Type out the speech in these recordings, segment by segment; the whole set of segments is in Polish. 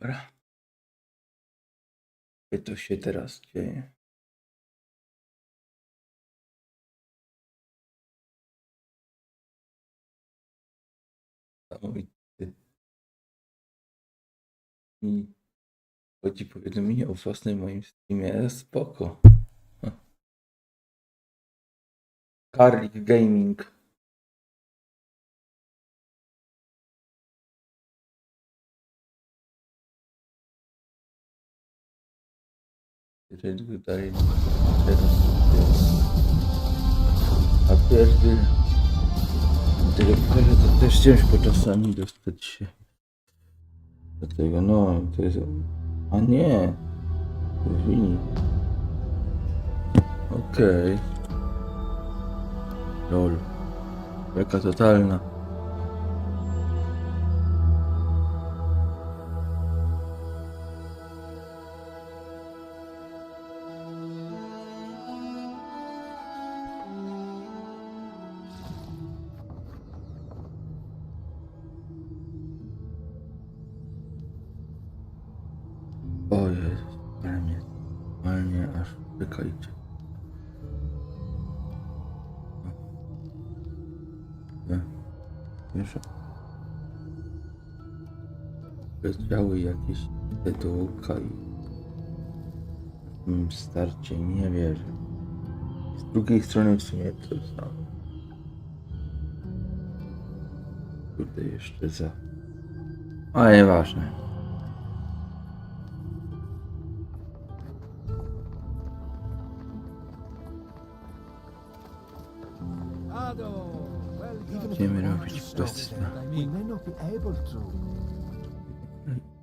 Dobra. Co to się teraz dzieje? Niesamowity. I chodzi powiadomienie o własnym moim streamie. Spoko. Karlik Gaming. Dalej teraz. A pierdy. Dyrektorze to też ciężko czasami dostać się do tego. No to jest. A nie. Wini. Okej. Lol. Jaka totalna. O Jezus, ale mnie normalnie aż czekajcie. Wiesz, rozdziały jakieś do oka i w tym starcie nie wierzę. Z drugiej strony w sumie to samo. Kurde, jeszcze za. Ale nieważne. Będziemy robić quest.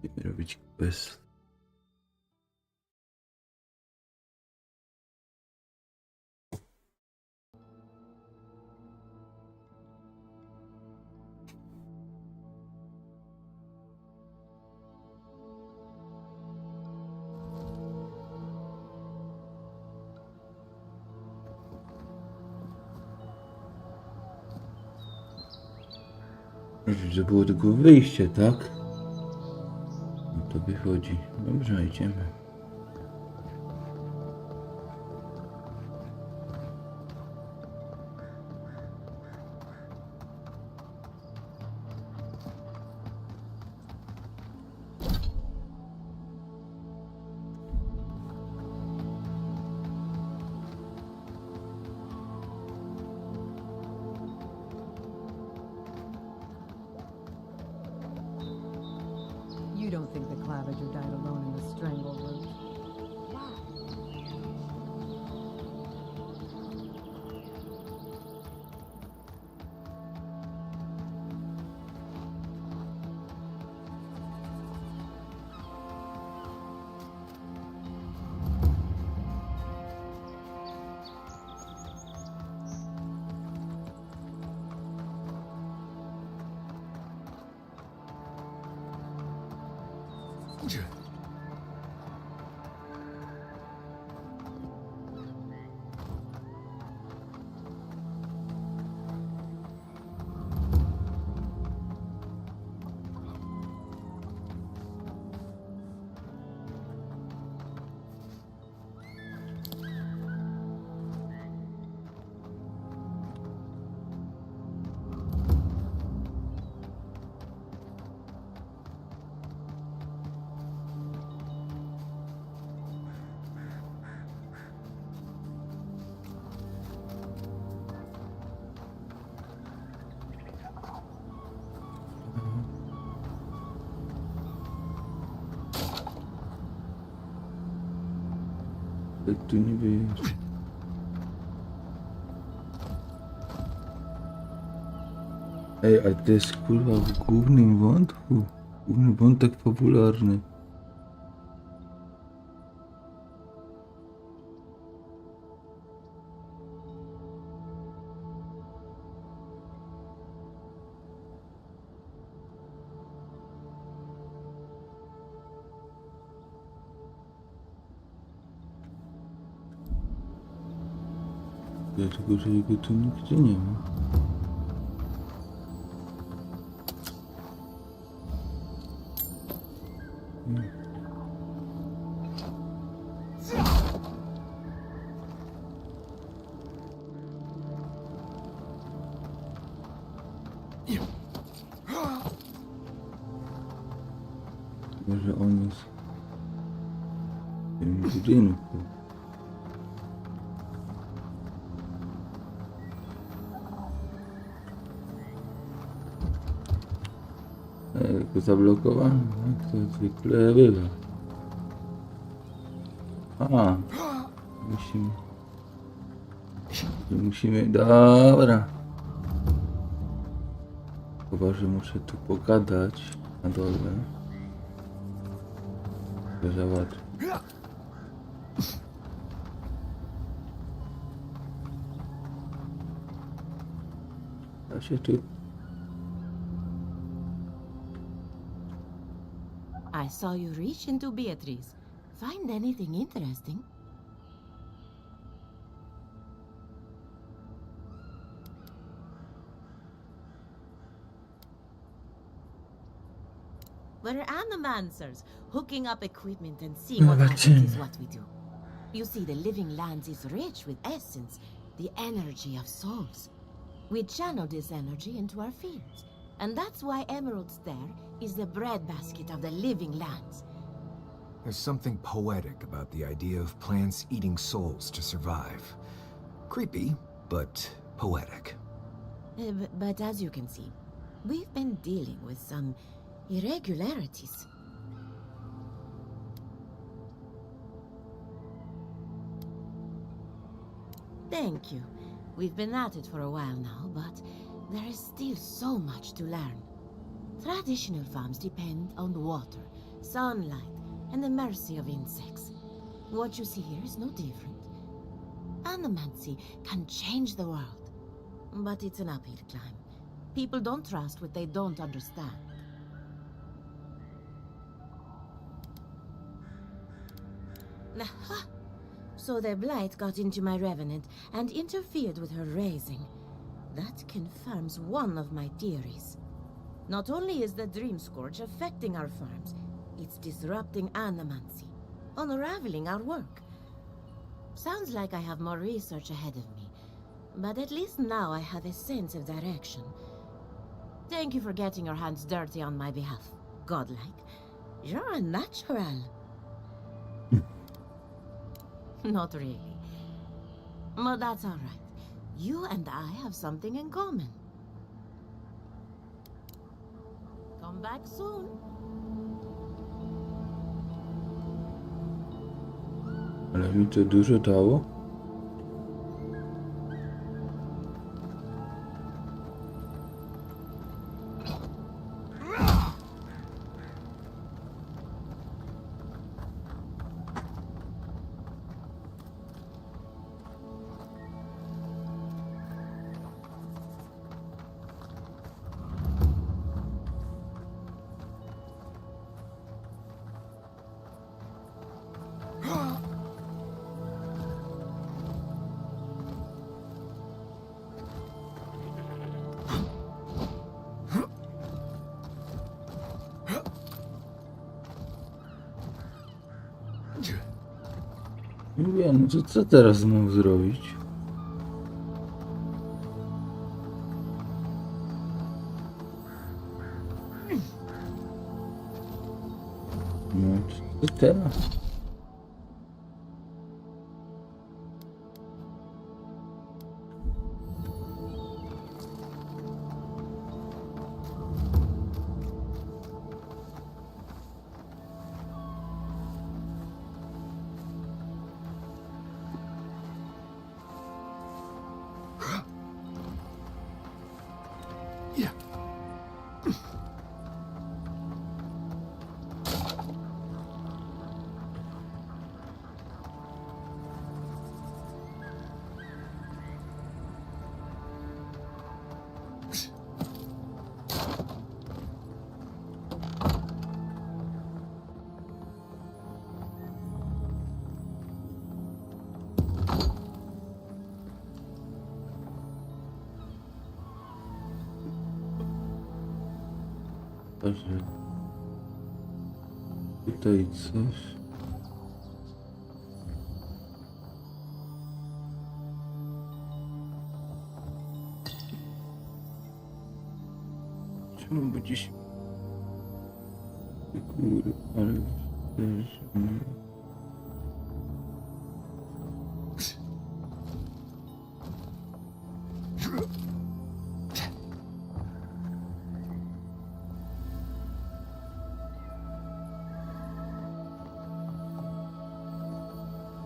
Będziemy robić quest. Że było tylko wyjście, tak? No to wychodzi. Dobrze, idziemy. You don't think the Claviger died alone in the strangle room? Tu niby jest. Ej, ale to jest kurwa w głównym wątku. Główny wątek popularny. Dlatego, że jego tu nigdzie nie ma. Może on jest w tym budynku. Tylko zablokowany, jak to zwykle bywa. A, musimy, dobra. Chyba, że muszę tu pogadać na dole. To załatwię. Da się tu... I saw you reach into Beatrice. Find anything interesting? We're animancers, hooking up equipment and seeing what happens is what we do. You see, the living lands is rich with essence, the energy of souls. We channel this energy into our fields, and that's why Emerald's there is the breadbasket of the living lands. There's something poetic about the idea of plants eating souls to survive. Creepy, but poetic. But as you can see, we've been dealing with some irregularities. Thank you. We've been at it for a while now, but there is still so much to learn. Traditional farms depend on water, sunlight, and the mercy of insects. What you see here is no different. Animancy can change the world, but it's an uphill climb. People don't trust what they don't understand. Aha! So the blight got into my revenant and interfered with her raising. That confirms one of my theories. Not only is the Dream Scourge affecting our farms, it's disrupting animancy, unraveling our work. Sounds like I have more research ahead of me, but at least now I have a sense of direction. Thank you for getting your hands dirty on my behalf, godlike. You're a natural. Not really. But that's all right. You and I have something in common. Come back soon. Ale mi to dużo dało. Mówię, no to co teraz mam zrobić? No, co teraz? Tutaj coś. Czemu będzie się... Góry, ale też nie.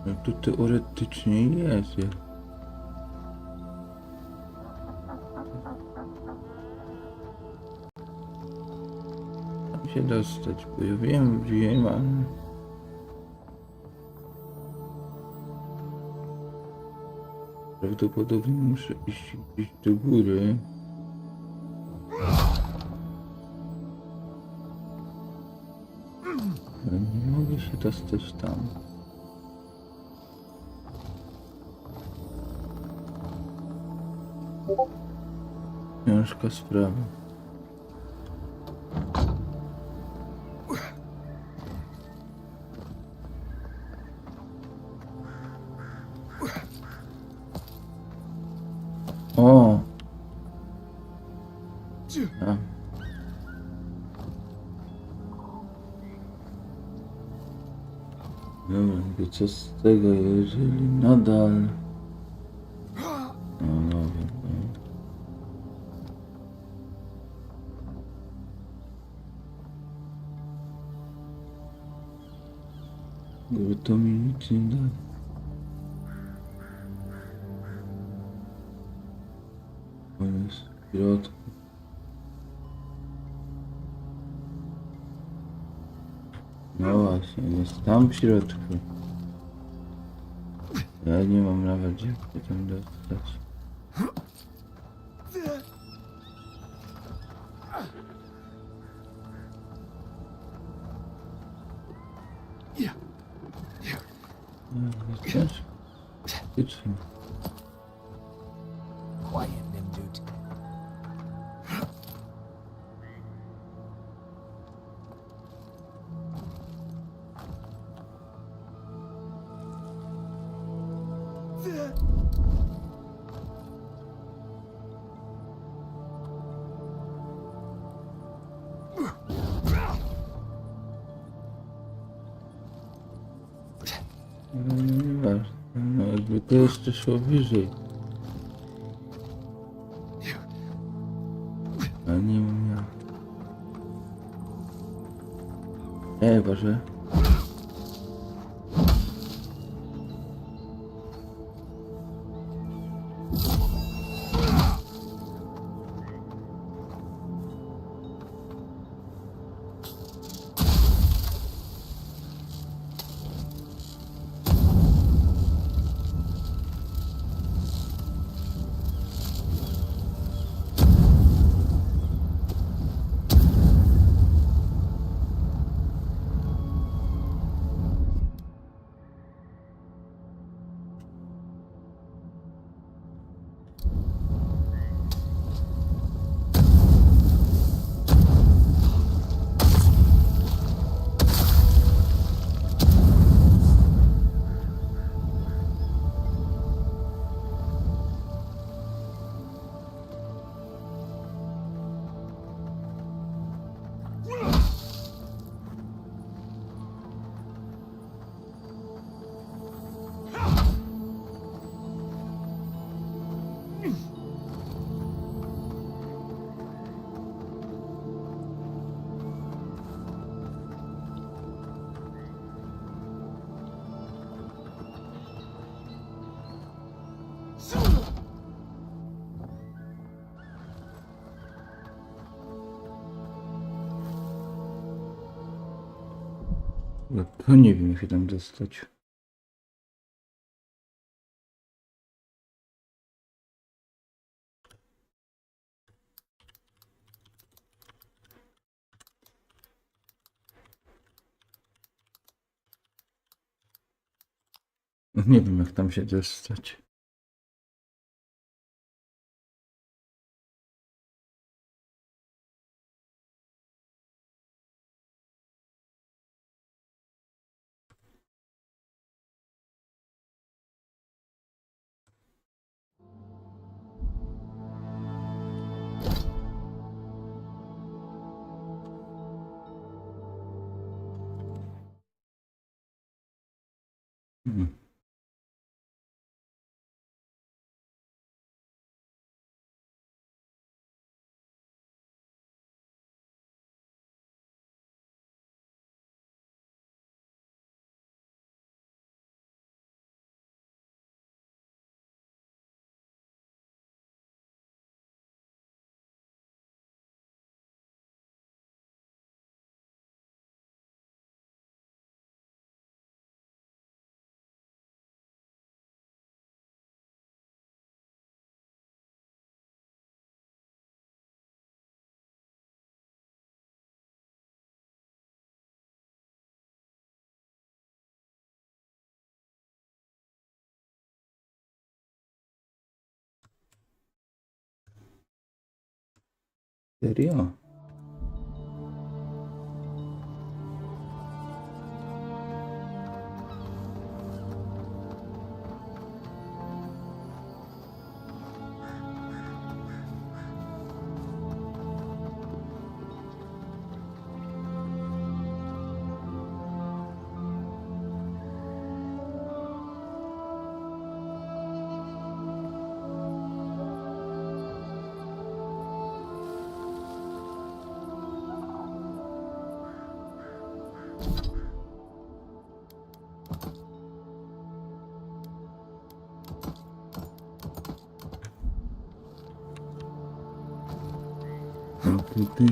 No tu teoretycznie jest. Tam się dostać, bo ja wiem, ale... Prawdopodobnie muszę iść gdzieś do góry. Ale nie mogę się dostać tam. Ciężka sprawa. O! Ja. Dobra, to co z tego, jeżeli nadal... No dobra, no. Gdyby to mi nic nie da. On jest w środku. No właśnie, jest tam w środku. Ja nie mam nawet jak się tam dostać. Jest ciężko. Faktycznie. Quiet, Nimdut. No nieważne. No jakby to jeszcze szło wyżej. Ale nie wiem jak. Chyba, że... To nie wiem jak się tam dostać. Nie wiem jak tam się dostać. Serio? Ty.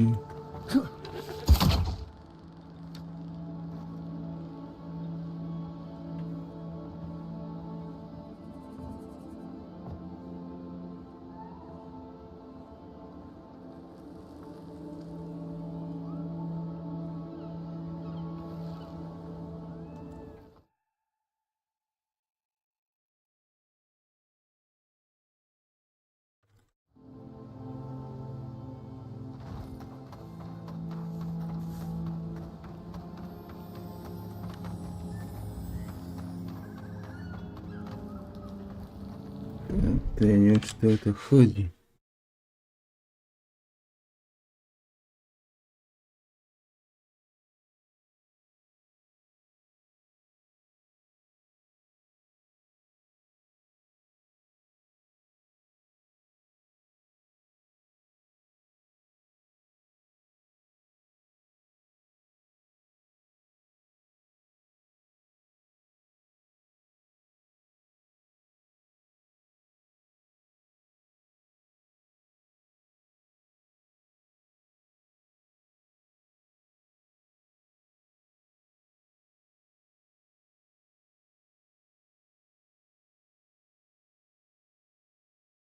To ja nie wiem, czy to o to chodzi.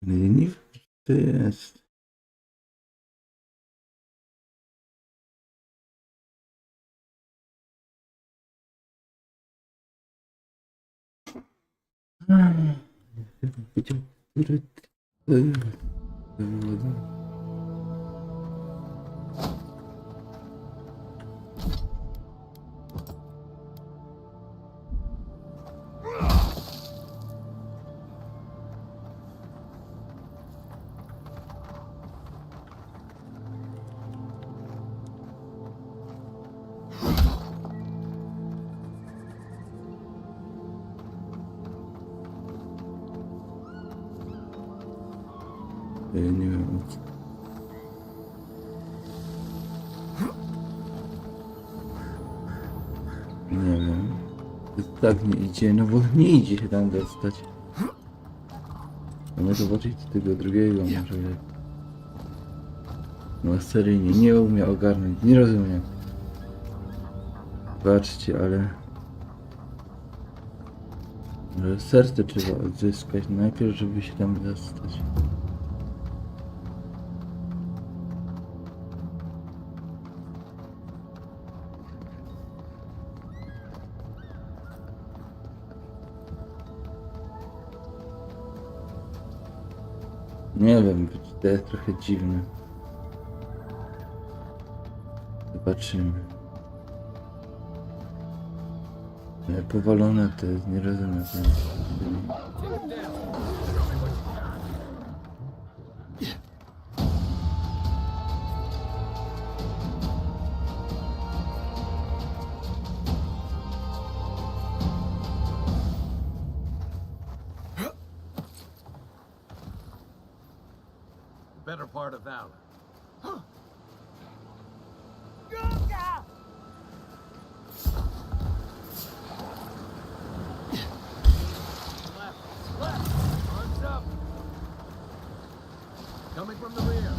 Nie wiem, co to jest. Wiedział, który to jest. Ja nie wiem o co. Nie wiem. To tak nie idzie, no bo nie idzie się tam dostać. Mamy zobaczyć tego drugiego może jak. No seryjnie, nie umie ogarnąć, nie rozumiem. Patrzcie, ale serce trzeba odzyskać najpierw, żeby się tam dostać. Nie wiem, to jest trochę dziwne. Zobaczymy. Ale powalone to jest, nie rozumiem. better part of valor. Left! Arms up! Coming from the rear.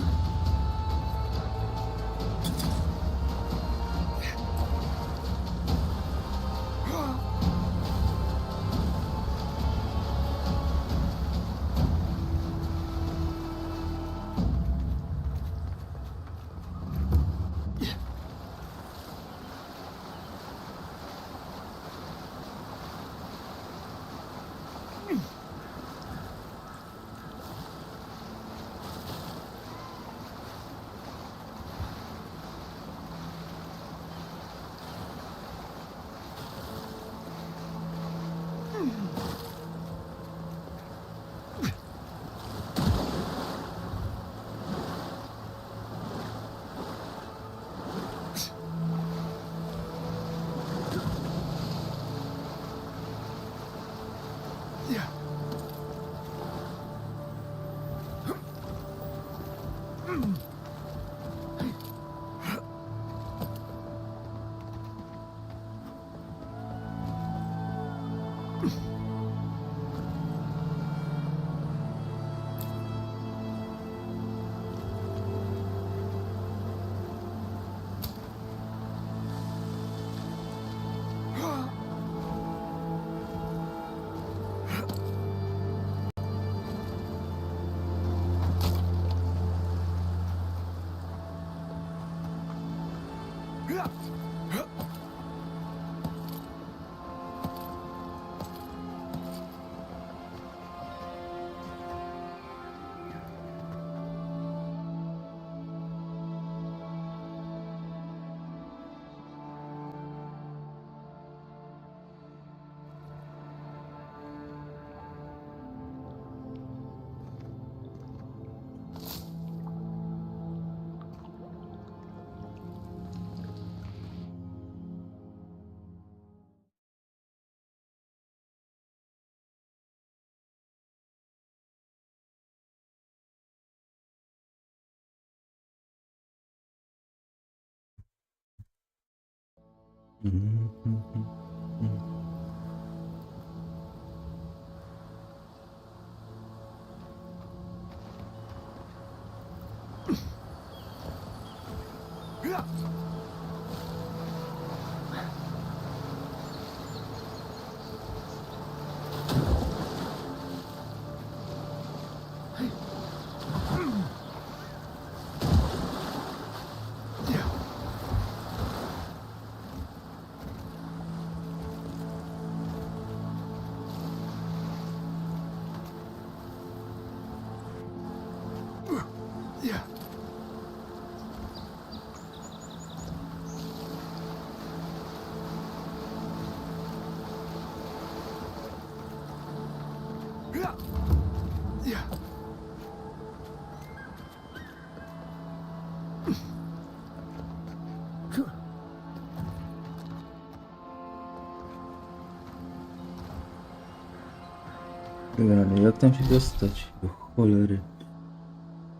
Ale jak tam się dostać? Do cholery.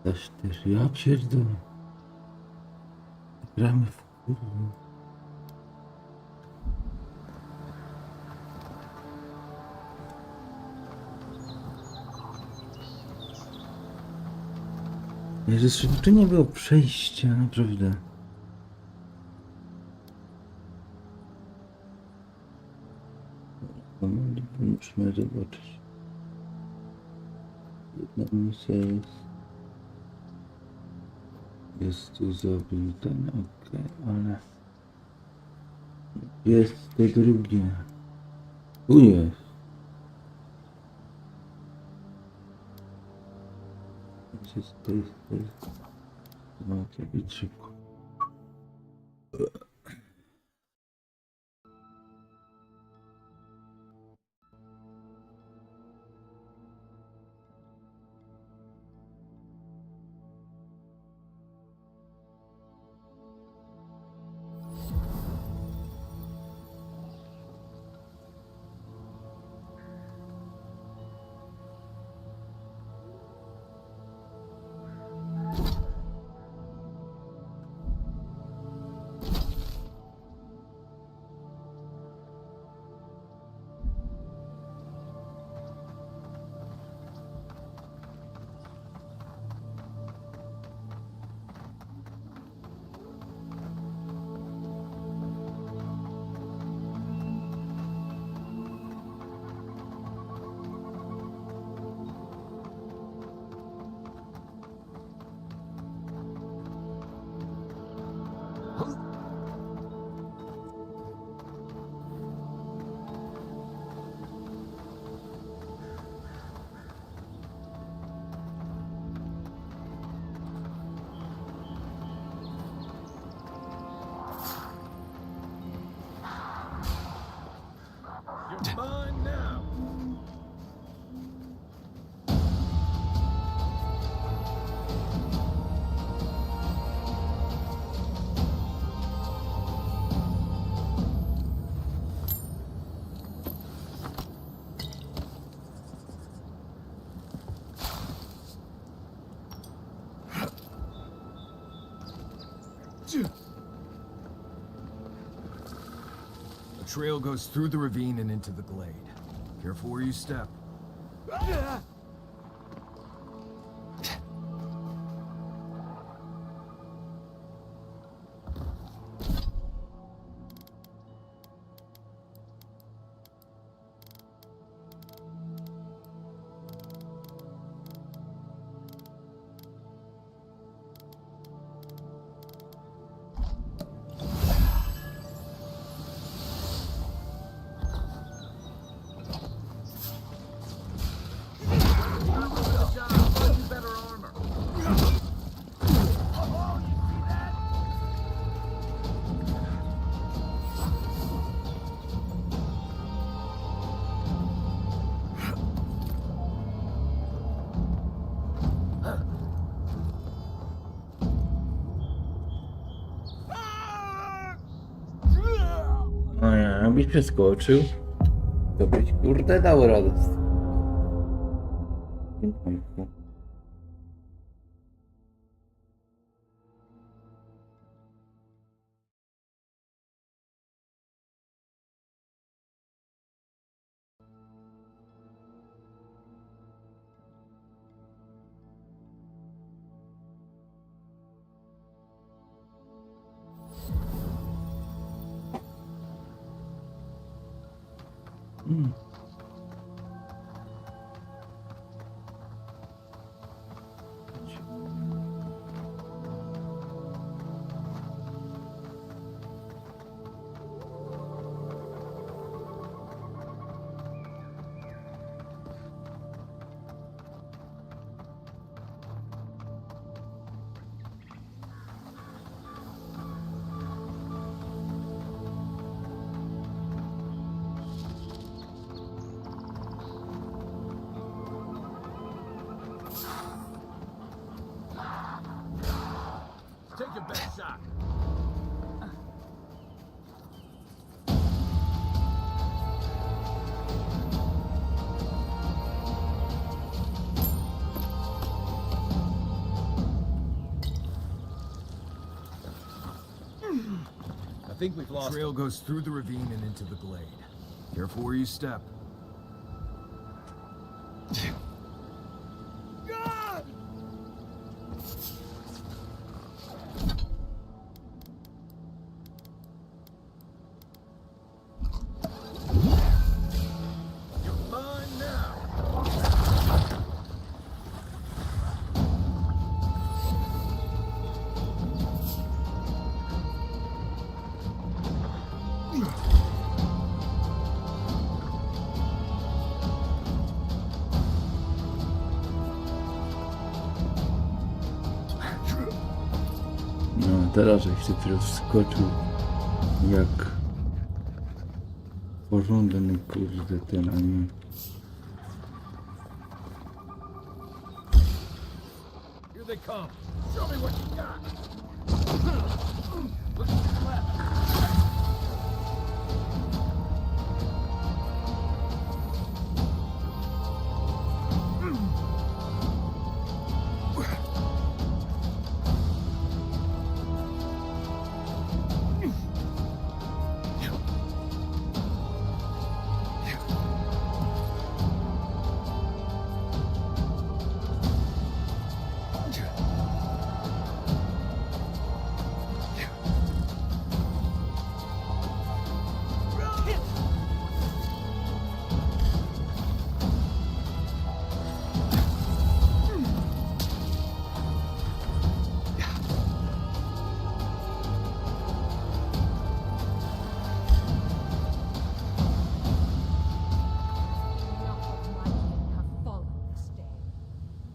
Zaś też, ja pierdolę. Gramy w kurwa. Jezus, czy nie było przejścia, naprawdę. Musimy zobaczyć. Jedna misja jest tu zabita, okej, ale jest to drugie. Tu jest. To jest. No to być szybko. trail goes through the ravine and into the glade. Careful where you step. No ja, jakbyś przeskoczył, to byś kurde dał radę. Take your best shot. I think we've lost. Trail goes through the ravine and into the glade. Careful where you step. No teraz żeś dopiero wskoczył jak pożądany kurde ten, a nie... Here they come. Show me what you got. Look to the left.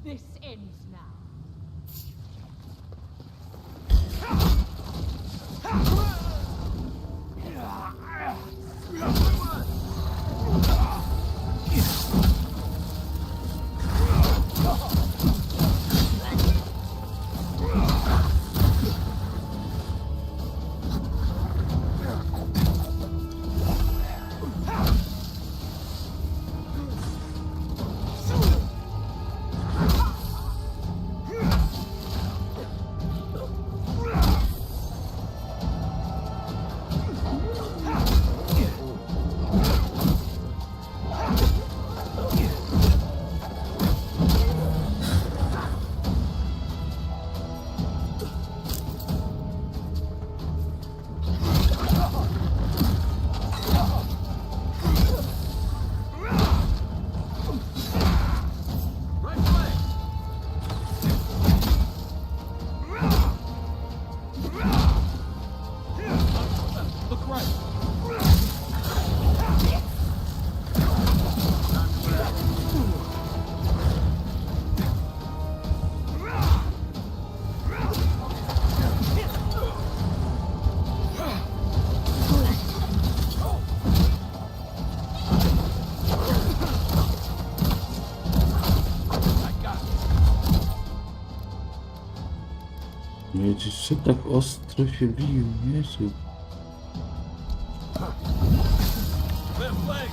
This ends now. Nie, jeszcze tak ostro się bił, nie? Left leg!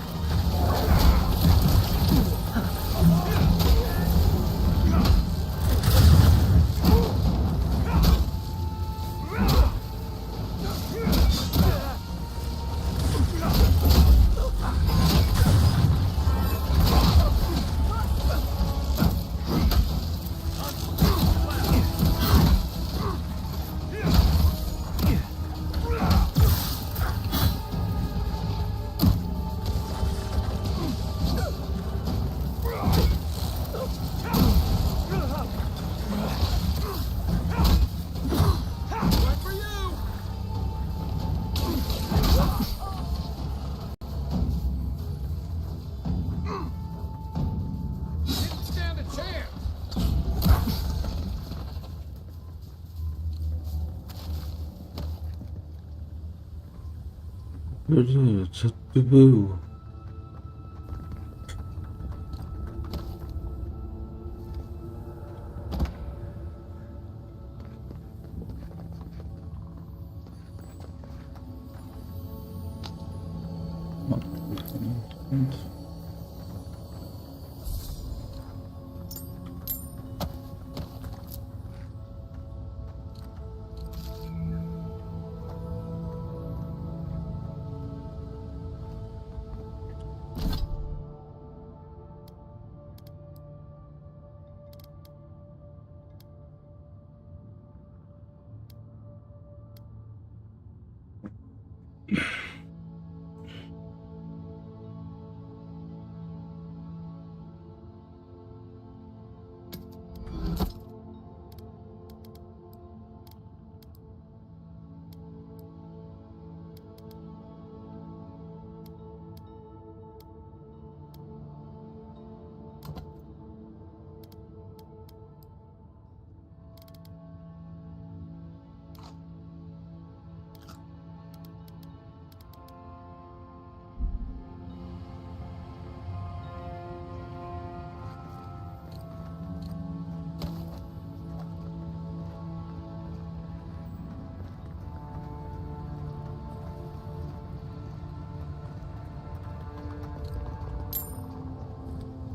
Co to było?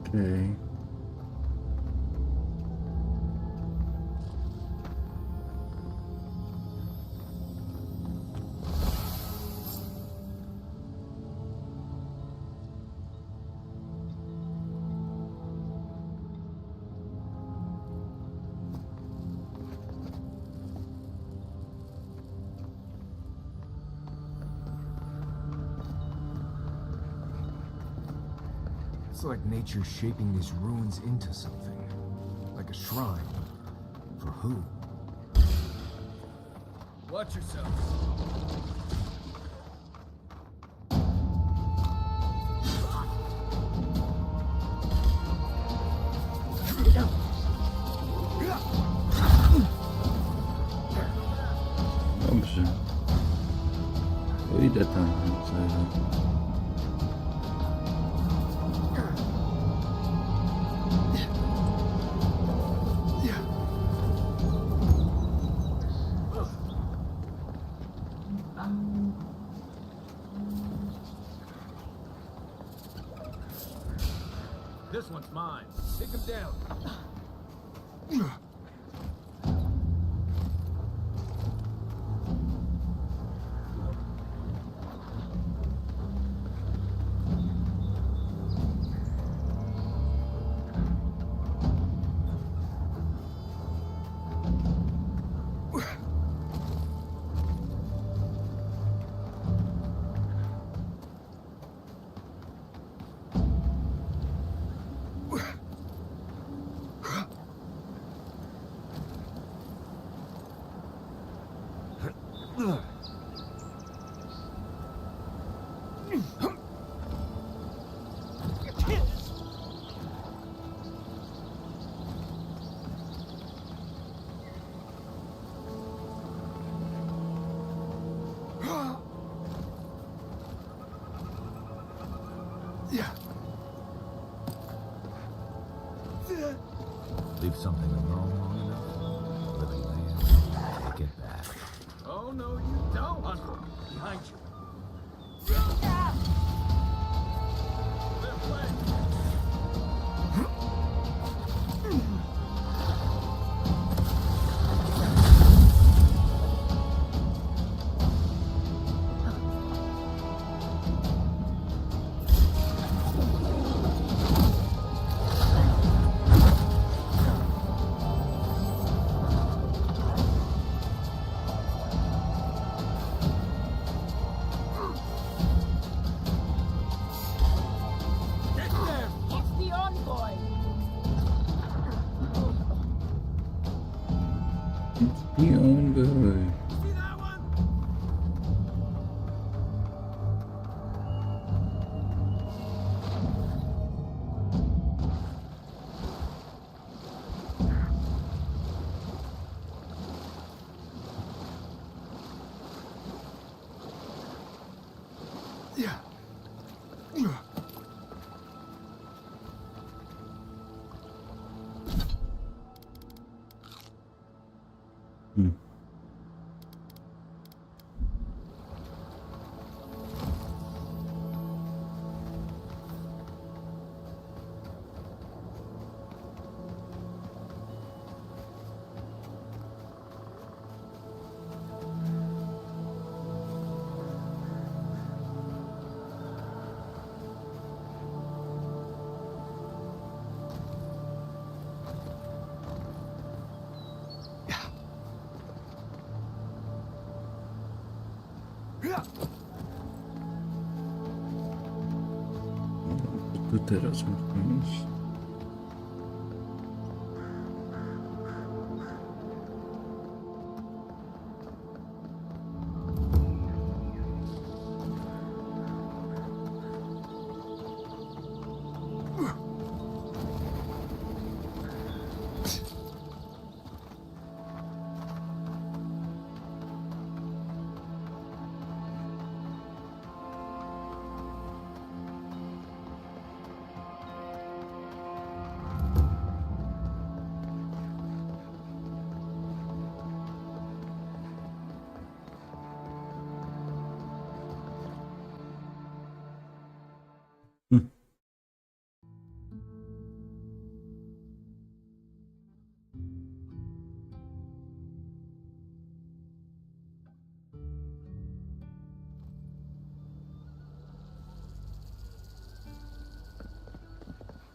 Okej. It's like nature shaping these ruins into something. Like a shrine. For who? Watch yourself. Dobrze. To idę tam. This one's mine. Take him down. Leave something alone long enough, let it land. get back. Oh, no, you don't. Hunter, behind you. Left leg. It's the envoy. The envoy. See that one? Hmm. To teraz można iść.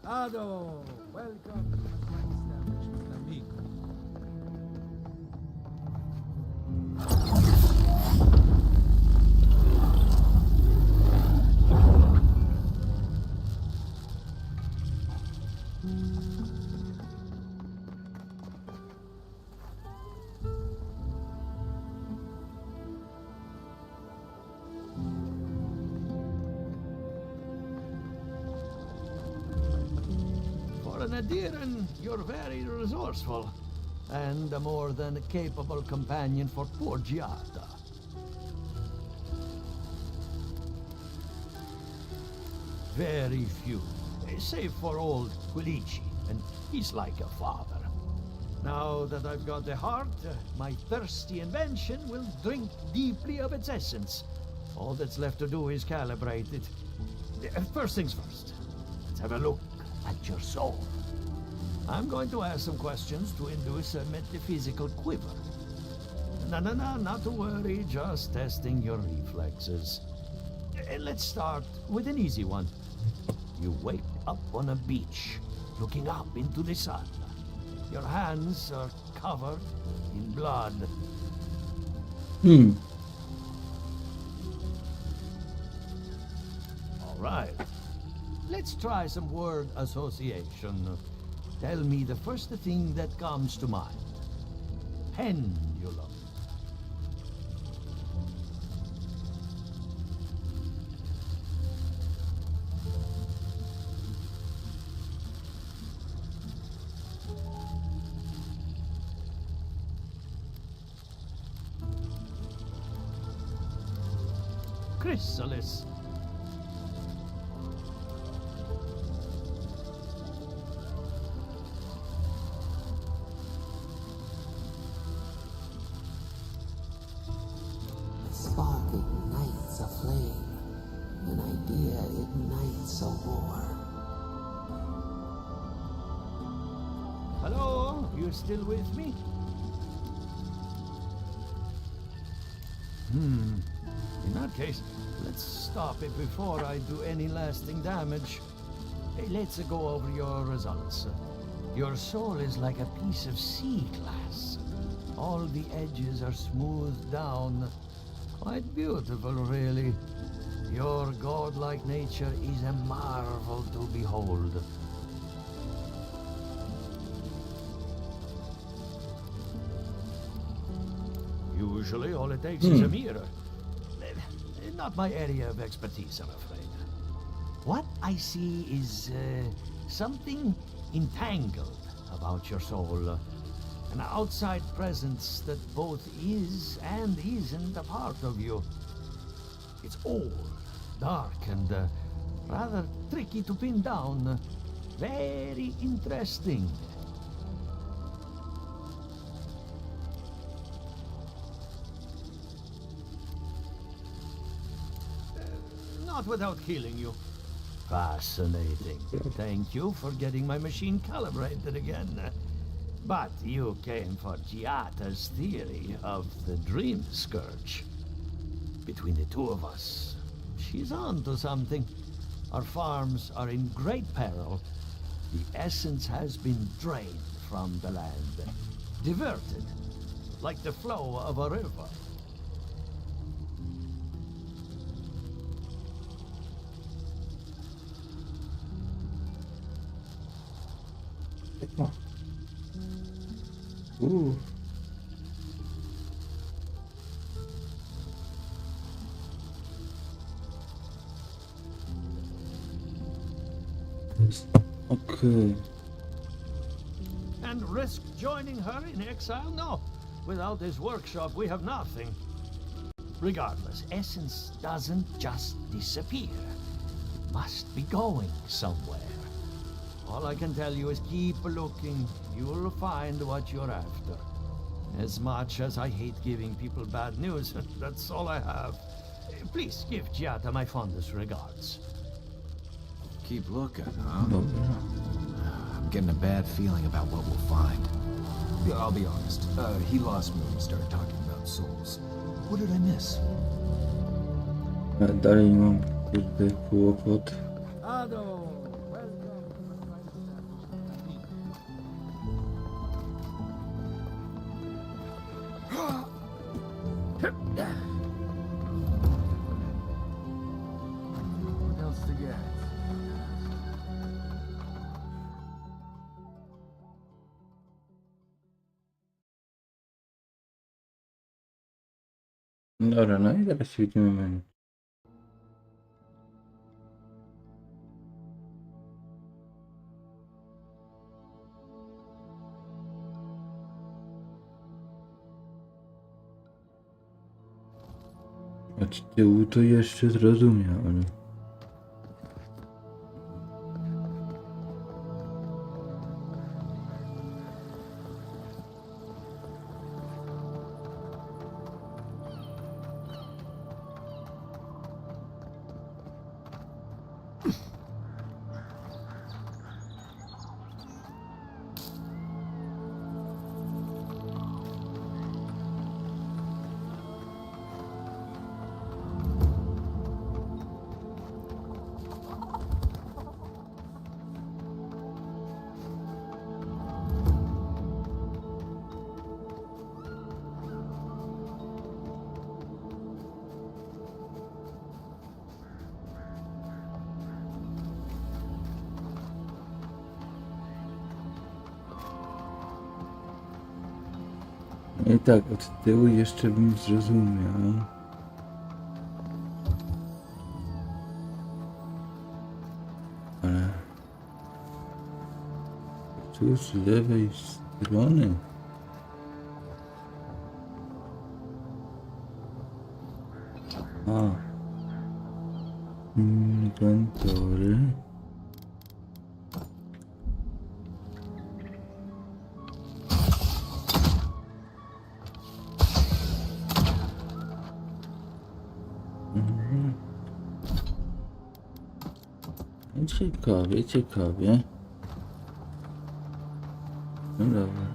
Ado, welcome to my establishment, amigo. For an Adiran, you're very resourceful, and a more than capable companion for poor Giada. Very few, save for old Quilici, and he's like a father. Now that I've got the heart, my thirsty invention will drink deeply of its essence. All that's left to do is calibrate it. First things first, let's have a look at your soul. I'm going to ask some questions to induce a metaphysical quiver. No, not to worry, just testing your reflexes. Let's start with an easy one. You wake up on a beach, looking up into the sun. Your hands are covered in blood. All right. Let's try some word association. Tell me the first thing that comes to mind. Pendulum. Chrysalis. so warm. Hello? You still with me? In that case, let's stop it before I do any lasting damage. Hey, let's go over your results. Your soul is like a piece of sea glass. All the edges are smoothed down. Quite beautiful, really. Your godlike nature is a marvel to behold. Usually, all it takes is a mirror. Not my area of expertise, I'm afraid. What I see is something entangled about your soul. An outside presence that both is and isn't a part of you. It's old, dark, and rather tricky to pin down. Very interesting. Not without killing you. Fascinating. Thank you for getting my machine calibrated again. But you came for Giata's theory of the dream scourge. Between the two of us, she's on to something. Our farms are in great peril. The essence has been drained from the land. Diverted, like the flow of a river. Okay. And risk joining her in exile? No. Without this workshop, we have nothing. Regardless, essence doesn't just disappear. It must be going somewhere. All I can tell you is keep looking. You'll find what you're after. As much as I hate giving people bad news, that's all I have. Please give Giata my fondest regards. Keep looking, huh? Dobra. I'm getting a bad feeling about what we'll find. Yeah, I'll be honest. He lost me when he started talking about souls. What did I miss? Ja dalej mam kurde kłopot. Ado, what else to get? Dobra, no i teraz się widzimy menu. Od tyłu to jeszcze zrozumiał, ale... I tak, od tyłu jeszcze bym zrozumiał. Ale... Tu z lewej strony... A... Inwentory... Ciekawie, ciekawie. No dobra.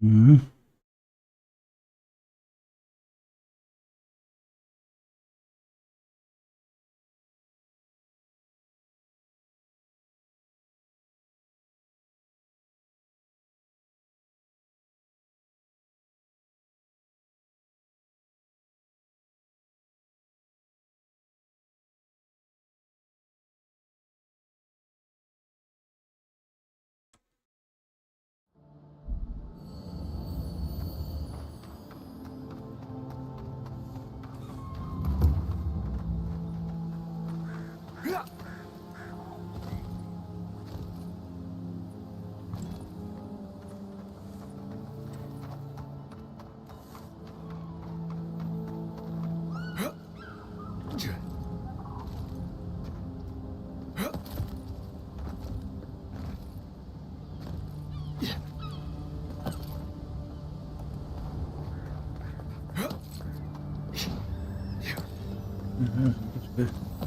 Mhm.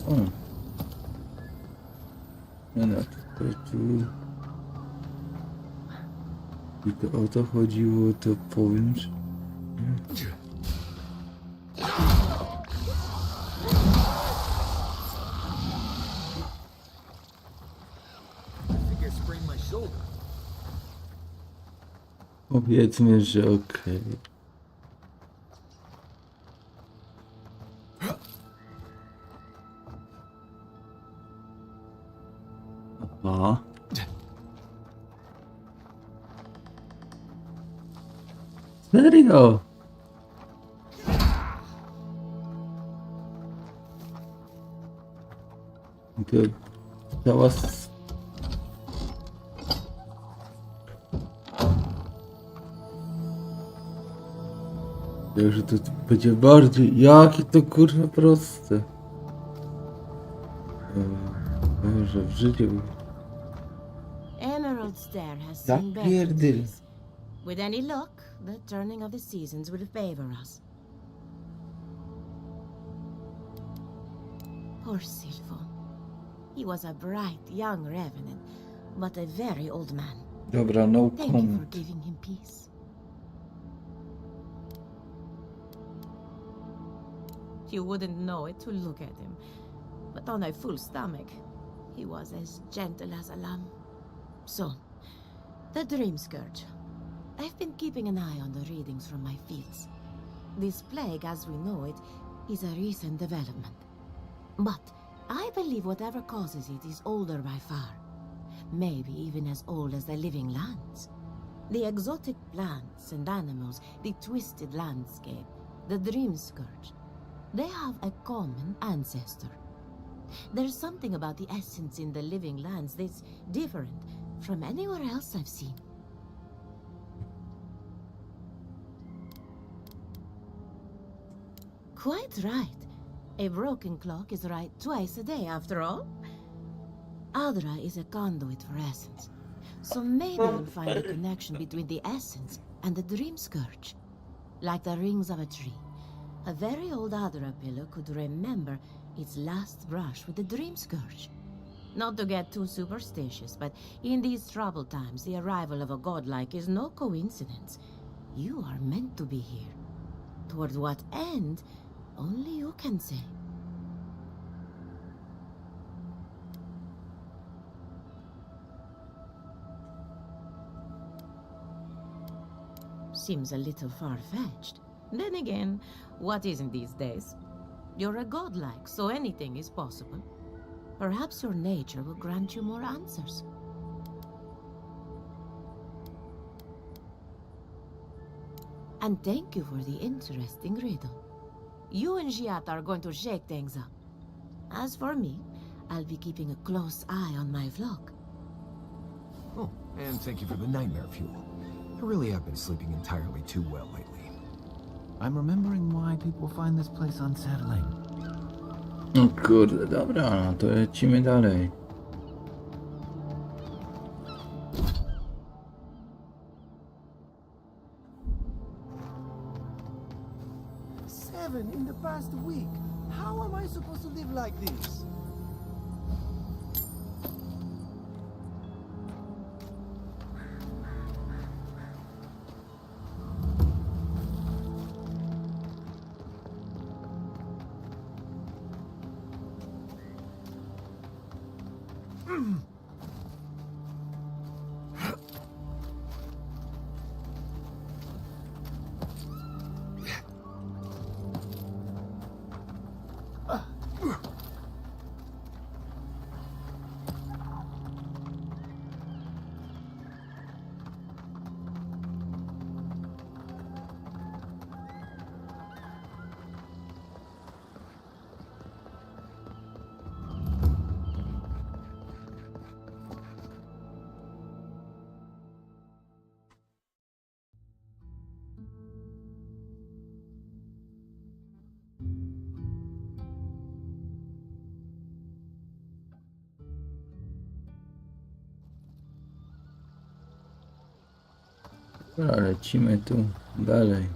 O. No, to tu... I to o to chodziło, to powiem, że... Powiedzmy, że okej. Aha. Serio? To cała Także to będzie bardziej... Jakie to kurwa proste. Boże, w życiu... Emerald Stair has Tak seen better pierdyl. days. With any luck, the turning of the seasons will favor us. Poor Silvo. He was a bright young revenant, but a very old man. Dobra, no Thank you for comment. giving him peace. You wouldn't know it to look at him, but on a full stomach, he was as gentle as a lamb. So, the Dream Scourge. I've been keeping an eye on the readings from my fields. This plague, as we know it, is a recent development. But I believe whatever causes it is older by far. Maybe even as old as the living lands. The exotic plants and animals, the twisted landscape, the Dream Scourge. They have a common ancestor. There's something about the essence in the living lands that's different from anywhere else I've seen. Quite right. A broken clock is right twice a day, after all. Adra is a conduit for essence. So maybe you'll find a connection between the essence and the Dream Scourge. Like the rings of a tree. A very old Adra pillar could remember its last brush with the Dream Scourge. Not to get too superstitious, but in these troubled times, the arrival of a godlike is no coincidence. You are meant to be here. Toward what end, only you can say. Seems a little far-fetched. Then again, what isn't these days? You're a godlike, so anything is possible. Perhaps your nature will grant you more answers. And thank you for the interesting riddle. You and Giat are going to shake things up. As for me, I'll be keeping a close eye on my flock. Oh, and thank you for the nightmare fuel. I really have been sleeping entirely too well lately. I'm remembering why people find this place unsettling. No kurde, dobra, no to lecimy dalej. Seven in the past week. How am I supposed to live like this? Dobra, lecimy tu dalej.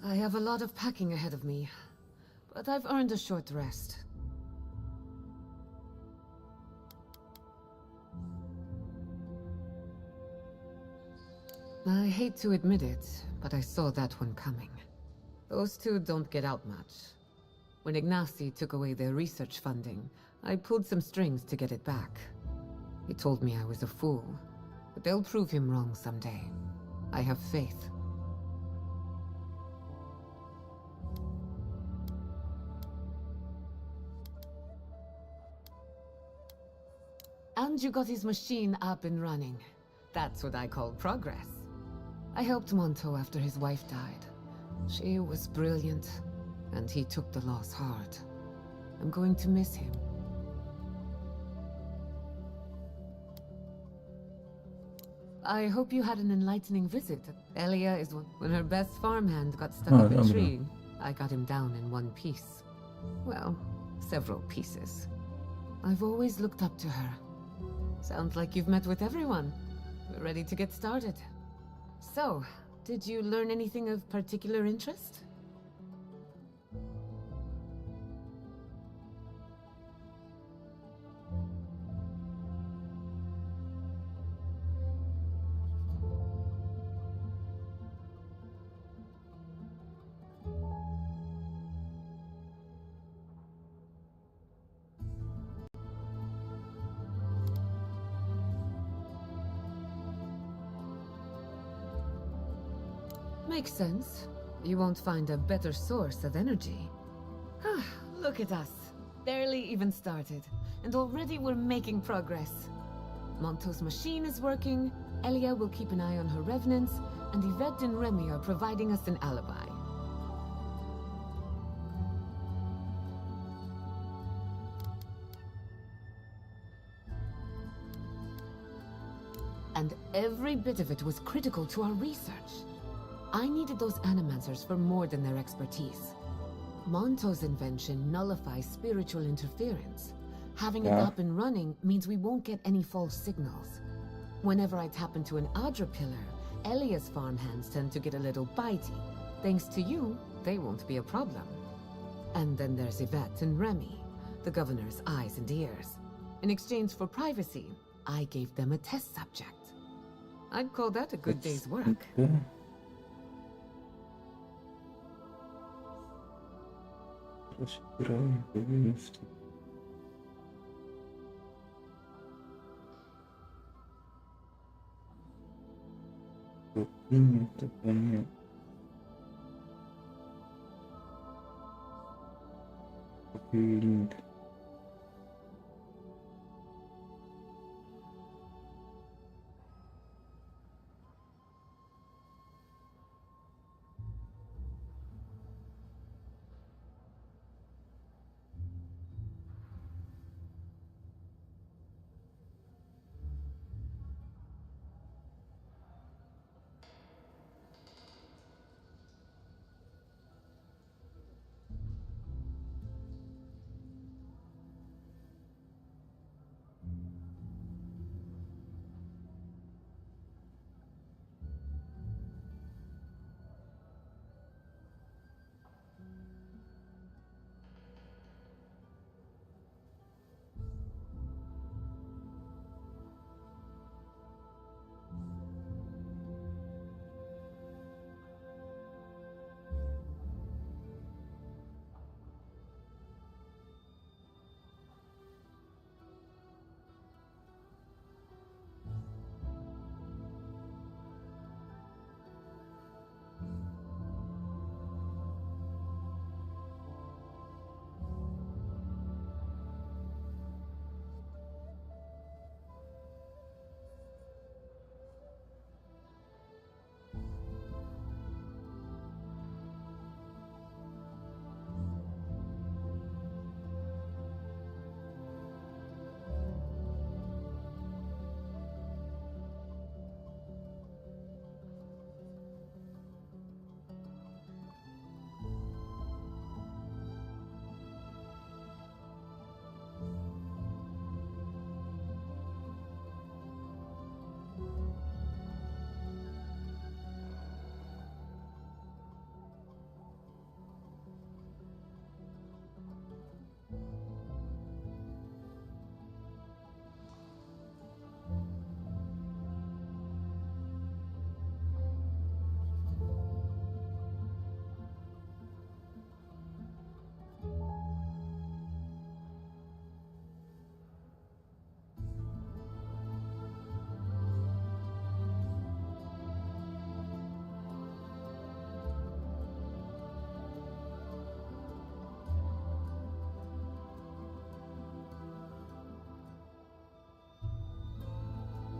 I have a lot of packing ahead of me, but I've earned a short rest. I hate to admit it, but I saw that one coming. Those two don't get out much. When Ignacy took away their research funding, I pulled some strings to get it back. He told me I was a fool, but they'll prove him wrong someday. I have faith. And you got his machine up and running. That's what I call progress. I helped Monto after his wife died. She was brilliant, and he took the loss hard. I'm going to miss him. I hope you had an enlightening visit. Elia is one. When her best farmhand got stuck up a tree, I got him down in one piece. Well, several pieces. I've always looked up to her. Sounds like you've met with everyone. We're ready to get started. So, did you learn anything of particular interest? Makes sense. You won't find a better source of energy. Look at us. Barely even started. And already we're making progress. Monto's machine is working, Elia will keep an eye on her revenants, and Yvette and Remy are providing us an alibi. And every bit of it was critical to our research. I needed those animancers for more than their expertise. Monto's invention nullifies spiritual interference. Having it up and running means we won't get any false signals. Whenever I tap into an Adra pillar, Elia's farmhands tend to get a little bitey. Thanks to you, they won't be a problem. And then there's Yvette and Remy, the governor's eyes and ears. In exchange for privacy, I gave them a test subject. I'd call that a good day's work. Opinię to panie. Build.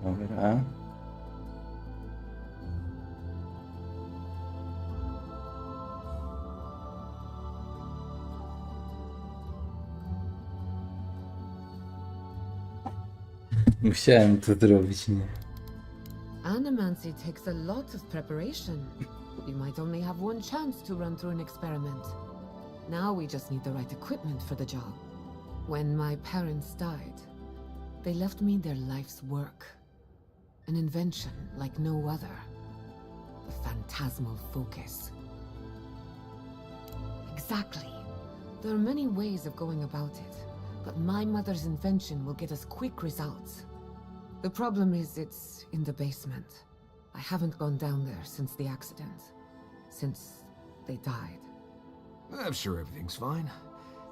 Dobra. Musiałem to zrobić, nie? Animancy takes a lot of preparation. We might only have one chance to run through an experiment. Now we just need the right equipment for the job. When my parents died, they left me their life's work. An invention like no other. The phantasmal focus. Exactly. There are many ways of going about it, but my mother's invention will get us quick results. The problem is it's in the basement. I haven't gone down there since the accident. Since they died. I'm sure everything's fine.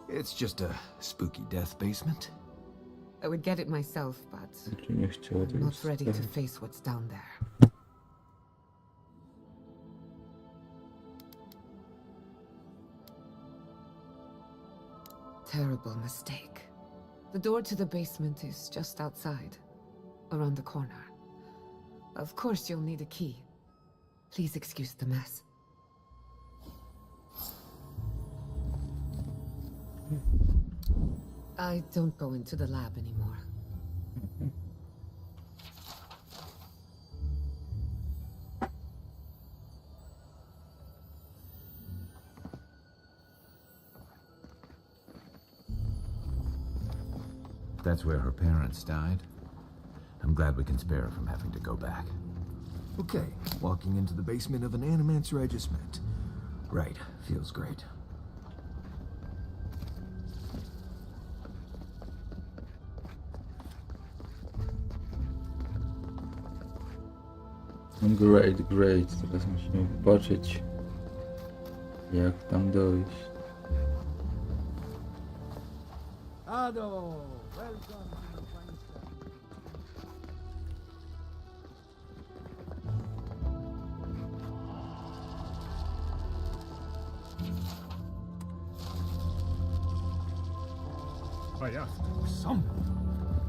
It's just a spooky death basement. I would get it myself, but Czy nie chciała I'm tego not ready to zostawić? face what's down there. Terrible mistake. The door to the basement is just outside, around the corner. Of course you'll need a key. Please excuse the mess. I don't go into the lab anymore. That's where her parents died. I'm glad we can spare her from having to go back. Okay, walking into the basement of an Animance regiment. Right, feels great. Great, great. Teraz musimy zobaczyć, jak tam dojść. Ado, welcome to the Państwa. I asked for someone.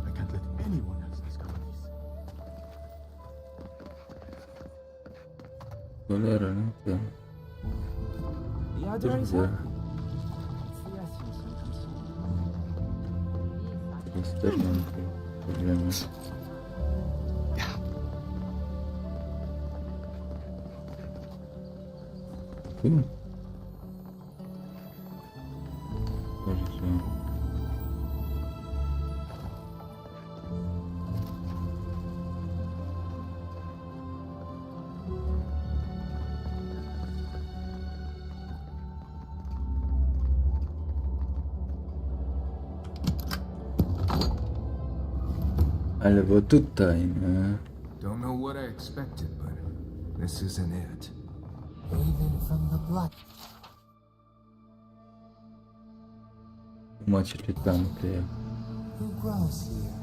I can't let anyone else discover this. Cholera, no to... The Też other is widzę. happy. It's the essence I'm concerned. Jest też mam tu problemy. Tu? Może co? Ale bo tutaj, nie? Don't know what I expected, but this isn't it. Even from the blood. Macie reklamkę. Who grows here?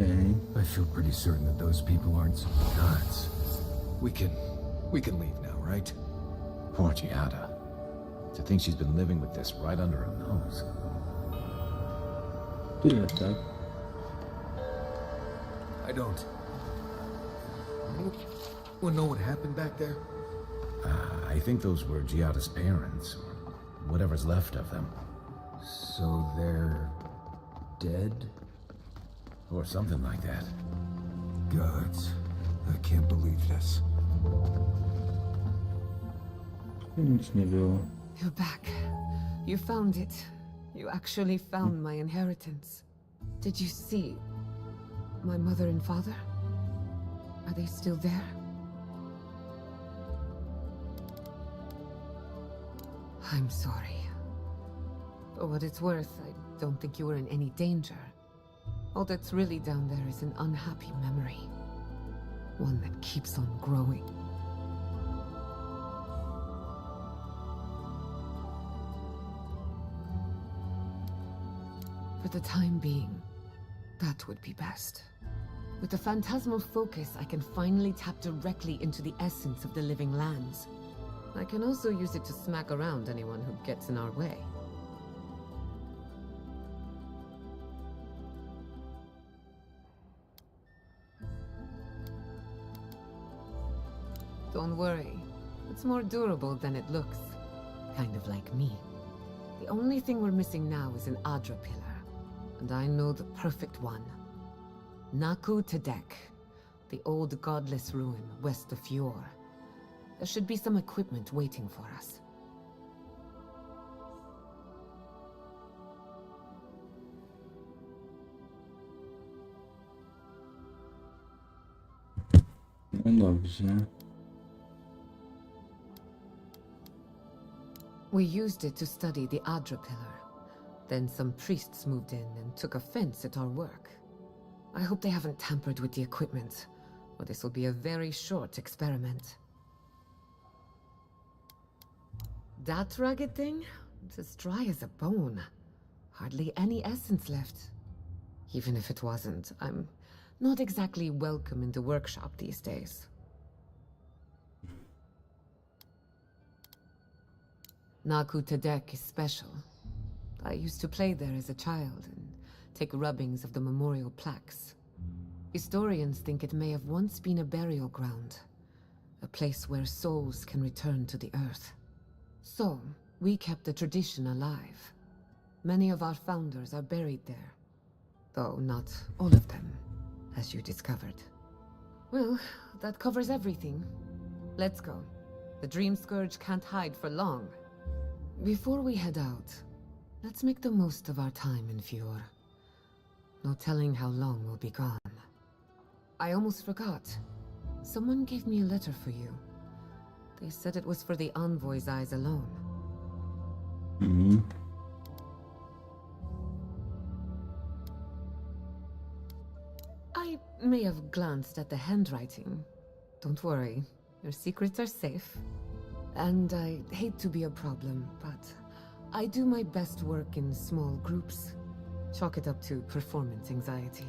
Okej. I feel pretty certain that those people aren't some gods. We can leave now, right? Poor Giada. To think she's been living with this right under her nose. Tyle, tak? I don't. Wanna know what happened back there? I think those were Giada's parents, or whatever's left of them. So they're dead? Or something like that. Gods, I can't believe this. Tu nic nie było. You're back. You found it. You actually found my inheritance. Did you see my mother and father? Are they still there? I'm sorry. For what it's worth, I don't think you were in any danger. All that's really down there is an unhappy memory. One that keeps on growing. For the time being, that would be best. With the phantasmal focus, I can finally tap directly into the essence of the living lands. I can also use it to smack around anyone who gets in our way. Don't worry. It's more durable than it looks. Kind of like me. The only thing we're missing now is an Adra pillar. And I know the perfect one. Naku Tedek, the old godless ruin west of Fjord. There should be some equipment waiting for us. No dobrze. We used it to study the Adra pillar. Then some priests moved in and took offense at our work. I hope they haven't tampered with the equipment, or this will be a very short experiment. That rugged thing? It's as dry as a bone. Hardly any essence left. Even if it wasn't, I'm not exactly welcome in the workshop these days. Naku Tedek is special. I used to play there as a child and take rubbings of the memorial plaques. Historians think it may have once been a burial ground, a place where souls can return to the earth. So, we kept the tradition alive. Many of our founders are buried there, though not all of them, as you discovered. Well, that covers everything. Let's go. The Dream Scourge can't hide for long. Before we head out, let's make the most of our time in Fjord. No telling how long we'll be gone. I almost forgot. Someone gave me a letter for you. They said it was for the envoy's eyes alone. Mhm. I may have glanced at the handwriting. Don't worry, your secrets are safe. And I hate to be a problem, but I do my best work in small groups. Chalk it up to performance anxiety.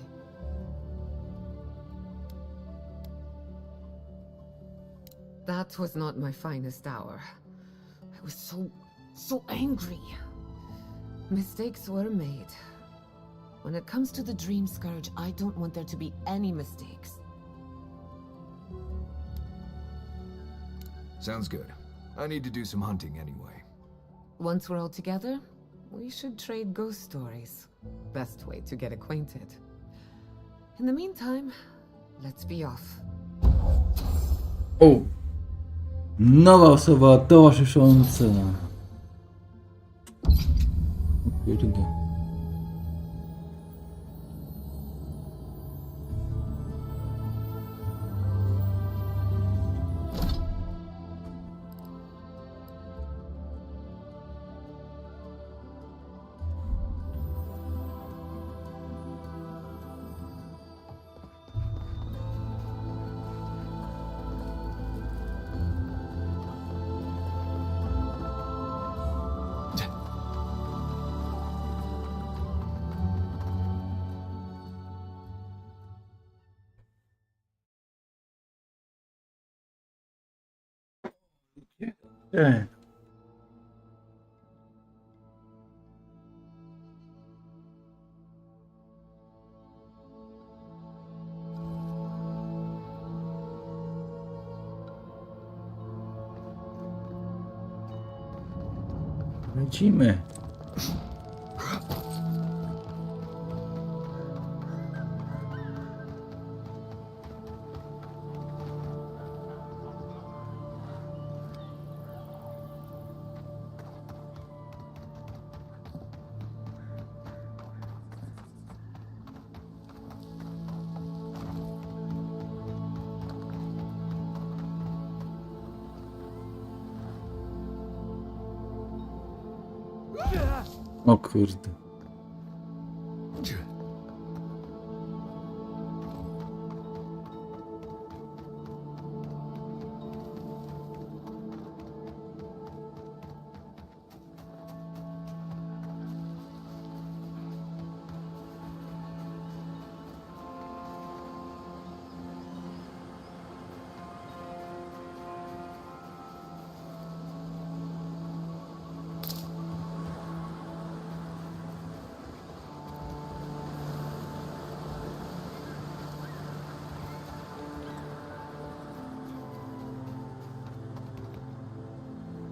That was not my finest hour. I was so angry. Mistakes were made. When it comes to the Dream Scourge, I don't want there to be any mistakes. Sounds good. I need to do some hunting anyway. Once we're all together, we should trade ghost stories. Best way to get acquainted. In the meantime, let's be off. O! Nowa osoba towarzysząca. O kurde. Lecimy. O kurde.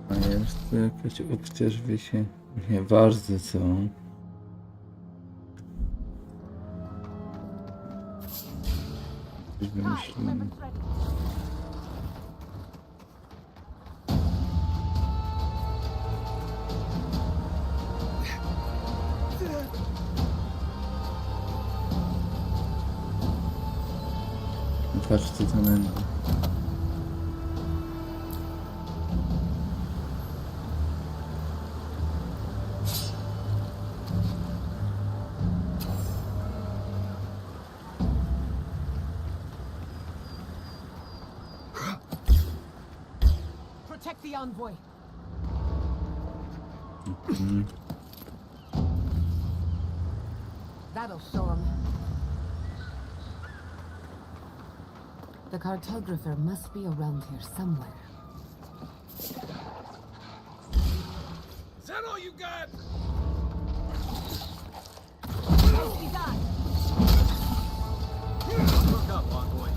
A jest tu jakaś opcja, żeby się nie bardzo co. Coś wymyślimy. Patrz co to będzie. Protect the envoy. That'll show him. The cartographer must be around here somewhere. Is that all you got? Nicely done. Look up, envoy.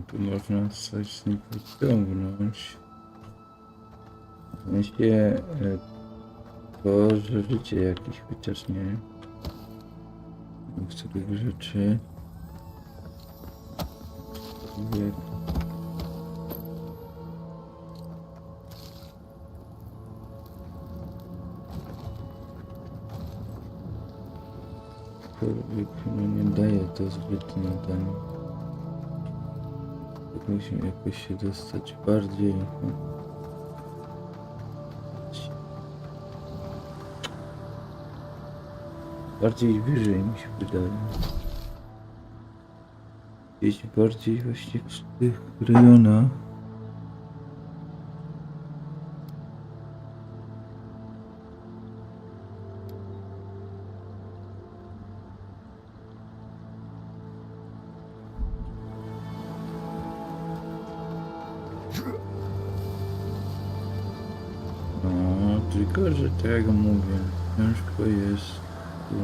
Tu można coś z nich wyciągnąć. W sensie to, że życie jakieś chociaż nie. Z tych rzeczy. No nie daje to zbytnio ten. Musimy jakoś się dostać bardziej. Bardziej wyżej mi się wydaje. Gdzieś bardziej właśnie w tych rejonach. No, tylko że tak jak mówię, ciężko jest tu.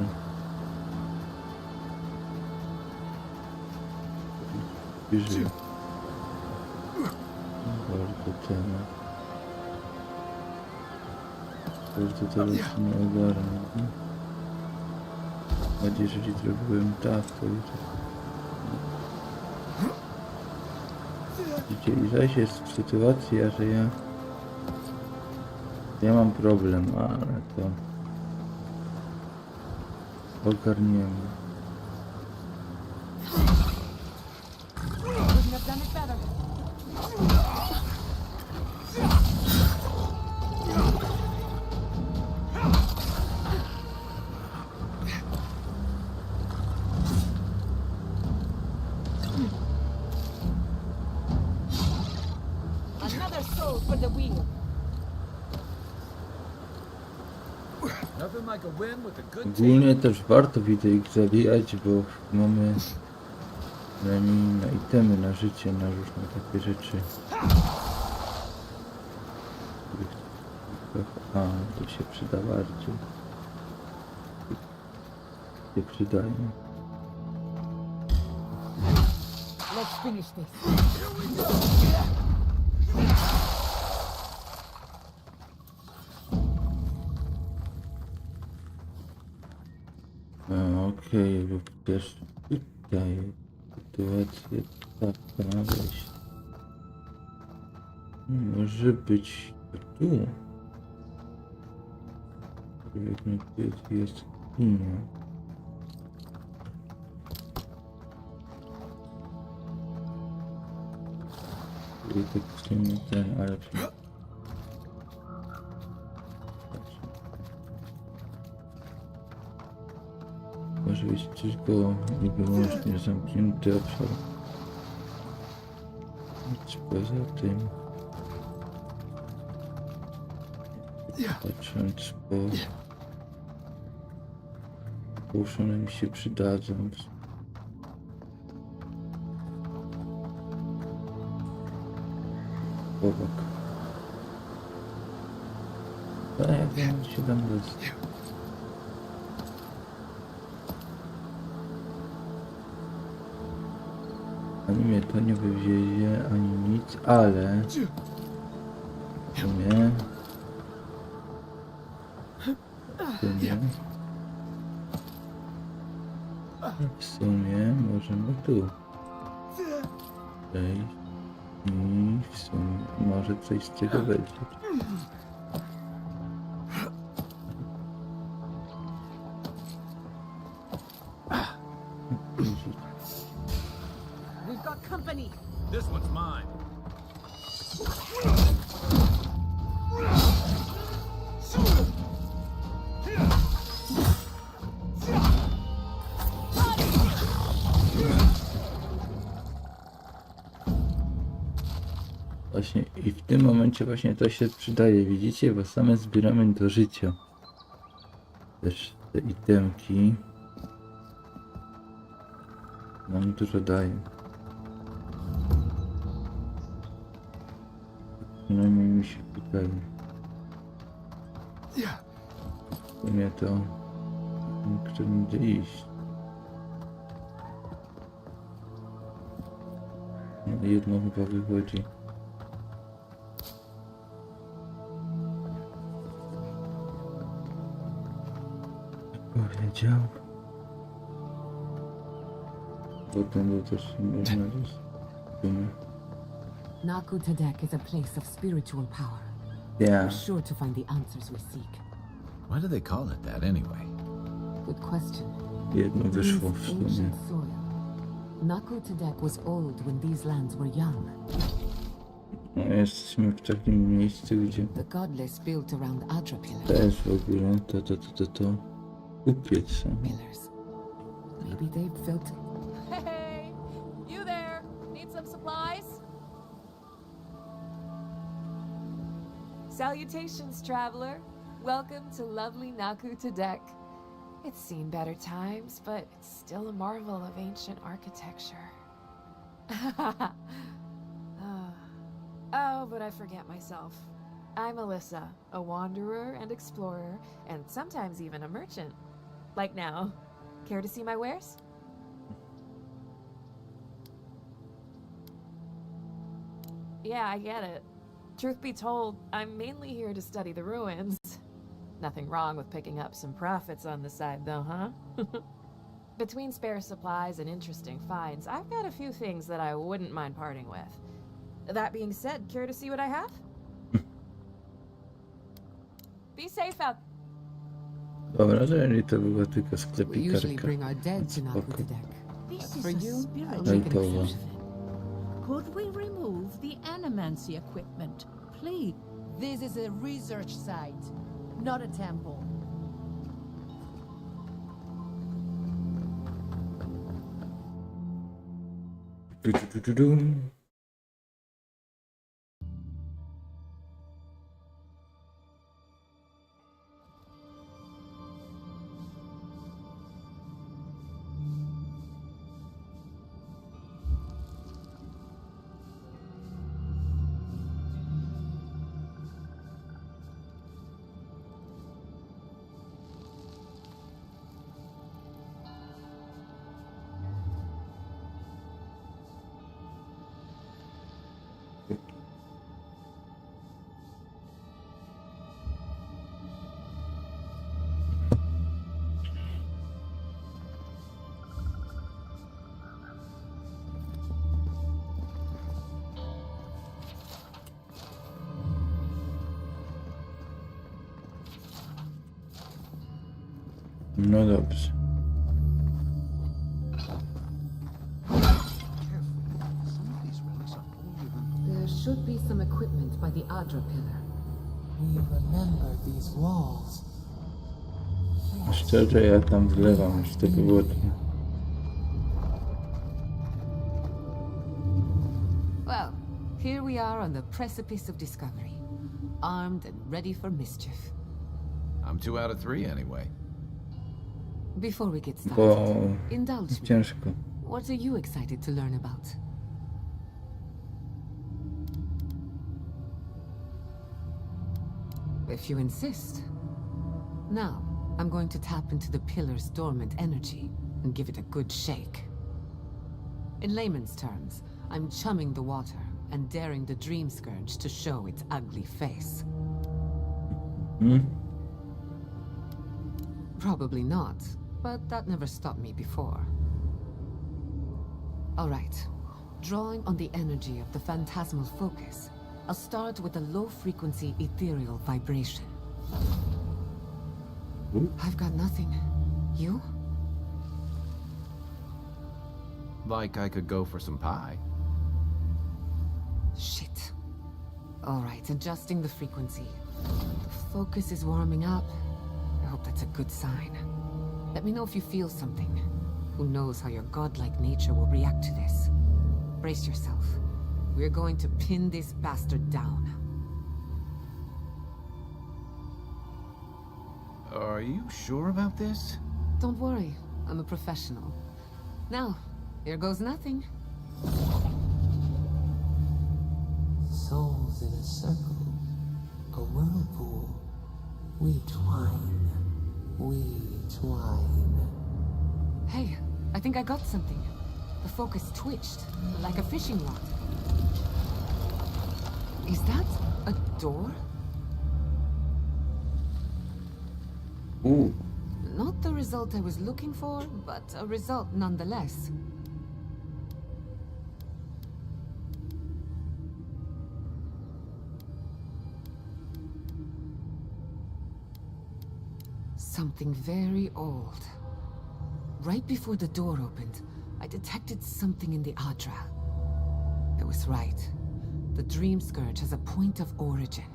Wyżej. Bardzo temat. Bardzo teraz nie ogarnę. Bardziej, jeżeli zrobiłem tak, to już... I zaś jest sytuacja, że ja mam problem, ale to ogarniemy. Couldn't have done it better. Another soul for the wheel. Nothing like a win with a good team. Ogólnie też warto widzę ich zabijać, bo mamy na itemy, na życie, na różne takie rzeczy. A, to się przyda bardziej. Się przydaje. Let's finish this. Okej, bo też tutaj sytuacja taka wejść. Może być tu. Tu jest linia. I tak w sumie ten, ale może być tylko i wyłącznie zamknięty obszar. Nic poza tym. Patrząc po uszone mi się przydadzą. Chłopak. Tak, jak się tam dostać. Ani mnie to nie wywiezie, ani nic, ale w sumie możemy tu wejść i w sumie może coś z tego wejdzie. We've got company. This one's mine. Właśnie i w tym momencie właśnie to się przydaje, widzicie, bo same zbieramy do życia. Też te itemki nam dużo daje. Przynajmniej mi się wydaje. W sumie to którym gdzie iść. No. jedno chyba wychodzi. Powiedział. Potem był też można gdzieś. Naku Tadek is a place of spiritual power. Yeah. We're sure to find the answers we seek. Why do they call it that anyway? Good question. Jedno wyszło w Means sumie. ancient soil. Naku Tadek was old when these lands were young. No, jesteśmy w takim miejscu, gdzie The godless built around Adra pillars. też w ogóle to kupiec są. Pillars. Maybe they built. Hey, you there? Need some supplies? Salutations, traveler. Welcome to lovely Naku Tadek. It's seen better times, but it's still a marvel of ancient architecture. Oh, but I forget myself. I'm Alyssa, a wanderer and explorer, and sometimes even a merchant. Like now. Care to see my wares? Yeah, I get it. Truth be told, I'm mainly here to study the ruins. Nothing wrong with picking up some profits on the side, though, huh? Between spare supplies and interesting finds, I've got a few things that I wouldn't mind parting with. That being said, care to see what I have? Be safe out. Dobra, jeżeli to była tylko We usually sklepikarka. bring our dead to Naku Spoko. Tadek. This For is a you, I'll spiritual make an Lightowo. exception. Could we remove the animancy equipment, please? This is a research site, not a temple. Du. No dobrze. There should be some equipment by the Adra pillar. We remember these walls. Szczerze, ja tam wlewam już tego wody. Well, here we are on the precipice of discovery, armed and ready for mischief. I'm 2 out of 3 anyway. Before we get Bo started, indulge me. ciężko. What are you excited to learn about? If you insist. Now, I'm going to tap into the pillar's dormant energy and give it a good shake. In layman's terms, I'm chumming the water and daring the dream scourge to show its ugly face. Probably not, but that never stopped me before. All right. Drawing on the energy of the phantasmal focus, I'll start with a low-frequency ethereal vibration. I've got nothing. You? Like I could go for some pie. Shit. All right, adjusting the frequency. The focus is warming up. I hope that's a good sign. Let me know if you feel something. Who knows how your godlike nature will react to this. Brace yourself. We're going to pin this bastard down. Are you sure about this? Don't worry, I'm a professional. Now, here goes nothing. Souls in a circle, a whirlpool. We twine, we twine. Hey, I think I got something. The focus twitched, like a fishing rod. Is that a door? Ooh. Not the result I was looking for, but a result nonetheless. Something very old. Right before the door opened, I detected something in the Adra. I was right. The Dream Scourge has a point of origin.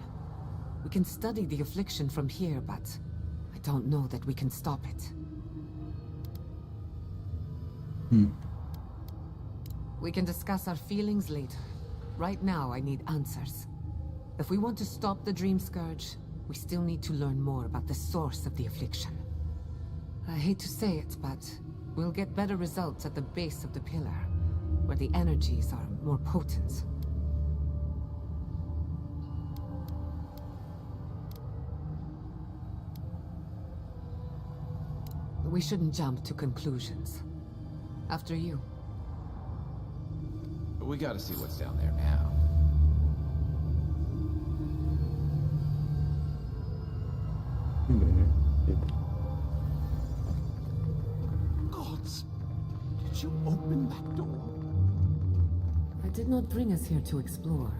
We can study the affliction from here, but I don't know that we can stop it. We can discuss our feelings later. Right now, I need answers. If we want to stop the Dream Scourge, we still need to learn more about the source of the affliction. I hate to say it, but we'll get better results at the base of the pillar, where the energies are more potent. We shouldn't jump to conclusions. After you. We gotta see what's down there now. Gods, did you open that door? I did not bring us here to explore.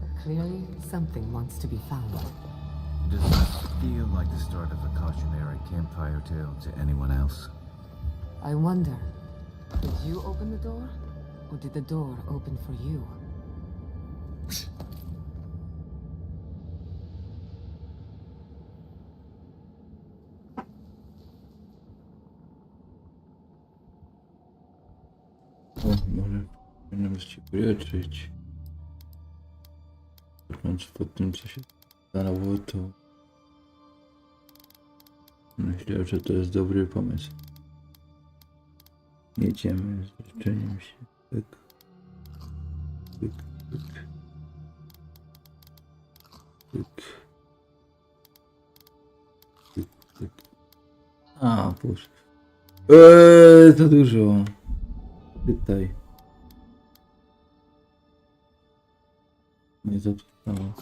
But clearly, something wants to be found. Does this feel like the start of a cautionary campfire tale to anyone else? I wonder, did you open the door? Or did the door open for you? O, może powinienem się przeczyć. Patrząc po tym, co się stało, to myślę, że to jest dobry pomysł. Jedziemy z życzeniem się. Pyk. Pyk, pyk. Pyk. Pyk, pyk. A, Boże. To dużo. Pytaj. Nie zapytało.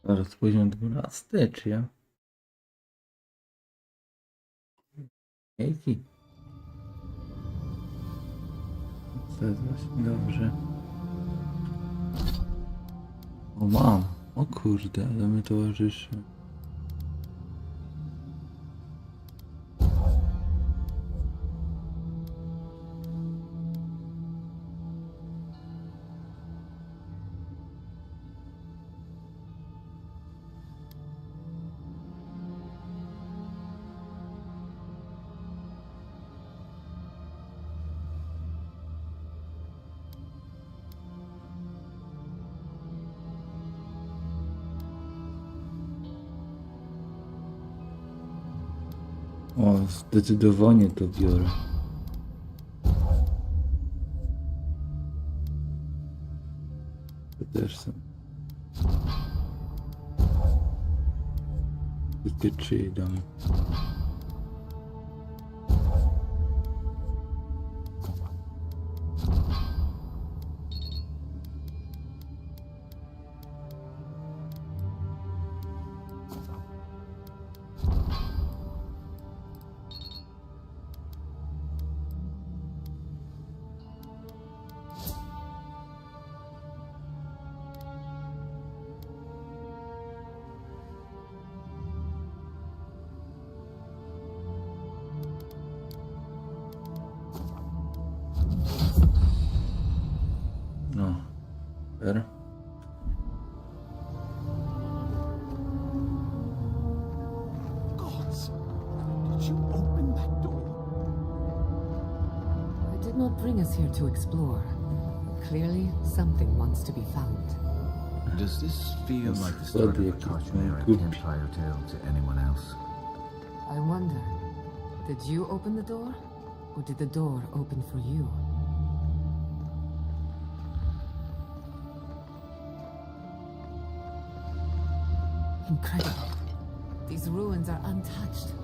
Zaraz poziom 12, czy ja? Jejki. Dobrze. O, mam. O kurde, ale my towarzyszy. O, zdecydowanie to biorę. To też są. Wszystkie 3 damy. No, super. Gods, did you open that door? I did not bring us here to explore. Clearly, something wants to be found. Does this feel like the start of a cautionary campfire tale to anyone else? I wonder, did you open the door? Or did the door open for you? Incredible. These ruins are untouched.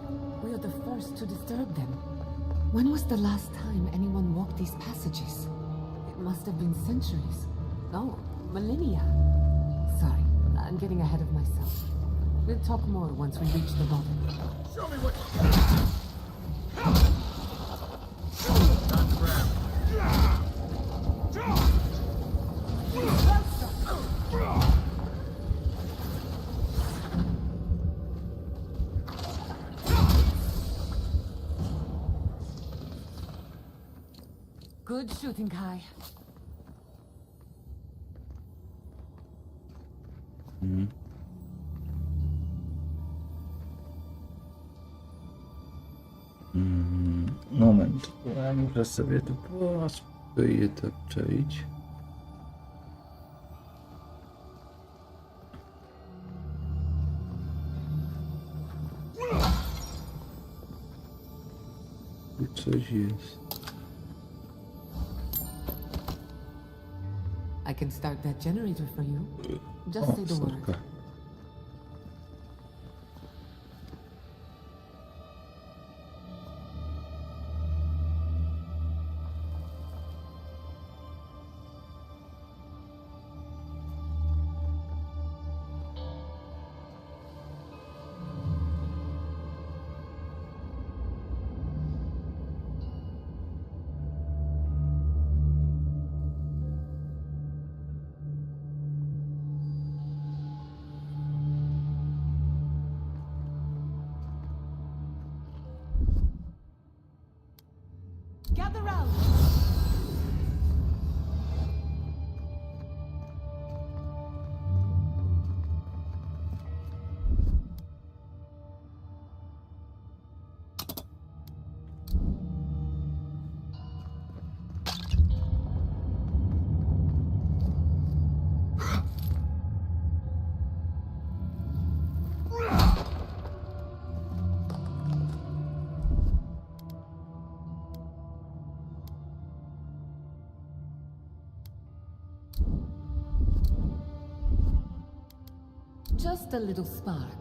We are the first to disturb them. When was the last time anyone walked these passages? It must have been centuries. No, millennia. Sorry, I'm getting ahead of myself. We'll talk more once we reach the bottom. Show me what you got. Time to grab. Good shooting, Kai. Moment, ja muszę sobie tu spróbuję to obczaić. Tu coś jest. I can start that generator for you. Just say the word. Stopka. Gather round. Just a little spark.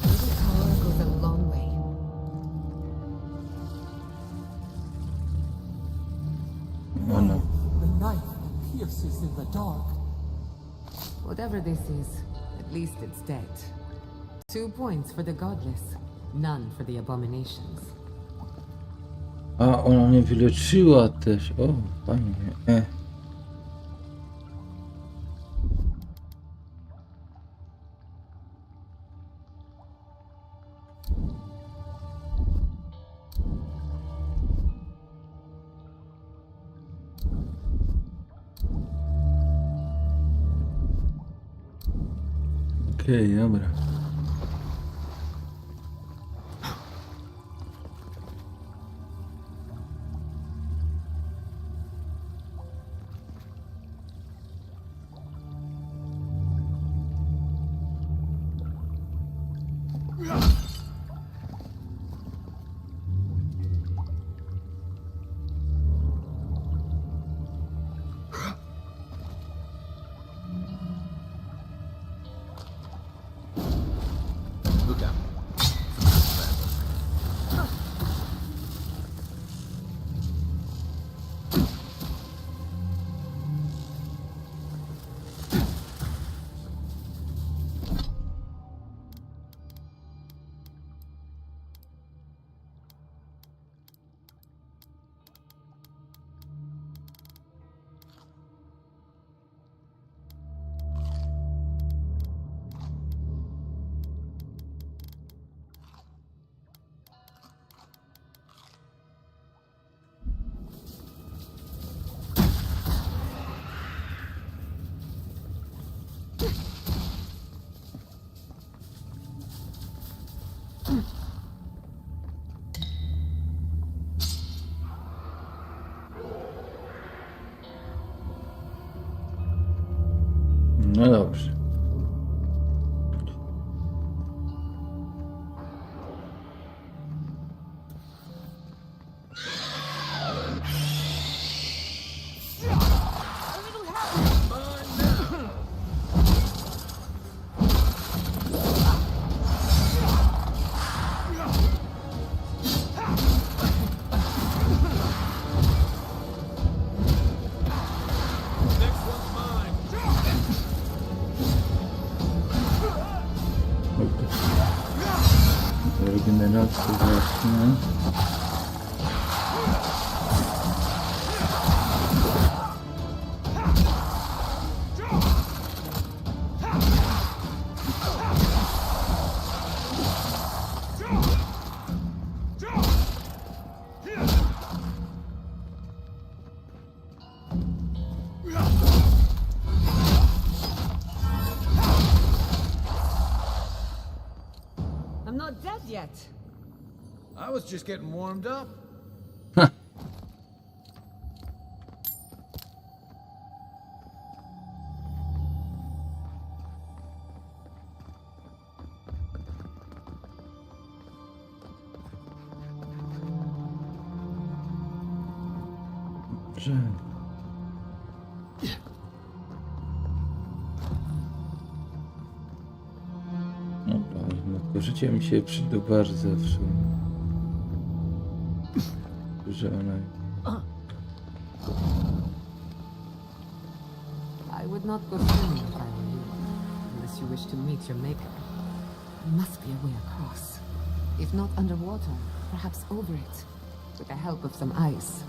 A little power goes a long way. Oh no. The knife pierces in the dark. Whatever this is, at least it's dead. 2 points for the godless, none for the abominations. A, ona mnie wyleczyła też. O, fajnie. Okej, dobra. Look out. No dobrze. regeneracji właśnie. I'm not dead yet. I was just getting warmed up. Że... No, życie mi się przyda bardzo zawsze. Że ona... I would not go swimming if I were you, unless you wish to meet your maker. There must be a way across. If not underwater, perhaps over it, with the help of some ice.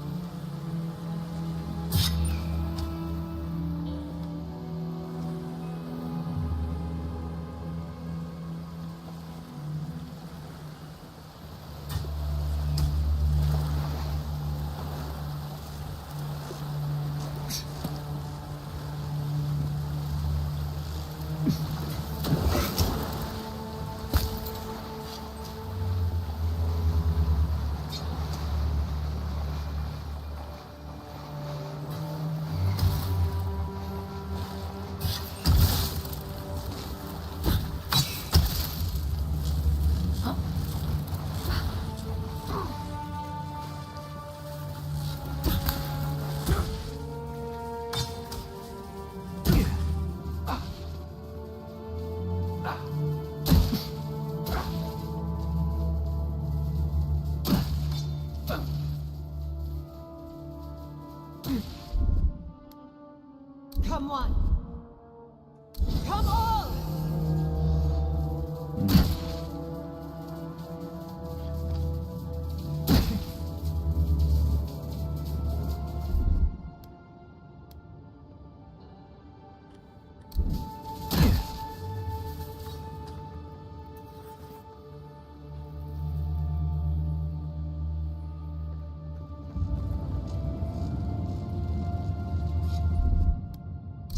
Come on! Come on!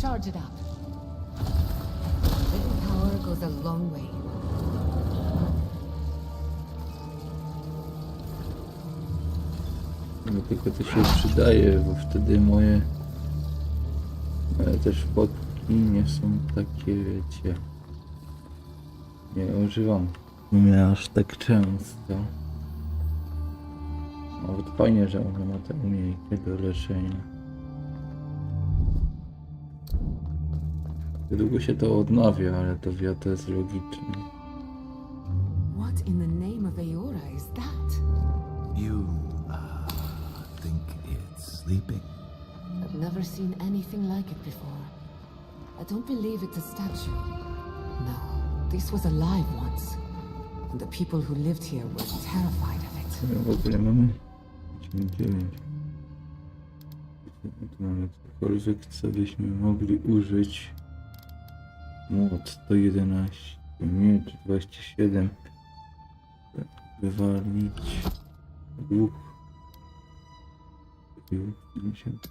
Charge it up. Little power goes a long way. No tylko to się przydaje, bo wtedy moje też fotki nie są takie, wiecie, nie używam mnie aż tak często. Nawet fajnie, że ona ma te umiejętności do leczenia. Długo się to odnawia, ale to to jest logiczne. What in the name of Aora is that? You, think it's sleeping? I've never seen anything like it before. I don't believe it's a statue. No, this was alive once. And the people who lived here were terrified of it. W ogóle mamy 9. Tu mamy cokolwiek, co byśmy mogli użyć. Młot 111, miecz 27, wywalić, łuk 50,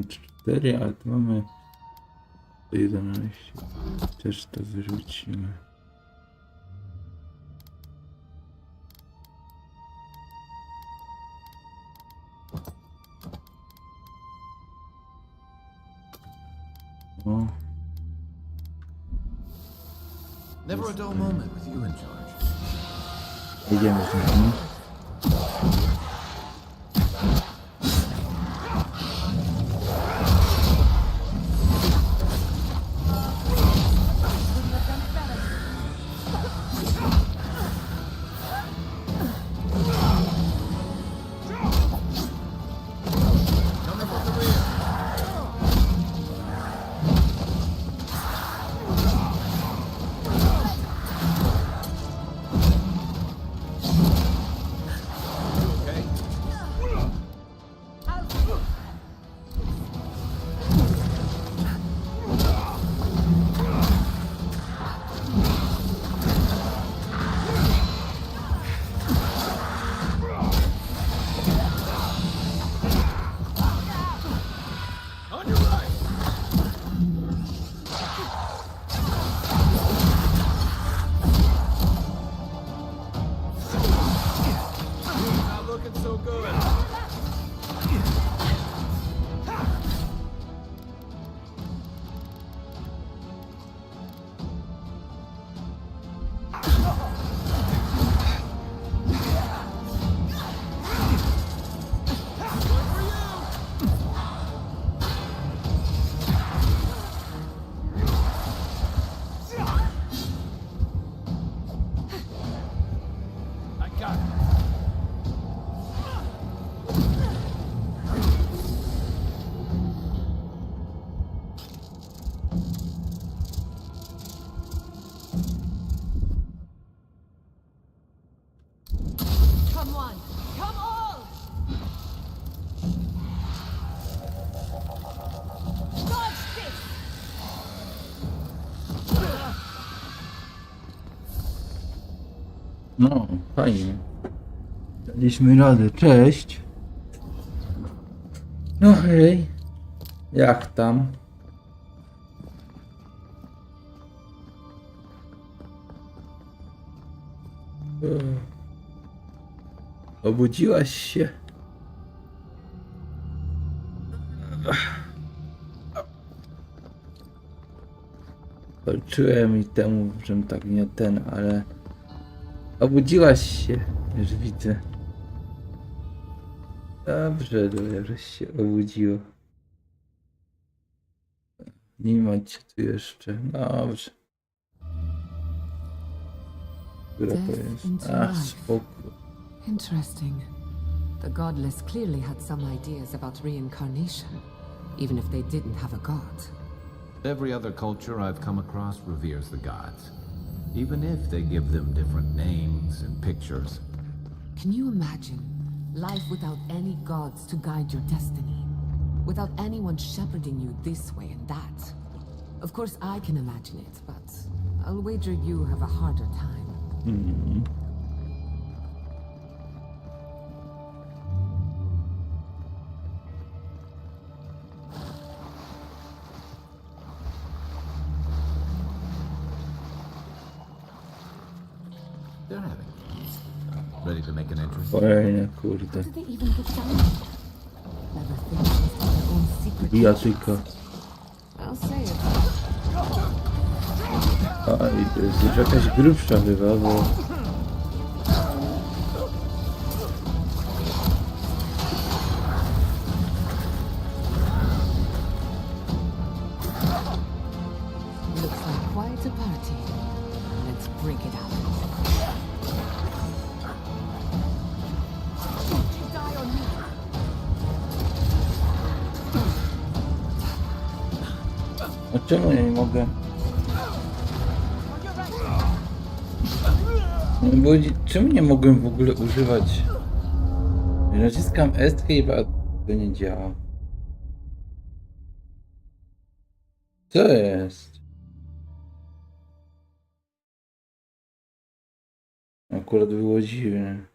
4, ale tu mamy 111, też to wyrzucimy. Never a dull moment with you in charge. Idziemy z nimi. Come on! Come all! Dodge this! No, fajnie. Daliśmy radę, cześć. No hej. Jak tam? Obudziłaś się? Walczyłem i temu, że tak nie ten, ale obudziłaś się, już widzę. Dobrze, żeś się obudziło. Nie macie tu jeszcze. Dobrze. Która to jest? Ach, spoko. Interesting. The godless clearly had some ideas about reincarnation, even if they didn't have a god. Every other culture I've come across reveres the gods, even if they give them different names and pictures. Can you imagine life without any gods to guide your destiny? Without anyone shepherding you this way and that? Of course I can imagine it, but I'll wager you have a harder time. Mm. They're having ready to make an entrance. Fajne, kurde. How did they even get down? Never finished their own secret. Bijatyka. I'll say it. A i to jest już jakaś grubsza chyba, bo... Looks like quite a party. Let's break it out. Don't you die on me. A czemu ja nie mogę? Bo, czemu nie mogłem w ogóle używać? Naciskam escape, a to nie działa. Co jest? Akurat było dziwne.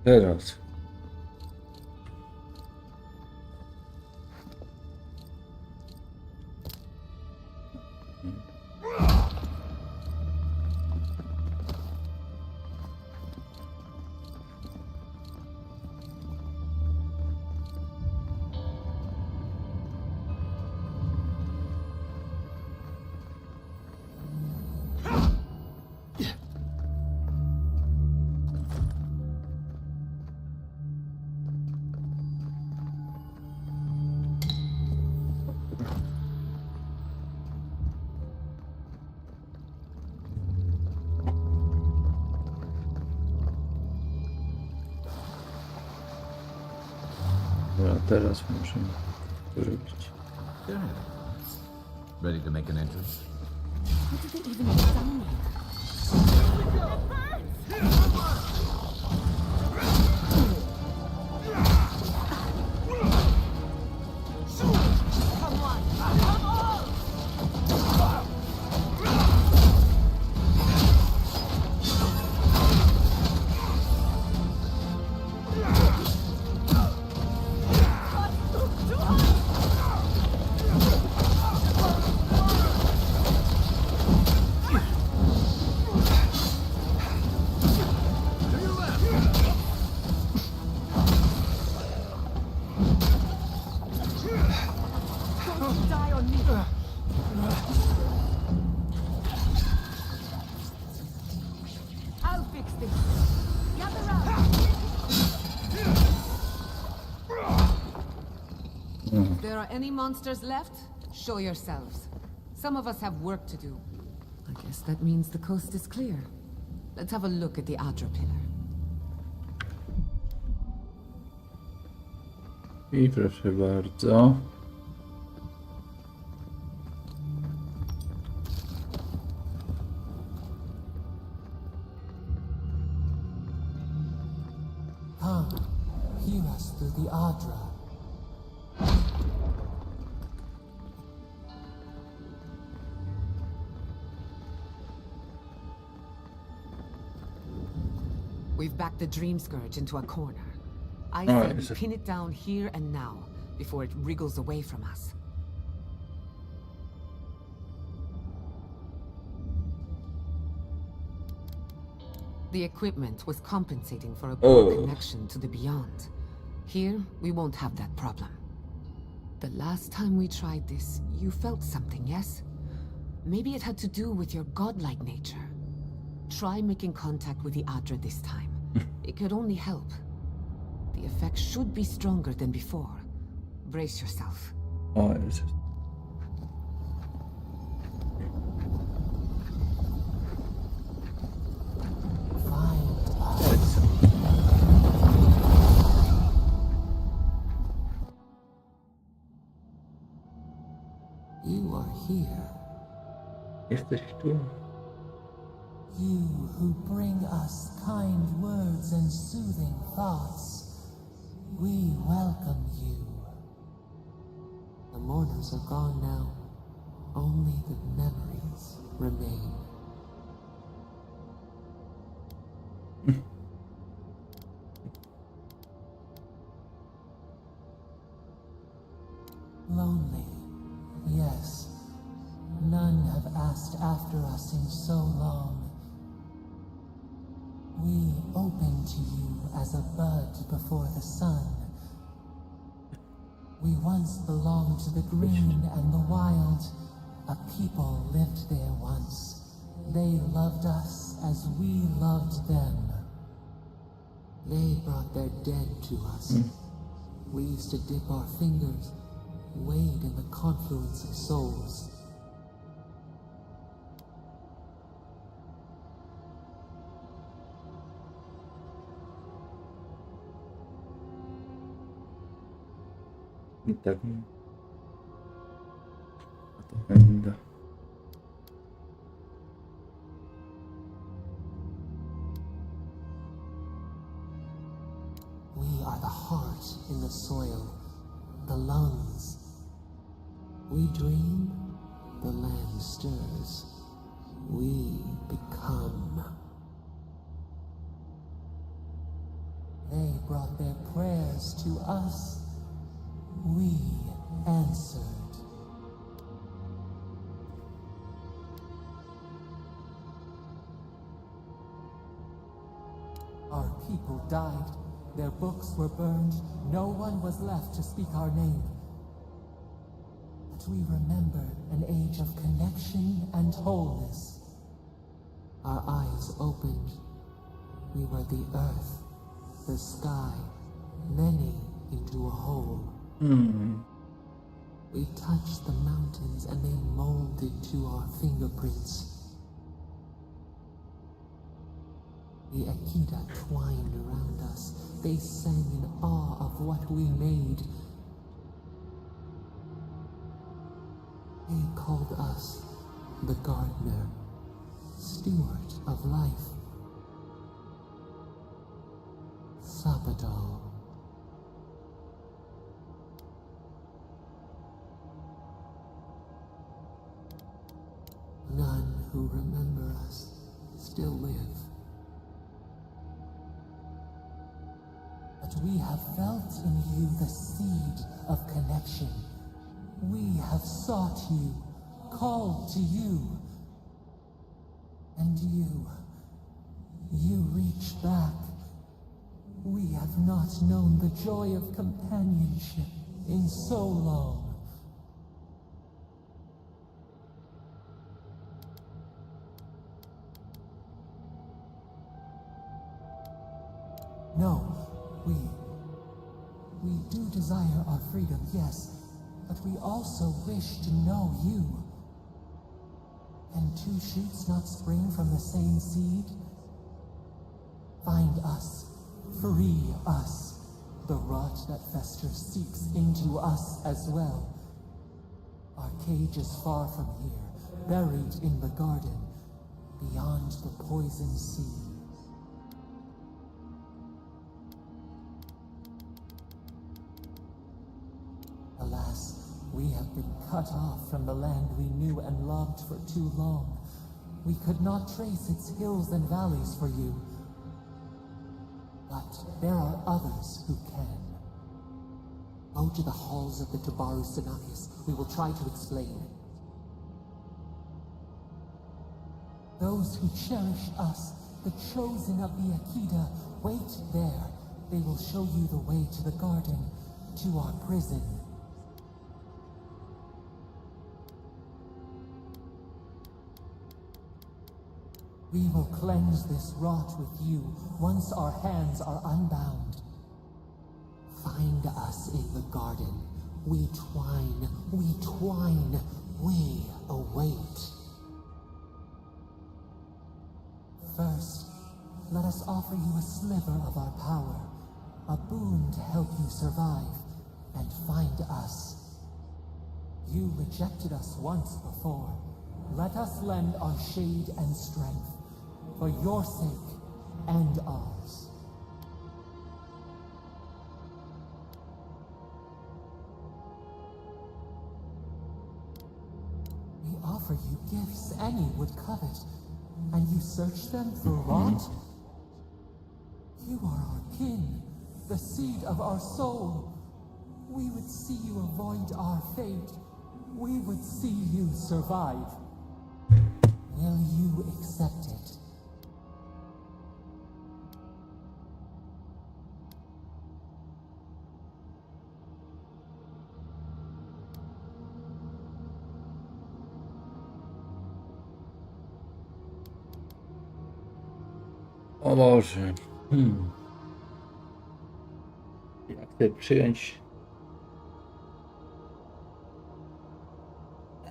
Teraz. Dobra, teraz musimy to robić. Ready to make an entrance? How did they even get down Come on! Come on! If there are any monsters left, show yourselves. Some of us have work to do. I guess that means the coast is clear. Let's have a look at the Adra pillar. I proszę bardzo. Come, hear us through the Adra. We've backed the Dream Scourge into a corner. I Oh, say we is it- pin it down here and now, before it wriggles away from us. The equipment was compensating for a poor connection to the beyond. Here, we won't have that problem. The last time we tried this, you felt something, yes? Maybe it had to do with your godlike nature. Try making contact with the Adra this time. It could only help. The effect should be stronger than before. Brace yourself. O Jezus. You are here. Jesteś tu. You who bring us kind words and soothing thoughts. We welcome you. The mourners are gone now. Only the memories remain. Lonely, yes. None have asked after us in so long. We open to you as a bud before the sun. We once belonged to the green and the wild. A people lived there once. They loved us as we loved them. They brought their dead to us. We used to dip our fingers, wade in the confluence of souls. I tak. A to będę. We are the heart in the soil, the lungs. We dream, the land stirs. We become. They brought their prayers to us. We answered. Our people died. Their books were burned. No one was left to speak our name. But we remember an age of connection and wholeness. Our eyes opened. We were the earth, the sky, many into a whole. We touched the mountains and they molded to our fingerprints. The Akita twined around us. They sang in awe of what we made. They called us the gardener, steward of life. Sabado. None who remember us still live. But we have felt in you the seed of connection. We have sought you, called to you. And you reach back. We have not known the joy of companionship in so long. No, we do desire our freedom, yes, but we also wish to know you. Can two shoots not spring from the same seed? Find us, free us. The rot that festers seeps into us as well. Our cage is far from here, buried in the garden, beyond the poison sea. Alas, we have been cut off from the land we knew and loved for too long. We could not trace its hills and valleys for you. But there are others who can. Go to the halls of the Tabaru Sanakis. We will try to explain. Those who cherish us, the chosen of the Akita, wait there. They will show you the way to the garden, to our prison. We will cleanse this rot with you once our hands are unbound. Find us in the garden. We twine, we await. First, let us offer you a sliver of our power, a boon to help you survive and find us. You rejected us once before. Let us lend our shade and strength, for your sake and ours. We offer you gifts any would covet, and you search them for rot? You are our kin, the seed of our soul. We would see you avoid our fate. We would see you survive. Will you accept it? O Boże. Jak chcę przyjąć...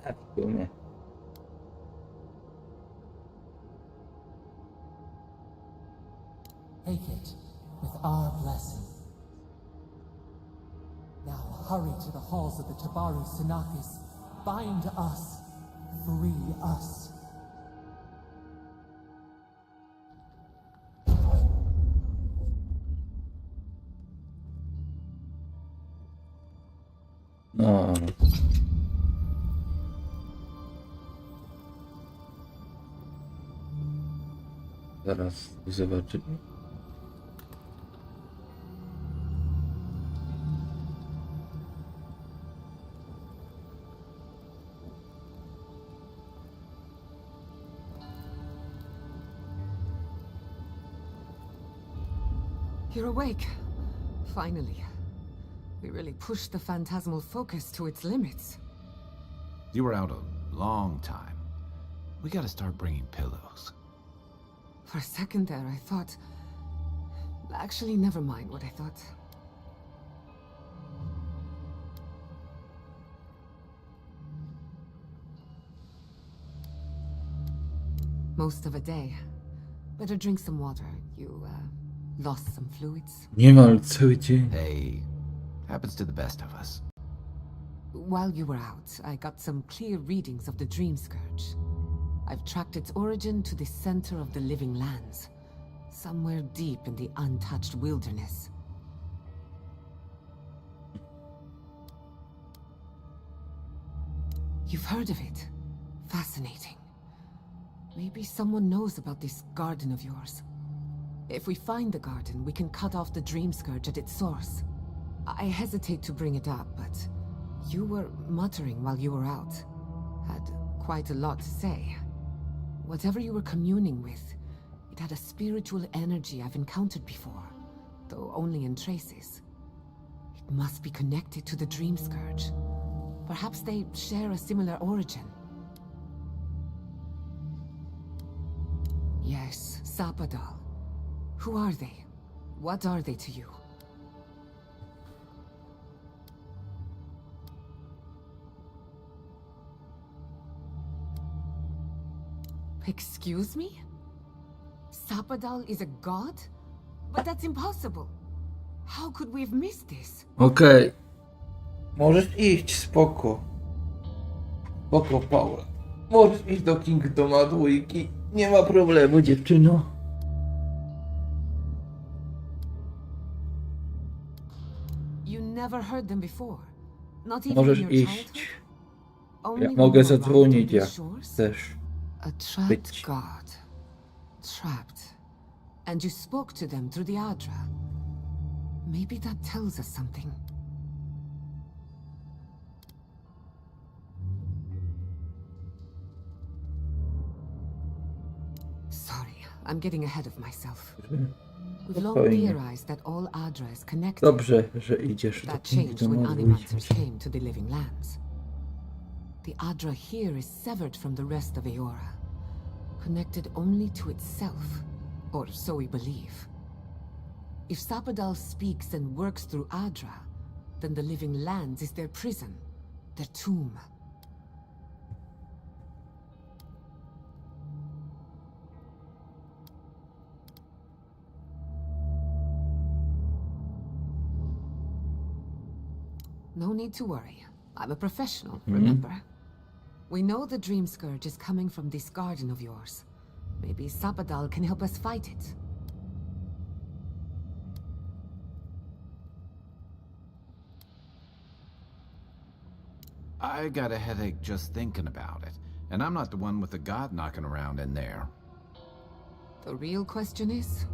Tak, w sumie. Take it with our blessing. Now hurry to the halls of the Tabaru Sanakis. Bind us. Free us. No. Zaraz zobaczymy. You're awake. Finally. We really pushed the phantasmal focus to its limits. You were out a long time. We gotta start bringing pillows. For a second there, I thought... Actually, never mind what I thought. Most of a day. Better drink some water. You, lost some fluids? Niemal cały dzień. Hey, happens to the best of us. While you were out, I got some clear readings of the Dream Scourge. I've tracked its origin to the center of the living lands, somewhere deep in the untouched wilderness. You've heard of it? Fascinating. Maybe someone knows about this garden of yours. If we find the garden, we can cut off the Dream Scourge at its source. I hesitate to bring it up, but you were muttering while you were out. Had quite a lot to say. Whatever you were communing with, it had a spiritual energy I've encountered before, though only in traces. It must be connected to the Dream Scourge. Perhaps they share a similar origin. Yes, Sapadal. Who are they? What are they to you? Excuse me? Sapadal is a god? But that's impossible. How could we have missed this? Okej. Możesz iść, spoko. Spoko, Paula. Możesz iść do Kingdoma dwójki. Nie ma problemu, dziewczyno. You never heard them before. Not even Możesz in your iść. childhood? Ja Only when mogę you arrived on zadzwonić, these jak shores? chcesz. A trapped być. god. Trapped. And you spoke to them through the Adra. Maybe that tells us something. Sorry, I'm getting ahead of myself. We've long Spokojnie. theorized that all Adra is connected. Dobrze, że idziesz do That changed when Kingdoma Animancers dwójki. came to the living lands. The Adra here is severed from the rest of Eora, connected only to itself, or so we believe. If Sapadal speaks and works through Adra, then the living lands is their prison, their tomb. No need to worry. I'm a professional, remember? We know the Dream Scourge is coming from this garden of yours. Maybe Sapadal can help us fight it. I got a headache just thinking about it. And I'm not the one with the god knocking around in there. The real question is,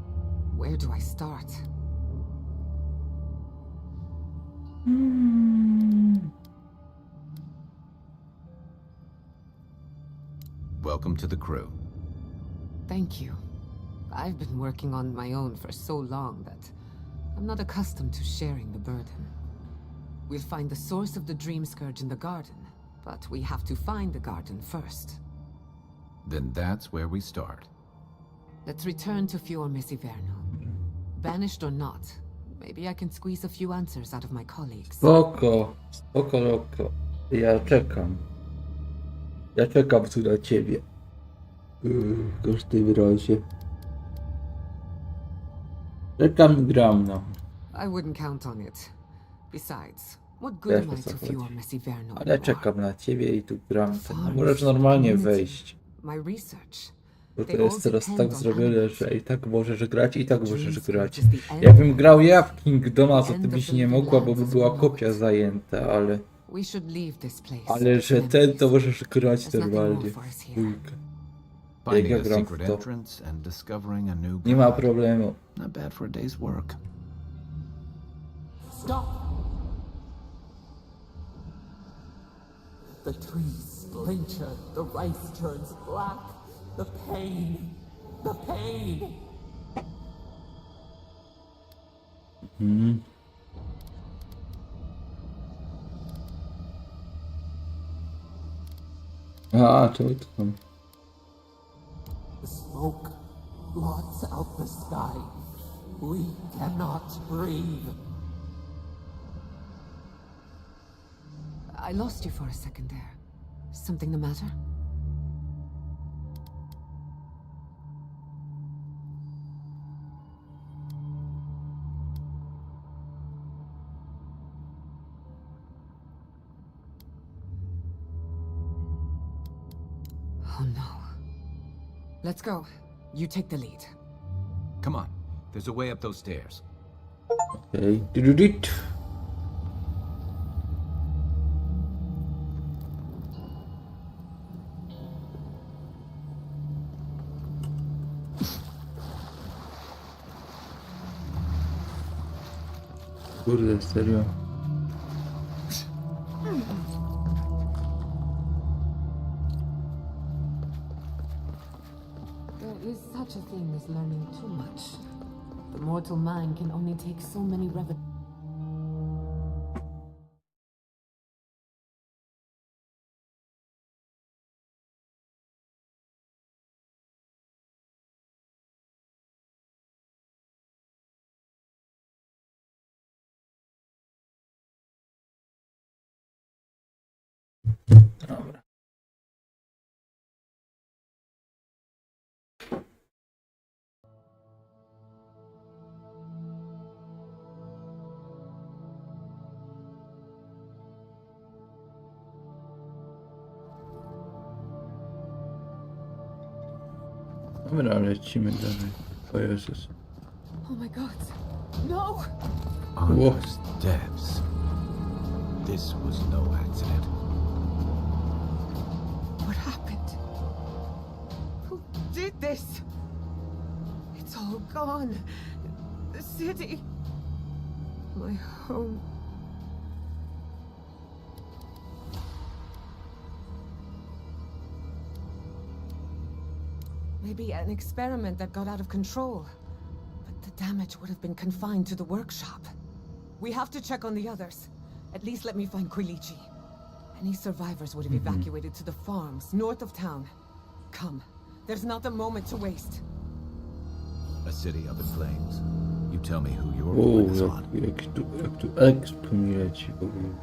where do I start? Welcome to the crew. Thank you. I've been working on my own for so long that I'm not accustomed to sharing the burden. We'll find the source of the Dream Scourge in the garden, but we have to find the garden first. Then that's where we start. Let's return to Fior Mesiverno. Banished or not, maybe I can squeeze a few answers out of my colleagues. Spoko, spoko, loko. Ja czekam. Ja czekam tu na ciebie. W każdym razie. Czekam i gram, no. I wouldn't count on it. Besides, what good Wiesz, am o I co to chodzi. Fior Mesiverno Ale anymore? czekam na ciebie i tu gram. Farms, Możesz normalnie community, wejść. My research. Bo to They jest all teraz depend tak on zrobione, animals. że i tak możesz grać, i tak możesz Dream grać. Scourge is the end Jakbym of grał it. ja w Kingdoma, to End ty of byś the nie living mogła, bo lands by as była we know kopia it. zajęta, ale... We should leave this place. Ale że ten to możesz grać There's nothing more normalnie. for us here. Dwójkę. Finding ja a gram secret w to. entrance and discovering a new Nie ma god. problemu. Not bad for a day's work. Stop! The trees splinter, the rice turns black. The pain! The pain! A, czemu to tam? The smoke blots out the sky. We cannot breathe. I lost you for a second there. Something the matter? Oh no. Let's go. You take the lead. Come on. There's a way up those stairs. Okej. Dududit. Kurde, serio. There is such a thing as learning too much. The mortal mind can only take so many Dobra. Dobra, lecimy dalej. O Jezus. Oh my god. No! Honest devs. This was no accident. What happened? Who did this? It's all gone. The city. My home. Maybe an experiment that got out of control. But the damage would have been confined to the workshop. We have to check on the others. At least let me find Quilici. Any survivors would have evacuated to the farms north of town. Come, there's not a moment to waste. A city up in flames. You tell me who you're O, with on. jak tu exp mi leci w ogóle.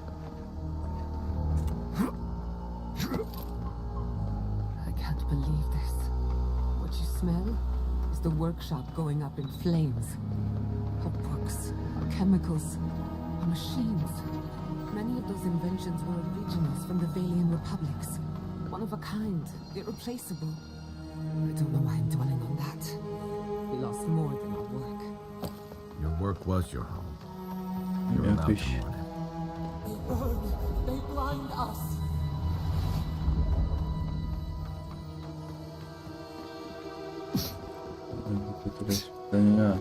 I can't believe this. What you smell is the workshop going up in flames. Our books, our chemicals, our machines. Many of those inventions were originals from the Valian republics. One of a kind, irreplaceable. I don't know why I'm dwelling on that. We lost more than our work. Your work was your home. You're allowed to Jakoś... mourn it. They burn, they blind us. To teraz pytania.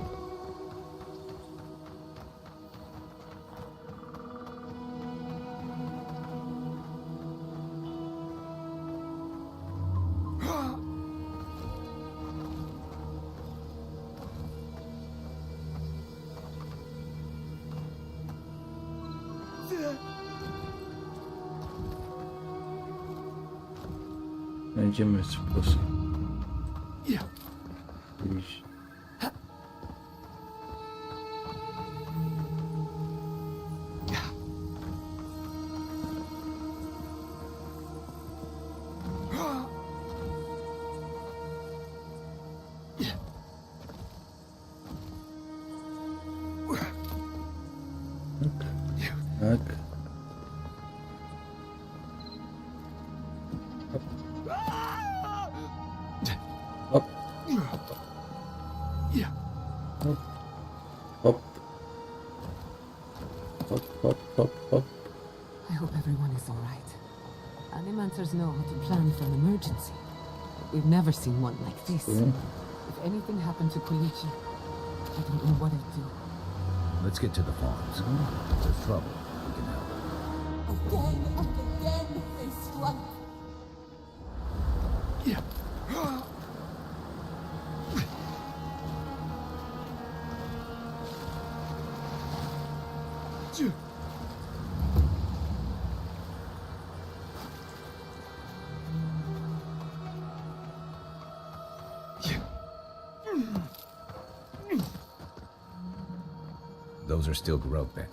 Znajdziemy sposób. Iść. Tak. Hop. Hop. Hop, hop, hop, hop. I hope everyone is all right. Animancers know how to plan for an emergency. But we've never seen one like this. If anything happened to Quilici, I don't know what I'd do. Let's get to the farms. If there's trouble, we can help. Again and again they strike. Those are still groping.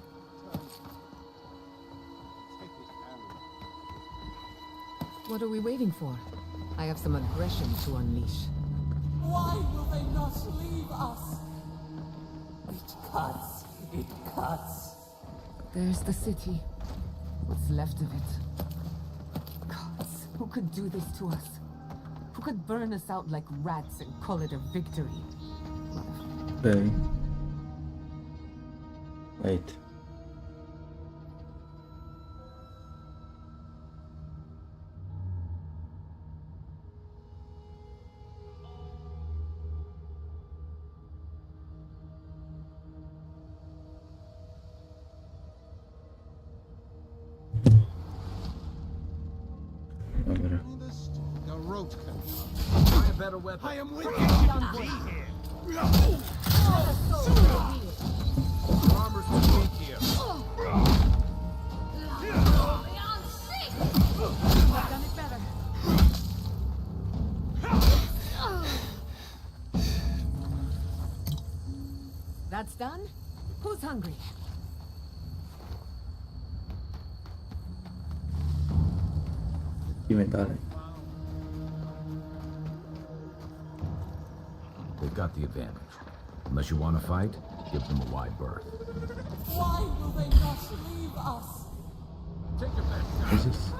What are we waiting for? I have some aggression to unleash. Why will they not leave us? It cuts. It cuts. There's the city. What's left of it. Gods, who could do this to us? Who could burn us out like rats and call it a victory? Okay. Wait. Dobra. The rope can Try a better weapon. I am with Be you. here. Armor's too weak here. I've done it better. That's done? Who's hungry? Idziemy dalej. They've got the advantage. Unless you want to fight, give them a wide berth. Why will they not leave us? Take your best shot. Is this?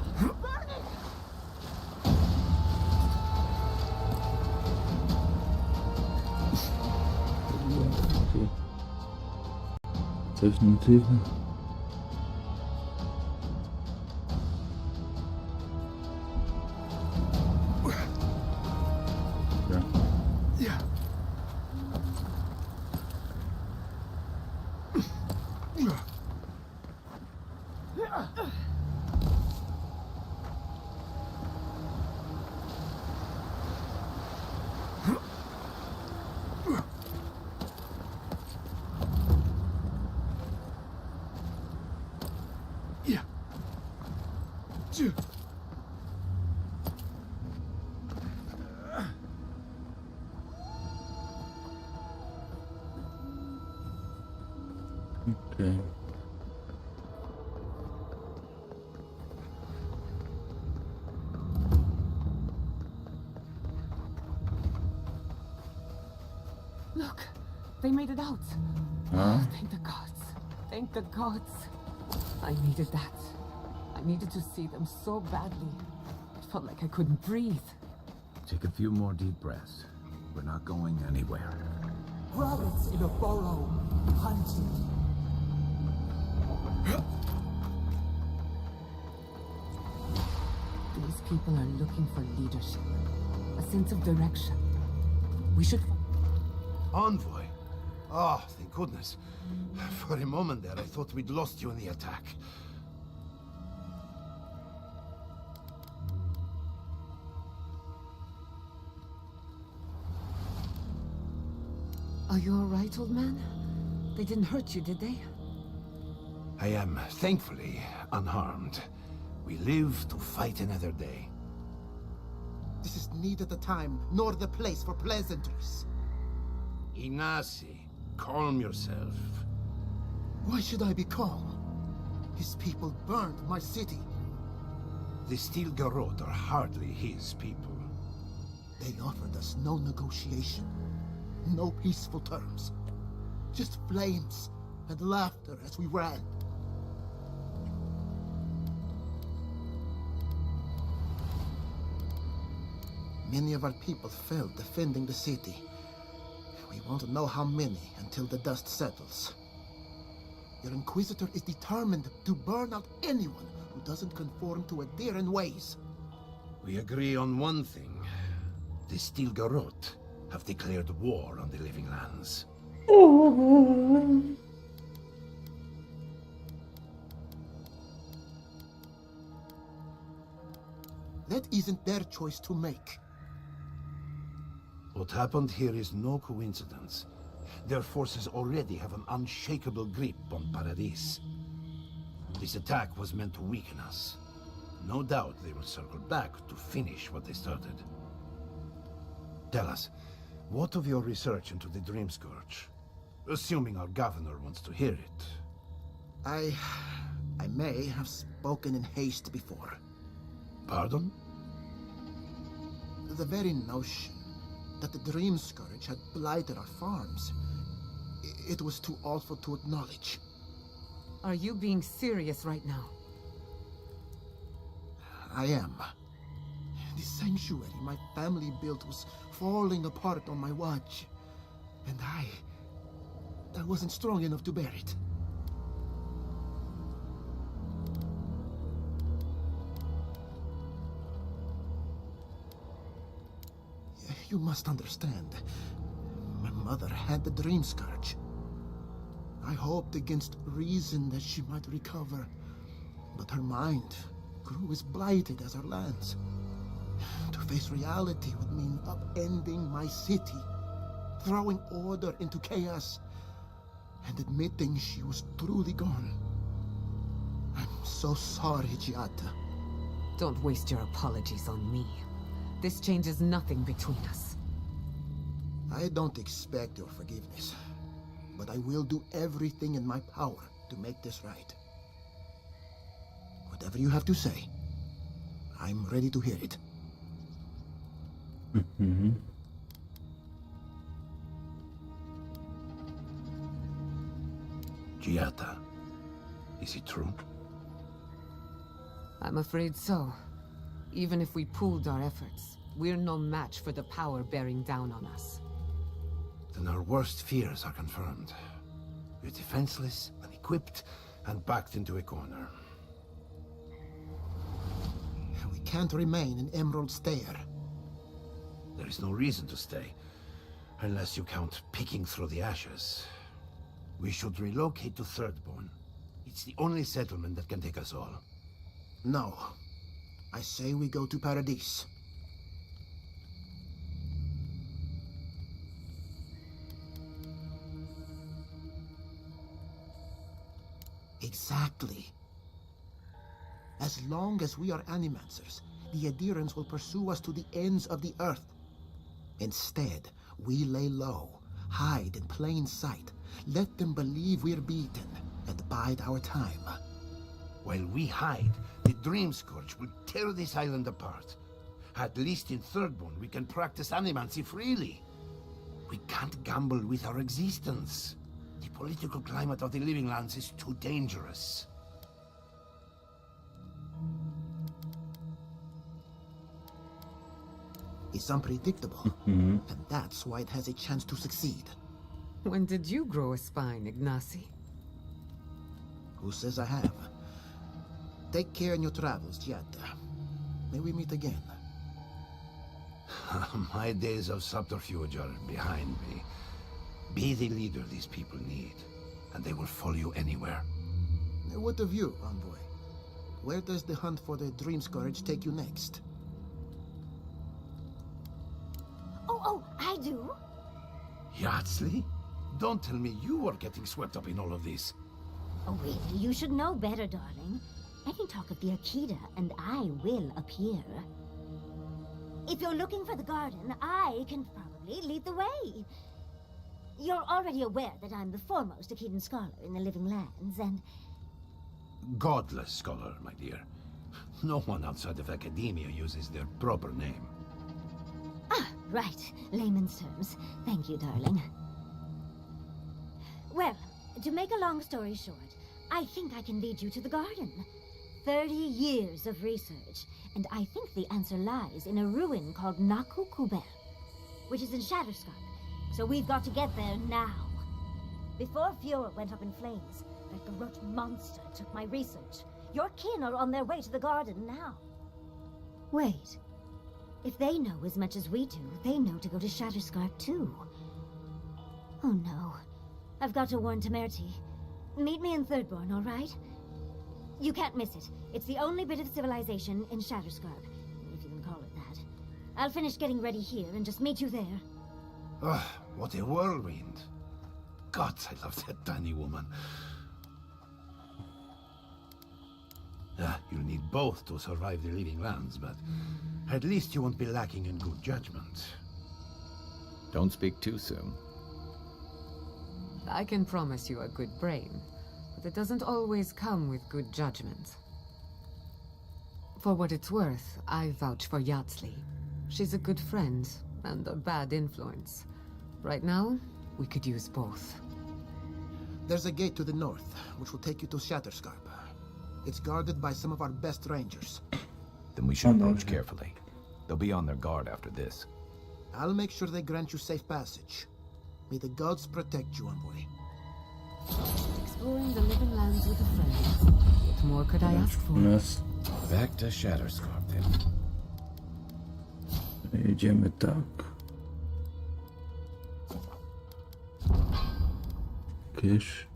Coś natywne. Okay. Look, they made it out. Huh? Thank the gods. Thank the gods. I needed that. I needed to see them so badly. It felt like I couldn't breathe. Take a few more deep breaths. We're not going anywhere. Rabbits in a burrow, hunted. These people are looking for leadership, a sense of direction. We should... Envoy? Oh, thank goodness. For a moment there, I thought we'd lost you in the attack. Are you all right, old man? They didn't hurt you, did they? I am, thankfully, unharmed. We live to fight another day. This is neither the time nor the place for pleasantries. Ignacy, calm yourself. Why should I be calm? His people burned my city. The Steel Garrote are hardly his people. They offered us no negotiation, no peaceful terms. Just flames and laughter as we ran. Many of our people fell defending the city. We won't know how many until the dust settles. Your Inquisitor is determined to burn out anyone who doesn't conform to Adiran ways. We agree on one thing. The Steel Garrote have declared war on the Living Lands. That isn't their choice to make. What happened here is no coincidence. Their forces already have an unshakable grip on Paradis. This attack was meant to weaken us. No doubt they will circle back to finish what they started. Tell us, what of your research into the Dream Scourge? Assuming our governor wants to hear it. I may have spoken in haste before. Pardon? The very notion that the Dream Scourge had blighted our farms, it was too awful to acknowledge. Are you being serious right now? I am. The sanctuary my family built was falling apart on my watch. And I wasn't strong enough to bear it. You must understand. My mother had the Dream Scourge. I hoped against reason that she might recover, but her mind grew as blighted as her lands. To face reality would mean upending my city, throwing order into chaos, and admitting she was truly gone. I'm so sorry, Giata. Don't waste your apologies on me. This changes nothing between us. I don't expect your forgiveness, but I will do everything in my power to make this right. Whatever you have to say, I'm ready to hear it. Giata, is it true? I'm afraid so. Even if we pooled our efforts, we're no match for the power bearing down on us. Then our worst fears are confirmed. We're defenseless and equipped and backed into a corner. We can't remain in Emerald Stair. There is no reason to stay, unless you count picking through the ashes. We should relocate to Thirdborn. It's the only settlement that can take us all. No. I say we go to Paradise. Exactly. As long as we are animancers, the adherents will pursue us to the ends of the earth. Instead, we lay low, hide in plain sight, let them believe we're beaten, and bide our time. While we hide, the Dream Scourge will tear this island apart. At least in Thirdborn, we can practice animancy freely. We can't gamble with our existence. The political climate of the Living Lands is too dangerous. It's unpredictable, and that's why it has a chance to succeed. When did you grow a spine, Ignacy? Who says I have? Take care in your travels, Giada. May we meet again. My days of subterfuge are behind me. Be the leader these people need, and they will follow you anywhere. What of you, envoy? Where does the hunt for the Dream Scourge take you next? Oh, I do. Yardsley? Don't tell me you are getting swept up in all of this. Oh, really? You should know better, darling. Any talk of the Akita, and I will appear. If you're looking for the garden, I can probably lead the way. You're already aware that I'm the foremost Akitan scholar in the Living Lands, and... Godless scholar, my dear. No one outside of academia uses their proper name. Ah, right. Layman's terms. Thank you, darling. Well, to make a long story short, I think I can lead you to the garden. 30 years of research, and I think the answer lies in a ruin called Naku Kubel, which is in Shatterscarp. So we've got to get there now. Before Fiora went up in flames, that garrote monster took my research. Your kin are on their way to the garden now. Wait. If they know as much as we do, they know to go to Shatterscarp too. Oh no. I've got to warn Temerity. Meet me in Thirdborn, all right? You can't miss it. It's the only bit of civilization in Shatterscarp, if you can call it that. I'll finish getting ready here and just meet you there. Ugh, what a whirlwind. God, I love that tiny woman. You'll need both to survive the Living Lands, but at least you won't be lacking in good judgment. Don't speak too soon. I can promise you a good brain, but it doesn't always come with good judgment. For what it's worth, I vouch for Yardsley. She's a good friend and a bad influence. Right now, we could use both. There's a gate to the north, which will take you to Shatterscarp. It's guarded by some of our best rangers. Then we should approach carefully. They'll be on their guard after this. I'll make sure they grant you safe passage. May the gods protect you, envoy. Exploring the Living Lands with a friend. What more could I ask for? Back to Shatterscarp then. Jedziemy tak. Kysz.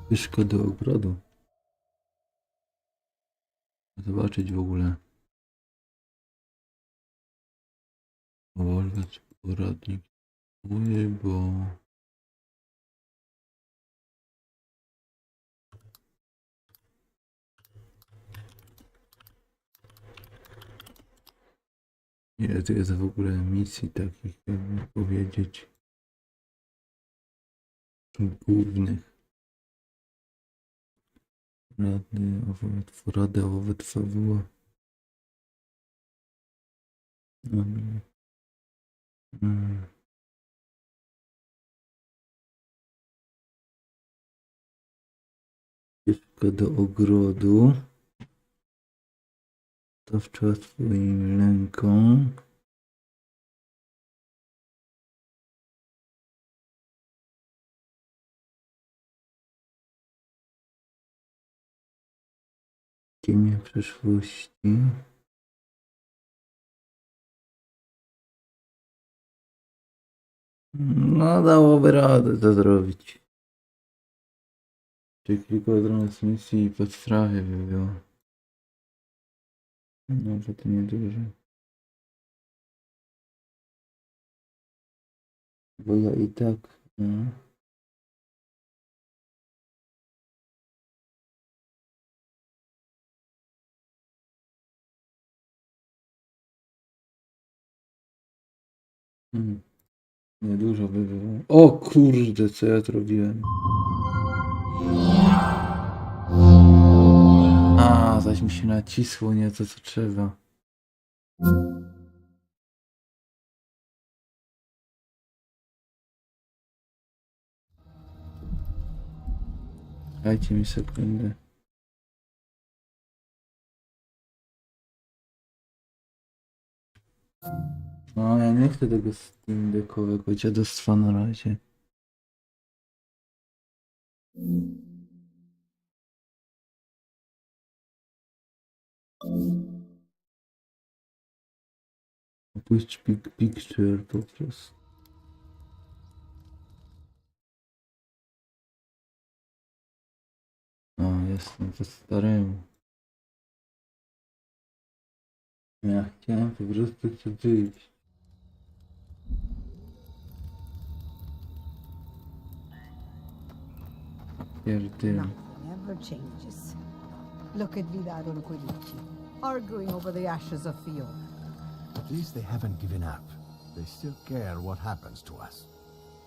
Kyszko do ogrodu. Zobaczyć w ogóle. Rewolwer, poradnik. Mój, bo... Ile to jest w ogóle misji takich, jakby powiedzieć, głównych. Rady owoc fabuła. Ścieżka do ogrodu. Stawcza swoim ręką. Cienie przeszłości. No, dałoby radę to zrobić. Czy kilka transmisji i podstrawie by było. No, to nieduże. Bo ja i tak, no. Niedużo by było. O kurde, co ja zrobiłem? A, zaś mi się nacisło nie to, co trzeba. Dajcie mi sekundę. No, ja nie chcę tego Steam Deckowego dziadostwa na razie. Opuść picture po prostu. O, jestem to staremu. Ja chciałem po prostu tu wyjść. Pierdyl. Nothing ever changes. Look at Vidal and Quilici, arguing over the ashes of Fiona. At least they haven't given up. They still care what happens to us.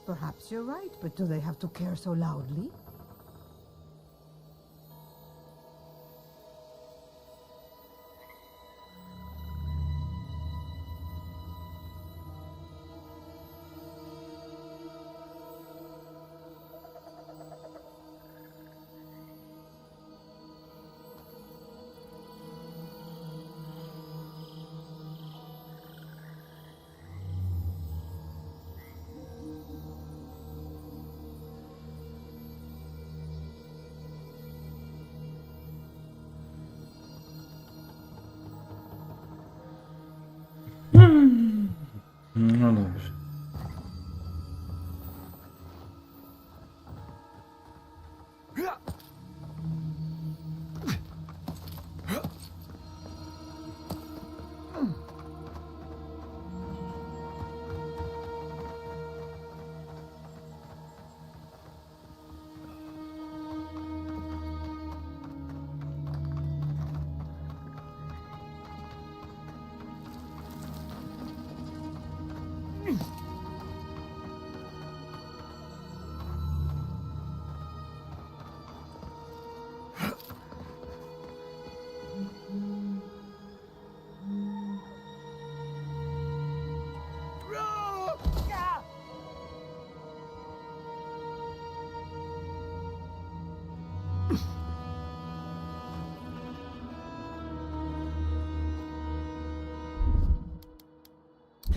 Perhaps you're right, but do they have to care so loudly? No dobrze.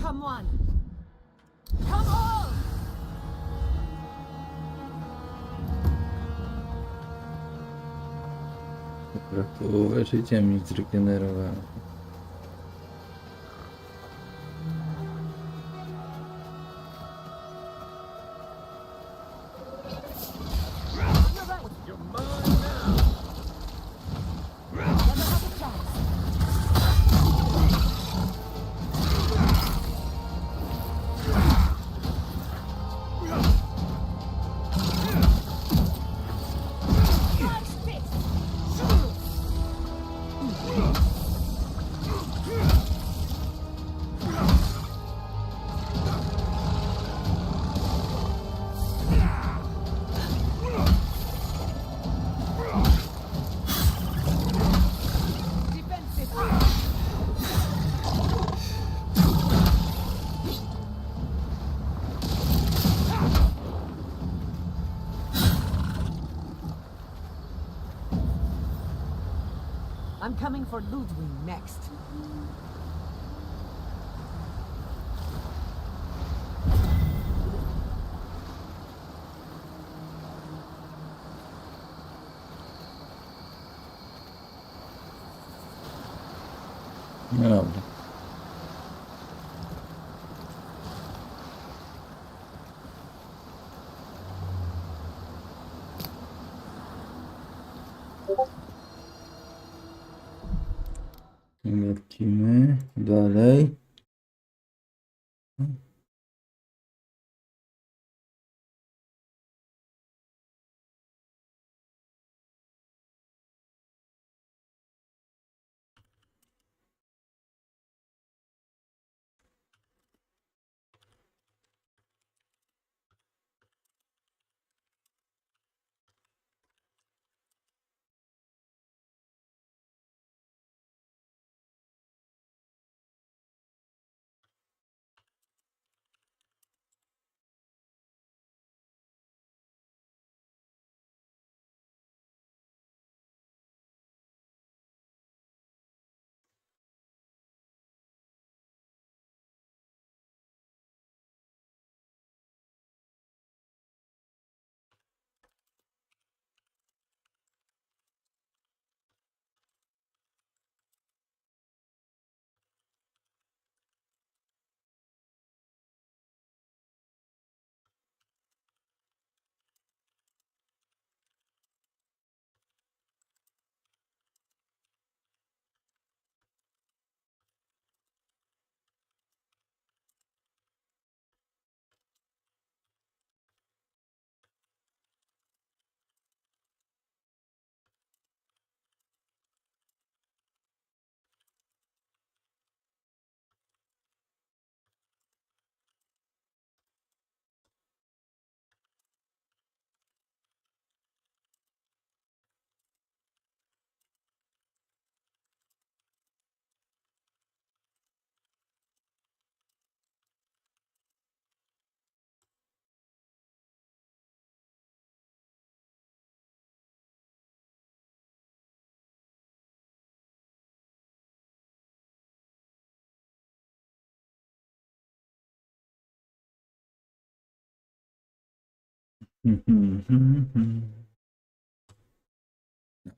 Come on! Come on! Akurat połowę życia mi zregenerowało. I'm coming for Ludwig next. No dobra. Lecimy dalej.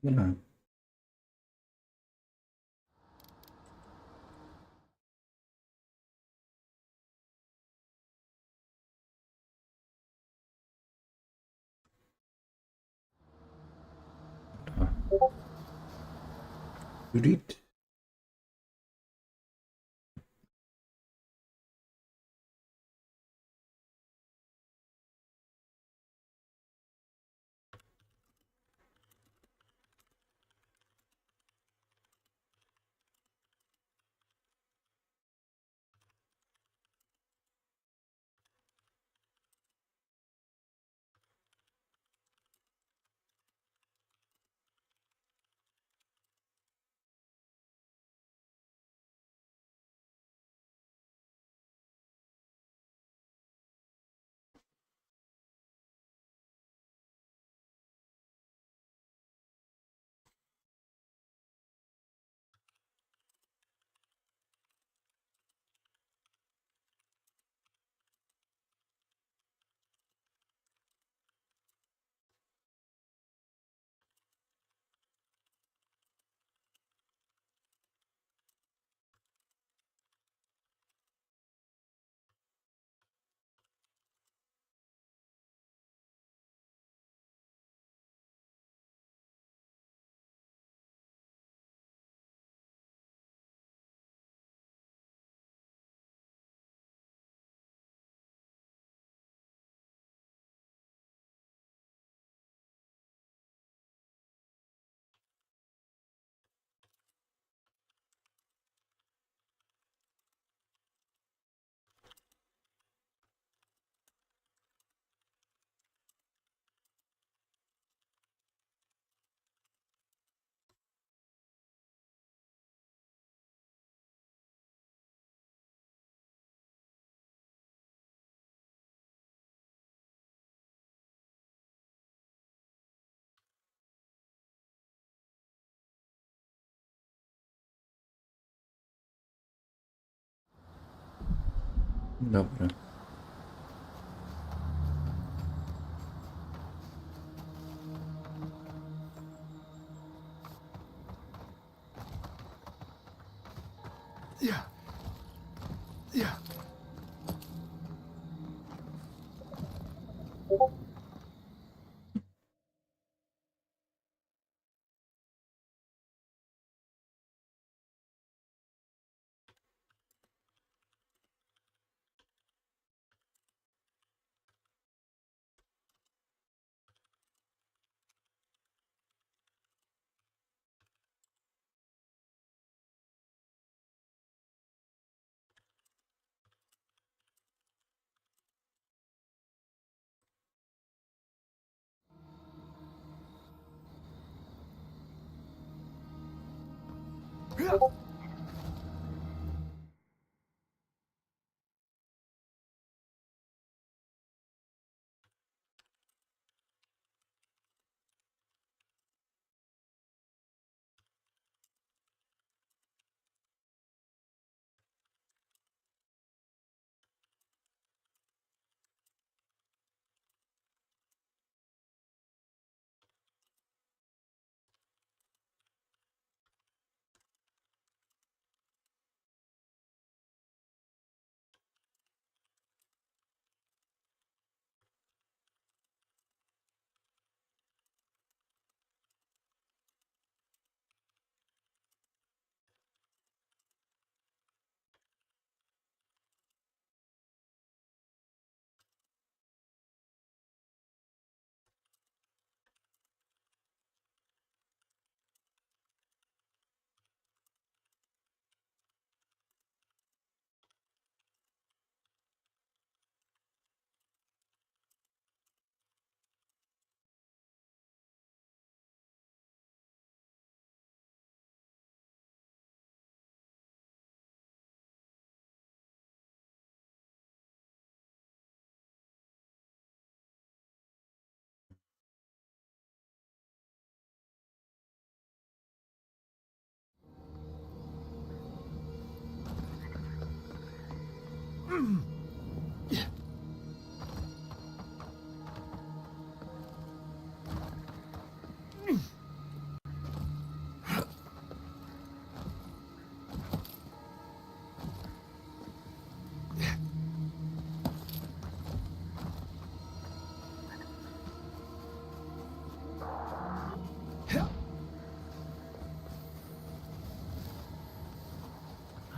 Dobra. Read. Dobra.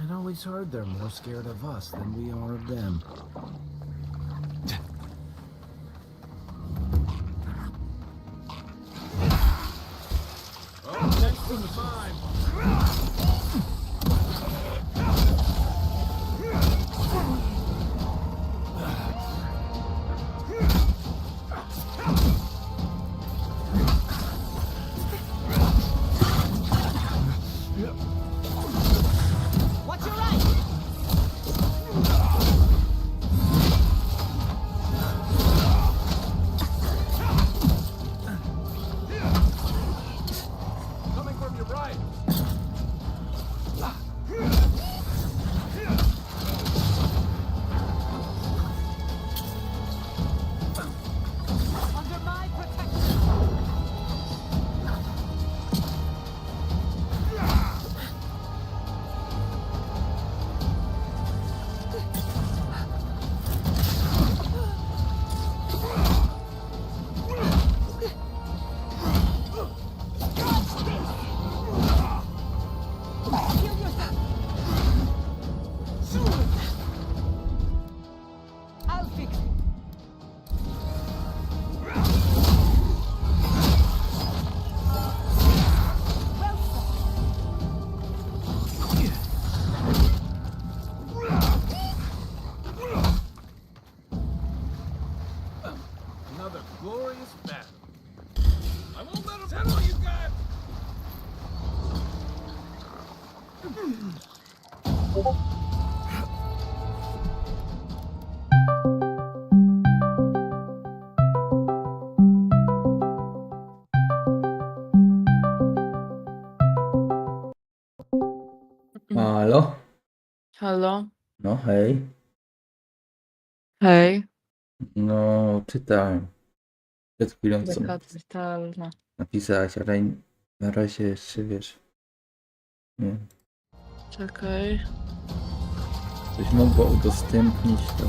I'd always heard they're more scared of us than we are of them. Oh, next to the time. Another glorious battle. I won't let him tell all you got. Halo? Halo? No hej. Hej. No, czytałem. Przed chwilą co Taka totalna. napisałaś, ale na razie jeszcze wiesz. Nie. Czekaj. Coś mogło udostępnić to.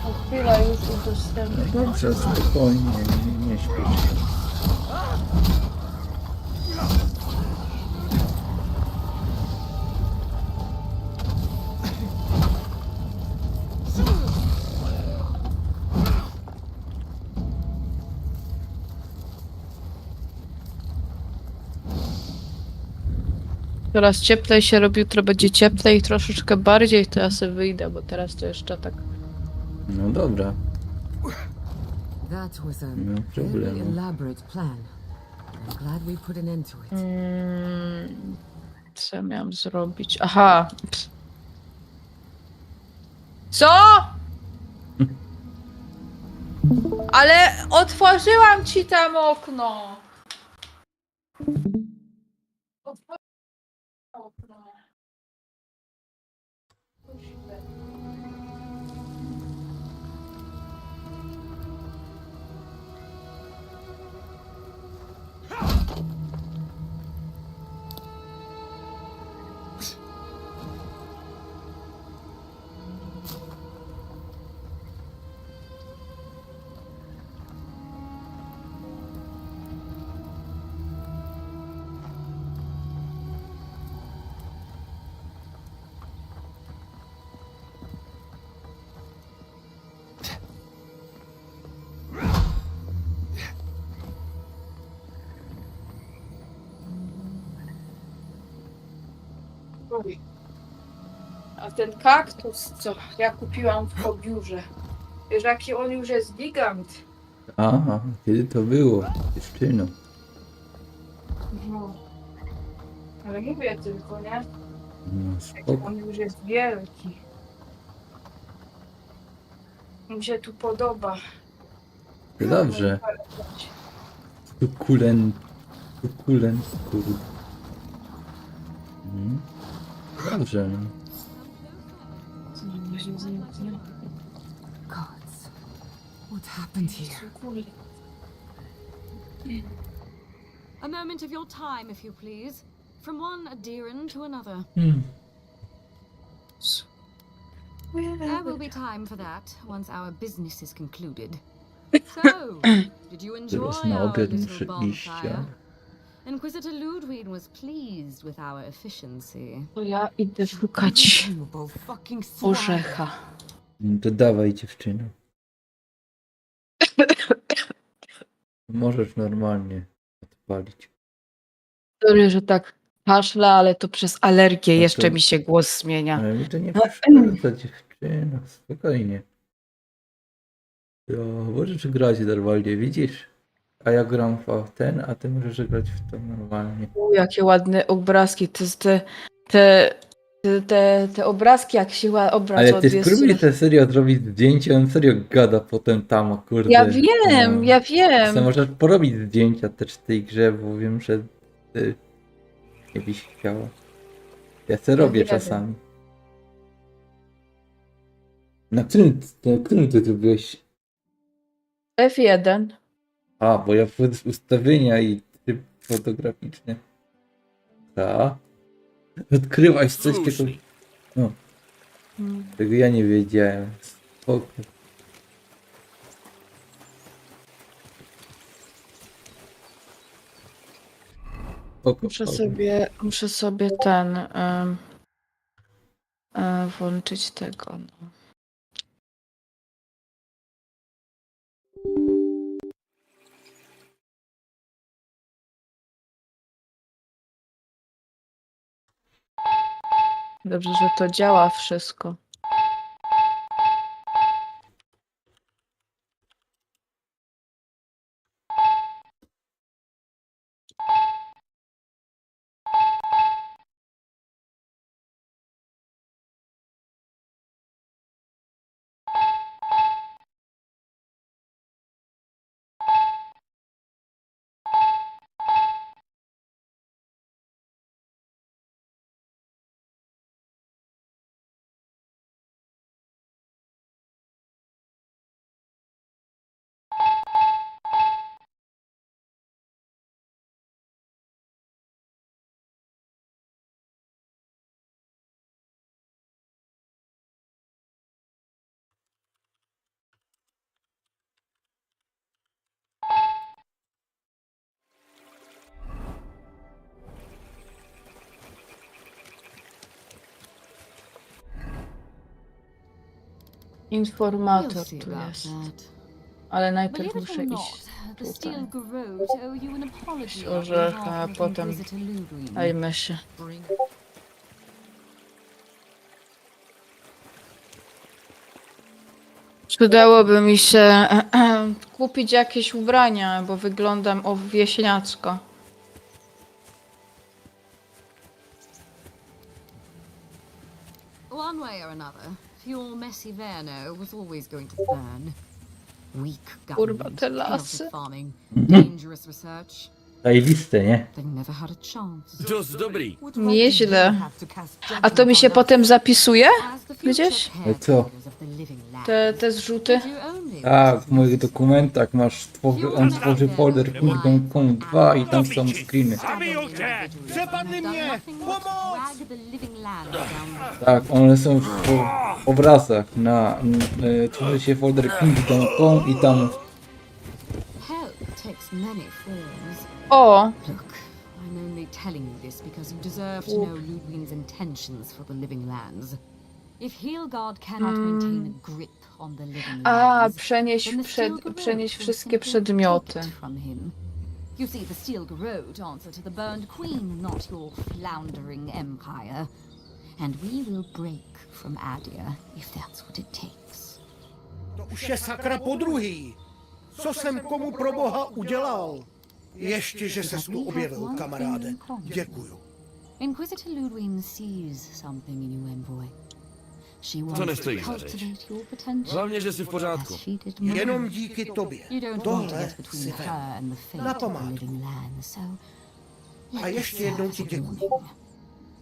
O, chwila, już udostępnię. No dobrze, spokojnie, nie śpiesz się. Coraz cieplej się robi, jutro będzie cieplej i troszeczkę bardziej, to ja sobie wyjdę, bo teraz to jeszcze tak. No dobra. That was a No very problemu. elaborate plan. I'm glad we put an end to it. Co ja miałam zrobić? Aha. Co? Ale otworzyłam ci tam okno. A ten kaktus, co ja kupiłam w Pobiurze, wiesz jaki on już jest gigant. Aha, kiedy to było? Dziewczyno. No. Ale mówię tylko, nie? No Jaki spoko. on już jest wielki. Mi się tu podoba. To dobrze. Sukulent, kurde. Dobrze, no. Gods, what happened here? A moment of your time, if you please. From one adherent to another. There will be time for that once our business is concluded. So, did you enjoy Teraz na our obiad little muszę iść. bonfire? Inquisitor Ludwig was pleased with our efficiency. To ja idę szukać orzecha. To dawaj, dziewczyno. Możesz normalnie odpalić. Sorry, że tak kaszle, ale to przez alergię No to- jeszcze mi się głos zmienia. Ale mi to nie przeszkadza, dziewczyno. Spokojnie. To możesz grać normalnie, widzisz? A ja gram w ten, a ty możesz grać w to normalnie. Jakie ładne obrazki. To jest te obrazki, jak się obraz Ale ty odjest. spróbuj te serio zrobić zdjęcie, on serio gada potem tam, kurde. Ja wiem, no. ja wiem. Co możesz porobić zdjęcia też w tej grze, bo wiem, że ty nie byś chciała. Ja se robię wiem. czasami. Na którym ty zrobiłeś? F1. A, bo ja ustawienia i tryb fotograficzny. Tak. Odkryłaś coś takiego. No. Tego ja nie wiedziałem. Spoko. Spoko. Muszę sobie ten włączyć tego. No. Dobrze, że to działa wszystko. Informator tu jest. Ale najpierw muszę iść tutaj. Iść orzecha, a potem dajmy się. Przydałoby mi się kupić jakieś ubrania, bo wyglądam wieśniacko. One way or another, your messy Verno was always going to burn. Weak government, chaotic farming, dangerous research. Zajebiste, nie? They never had a chance. Just dobrý. Nieźle. A to mi się potem zapisuje? Gdzieś? Co? Te zrzuty? Tak, w moich dokumentach masz, on tworzy folder Kingdom 2 i tam są screeny. Przepadli mnie! Pomoc! Tak, one są w obrazach tworzy się folder Kingdom i tam... O! Look, I'm only telling you this because you deserve to know Ludwig's intentions for the living lands. If Heelgard cannot maintain a grip on the living lands, przenieść wszystkie przedmioty. from him. You see, the Steel Garrote answer to the burned queen, not your floundering empire. And we will break from Adia if that's what it takes. To už je sakra podruhý. Co jsem komu pro boha udělal? Ještě, že ses tu objevil, kamaráde. Děkuju. Inquisitor Ludwig sees something in you, envoy. She To wants to nestojí za řeč. cultivate your potential. Hlavně, že jsi v pořádku. as she did mine. Jenom díky tobě. You don't want to Tohle get between si her vem. and the fate Na of the památku. living land, so A ještě jednou ti děkuju.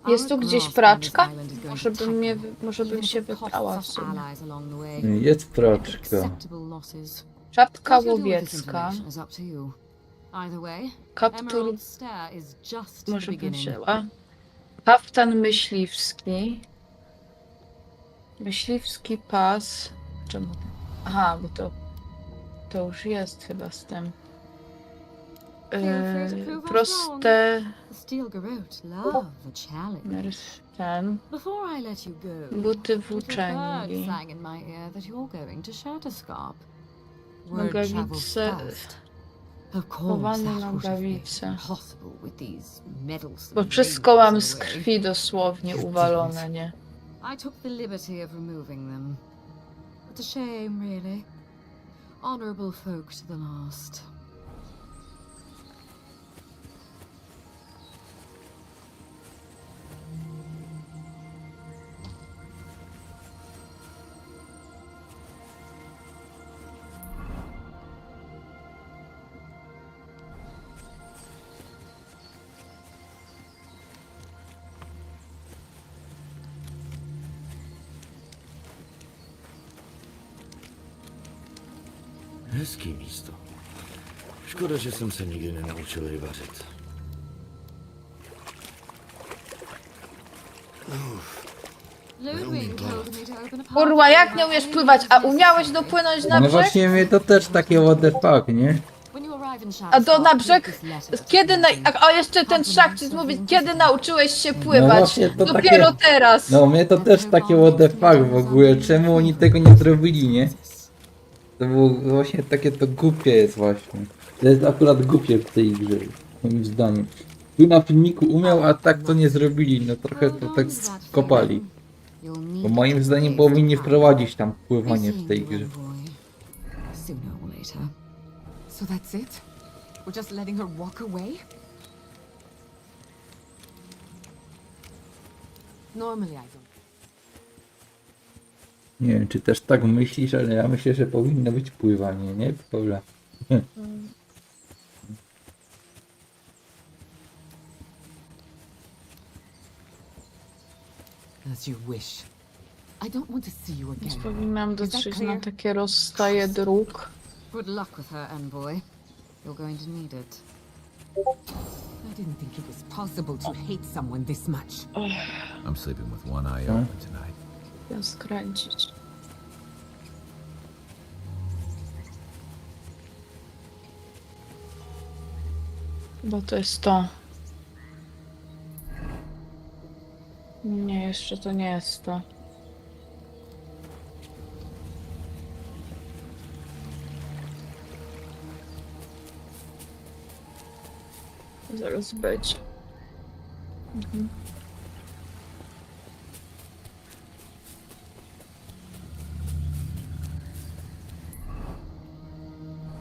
Jest tu gdzieś praczka? Może bym się wybrała w sumie. allies along the way. Jest praczka. Acceptable losses. Czapka What you'll do with this łowiecka. information is up to you. Either way, Kaptur Emerald Stare is just the może bym beginning. wzięła. Kaftan myśliwski. Myśliwski pas. Czemu? Aha, bo to już jest chyba z tym. Proste. The Steel Garrote love a challenge. Ten. Before I let you go, Buty little bird włóczęgi. sang in my ear that you're going to Shatterscarp. Word travels Nogawice. fast. Of course, Chowane that would have been nogawice. impossible with these medals. Bo wszystko mam z krwi dosłownie uwalone, nie? I took the liberty of removing them. It's a shame, really. Honorable folk to the last. Hezký místo. Škoda, že jsem se nikdy nenaučil rybařit. Ludwig told me to open a Kurwa, jak nie umiesz pływać? A umiałeś dopłynąć na No brzeg? właśnie mnie to też takie what the fuck, nie? When you arrive in A do na Shatterscarp, brzeg? read this letter. Kiedy a jeszcze ten szach ci mówić, kiedy nauczyłeś się No pływać? właśnie to Dopiero takie... teraz. No mnie to też takie what the fuck w ogóle, czemu oni tego nie zrobili, nie? To było właśnie takie to głupie jest właśnie. To jest akurat głupie w tej grze, moim zdaniem. Tu na filmiku umiał, a tak to nie zrobili, no trochę to tak skopali. Bo moim zdaniem powinni wprowadzić tam pływanie w tej grze. Sooner or later. So that's it? We're just letting her walk away? Normally I don't. Nie wiem, czy też tak myślisz, ale ja myślę, że powinno być pływanie, nie? Paula. As you wish. I don't want to see you Więc again. powinnam Is that dotrzeć clear? na takie rozstaje dróg. Good luck with her, envoy. You're going to need it. I didn't think it was possible to hate someone this much. I'm sleeping with one eye open tonight. Ja skręcić. Bo to jest to. Nie, jeszcze to nie jest to. Zaraz będzie.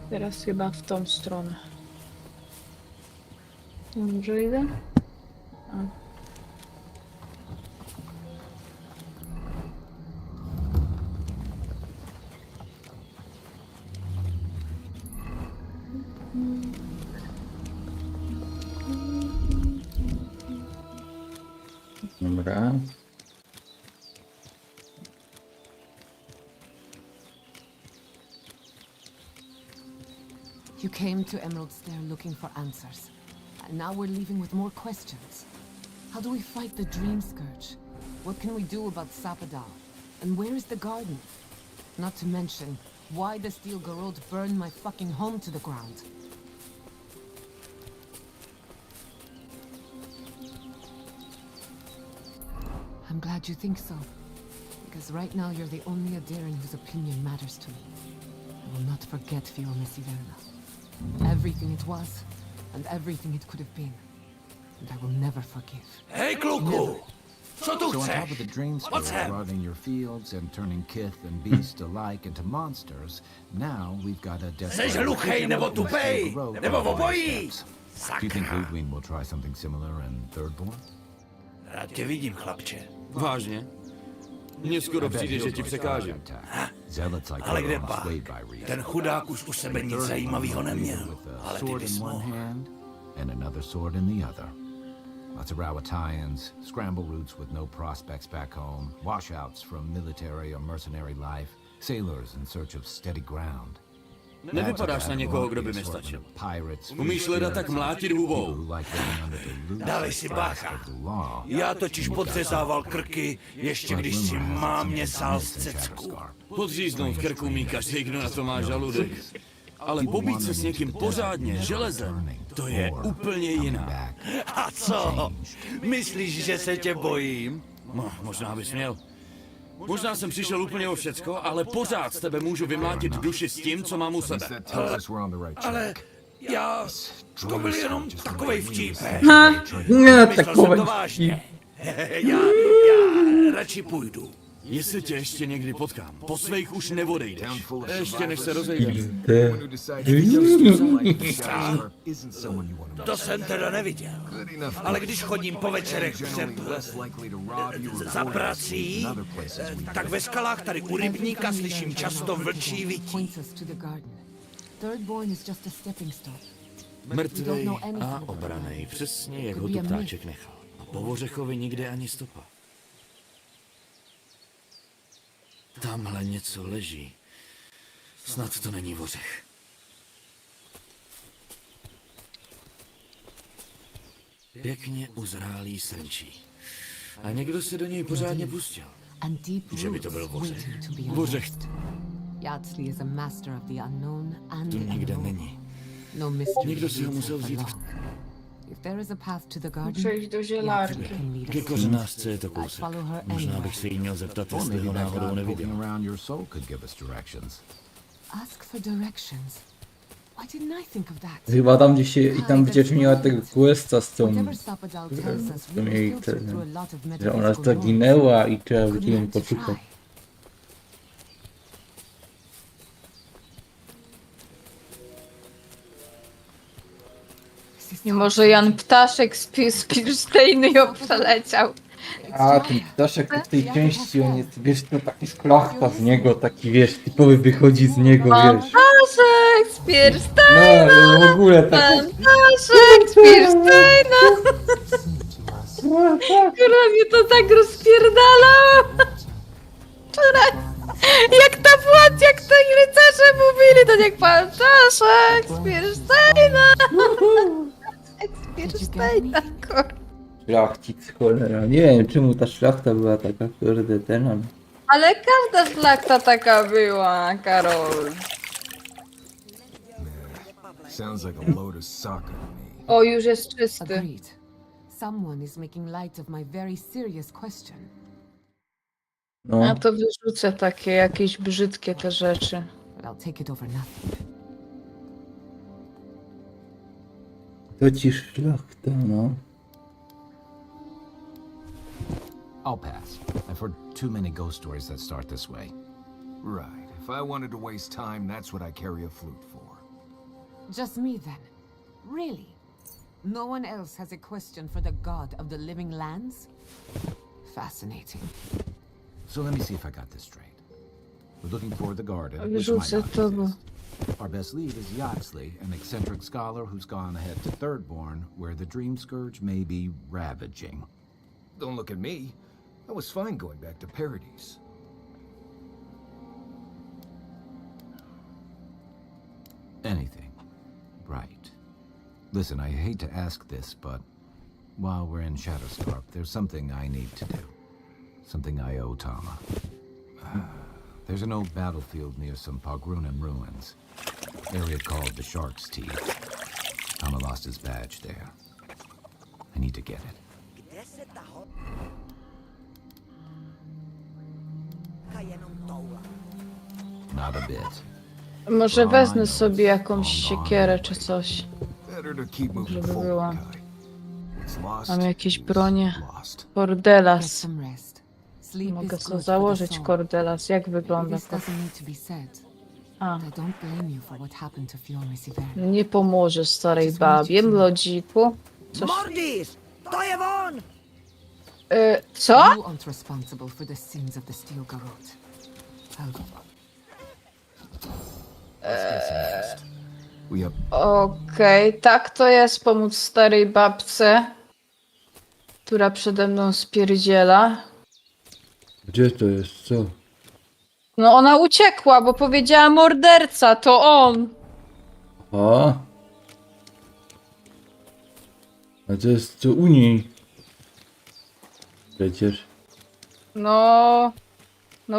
Teraz chyba w tą stronę. Może idę? A. Dobra. You came to Emerald Stair looking for answers. And now we're leaving with more questions. How do we fight the Dream Scourge? What can we do about Sapadal? And where is the garden? Not to mention, why the Steel Garrote burned my fucking home to the ground. I'm glad you think so. Because right now you're the only Adairan whose opinion matters to me. I will not forget Fiona Siverna. Everything it was, and everything it could have been. And I will never forgive. Hej, kluku! Co tu So on top chcesz? of the dream What's spirit that? rotting your fields and turning kith and beast alike into monsters, now we've got a Chcesz luchej nebo tupej? Nebo w obojí? Do you think Ludwig will try something similar in Thirdborn? Rád tě vidím, chlapče. Vážně? Mně skoro přijde, že ti překážem. Zealots like Ale her kde are pak? swayed by reason. Ten chudák už u sebe nic zajímavého neměl. Ale ty Sword bys in one mohl. hand and another sword in the other. Lots of Rawatayans, scramble routes with no prospects back home, washouts from military or mercenary life, sailors in search of steady ground. Nevypadáš na někoho, kdo by mi stačil. Umíš leda tak mlátit hubou. Dávej si bacha. Já totiž podřezával krky, ještě když si mámě sál z cecku. Podříznout krku umí každý, kdo na to má žaludek. Ale pobít se s někým pořádně, železem, to je úplně jiná. A co? Myslíš, že se tě bojím? No, možná bys měl. Možná jsem přišel úplně o všecko, ale pořád z tebe můžu vymlátit duši s tím, co mám u sebe. Ale já... To byl jenom takovej vtípek. Ne, Myslel jsem to vážně. Já radši půjdu. Jestli tě ještě někdy potkám, po svých už neodejdeš. Ještě než se rozejdeš. To jsem teda neviděl. Ale když chodím po večerech před za prací, tak ve skalách tady u rybníka slyším často vlčí vytí. Mrtvej a obranej, přesně jak ho tu ptáček nechal. A po ořechovi nikde ani stopa. Tamhle něco leží. Snad to není ořech. Pěkně uzrálý srnčí. A někdo se do něj pořádně pustil. Že by to byl ořech. Ořech. Tu nikde není. Někdo si ho musel vzít. Přejít do želárky. Ke kořenářce je to kousek. Možná bych se jí měl zeptat, jestli ho náhodou neviděl. Chyba tam gdzieś się, i tam gdzieś miała tego questa z tą jej że ona zaginęła i trzeba będzie ją poszukać. I może Jan Ptaszek z Pilsteinu ją przeleciał. A ten ptaszek to w tej części, on jest, wiesz, to taki szlachta z niego, taki, wiesz, typowy wychodzi z niego, wiesz. Ptaszek z Pilsteinu! No, w ogóle tak. Ptaszek z Pilsteinu! Która mnie to tak rozpierdala! Jak ta płat, jak to rycerze mówili, to jak pan Ptaszek z Pilsteinu! Z Pilsteinu, kurwa. Szlachcic, cholera. Nie wiem, czemu ta szlachta była taka, kurde, ten. Ale każda szlachta taka była, Karol. Sounds like a load of soccer to me. O, już jest czysty. Someone is making light of my very serious question. No. Ja to wyrzucę takie jakieś brzydkie te rzeczy. I'll take it over nothing. To ci szlachta, no. I'll pass. I've heard too many ghost stories that start this way. Right. If I wanted to waste time, that's what I carry a flute for. Just me then. Really? No one else has a question for the god of the living lands? Fascinating. So let me see if I got this straight. We're looking for the garden, which might Wyrzucę not to, bo... exist. Our best lead is Yaxley, an eccentric scholar who's gone ahead to Thirdborn, where the Dream Scourge may be ravaging. Don't look at me. I was fine going back to Paradise. Anything. Right. Listen, I hate to ask this, but while we're in Shadowscarp, there's something I need to do. Something I owe Tama. There's an old battlefield near some Pogrunan ruins. Area called the Shark's Teeth. Tama lost his badge there. I need to get it. Not a bit. Może wezmę sobie jakąś siekierę czy coś. Żeby była. Mam jakieś bronie. Kordelas. Mogę sobie założyć kordelas. Jak wygląda? A. Nie pomoże starej babie, mlodziku. Coś... Co? Okej, tak to jest pomóc starej babce, która przede mną spierdziela. Gdzie to jest? Co? No ona uciekła, bo powiedziała morderca, to on. A? A to jest co u niej? Przecież. No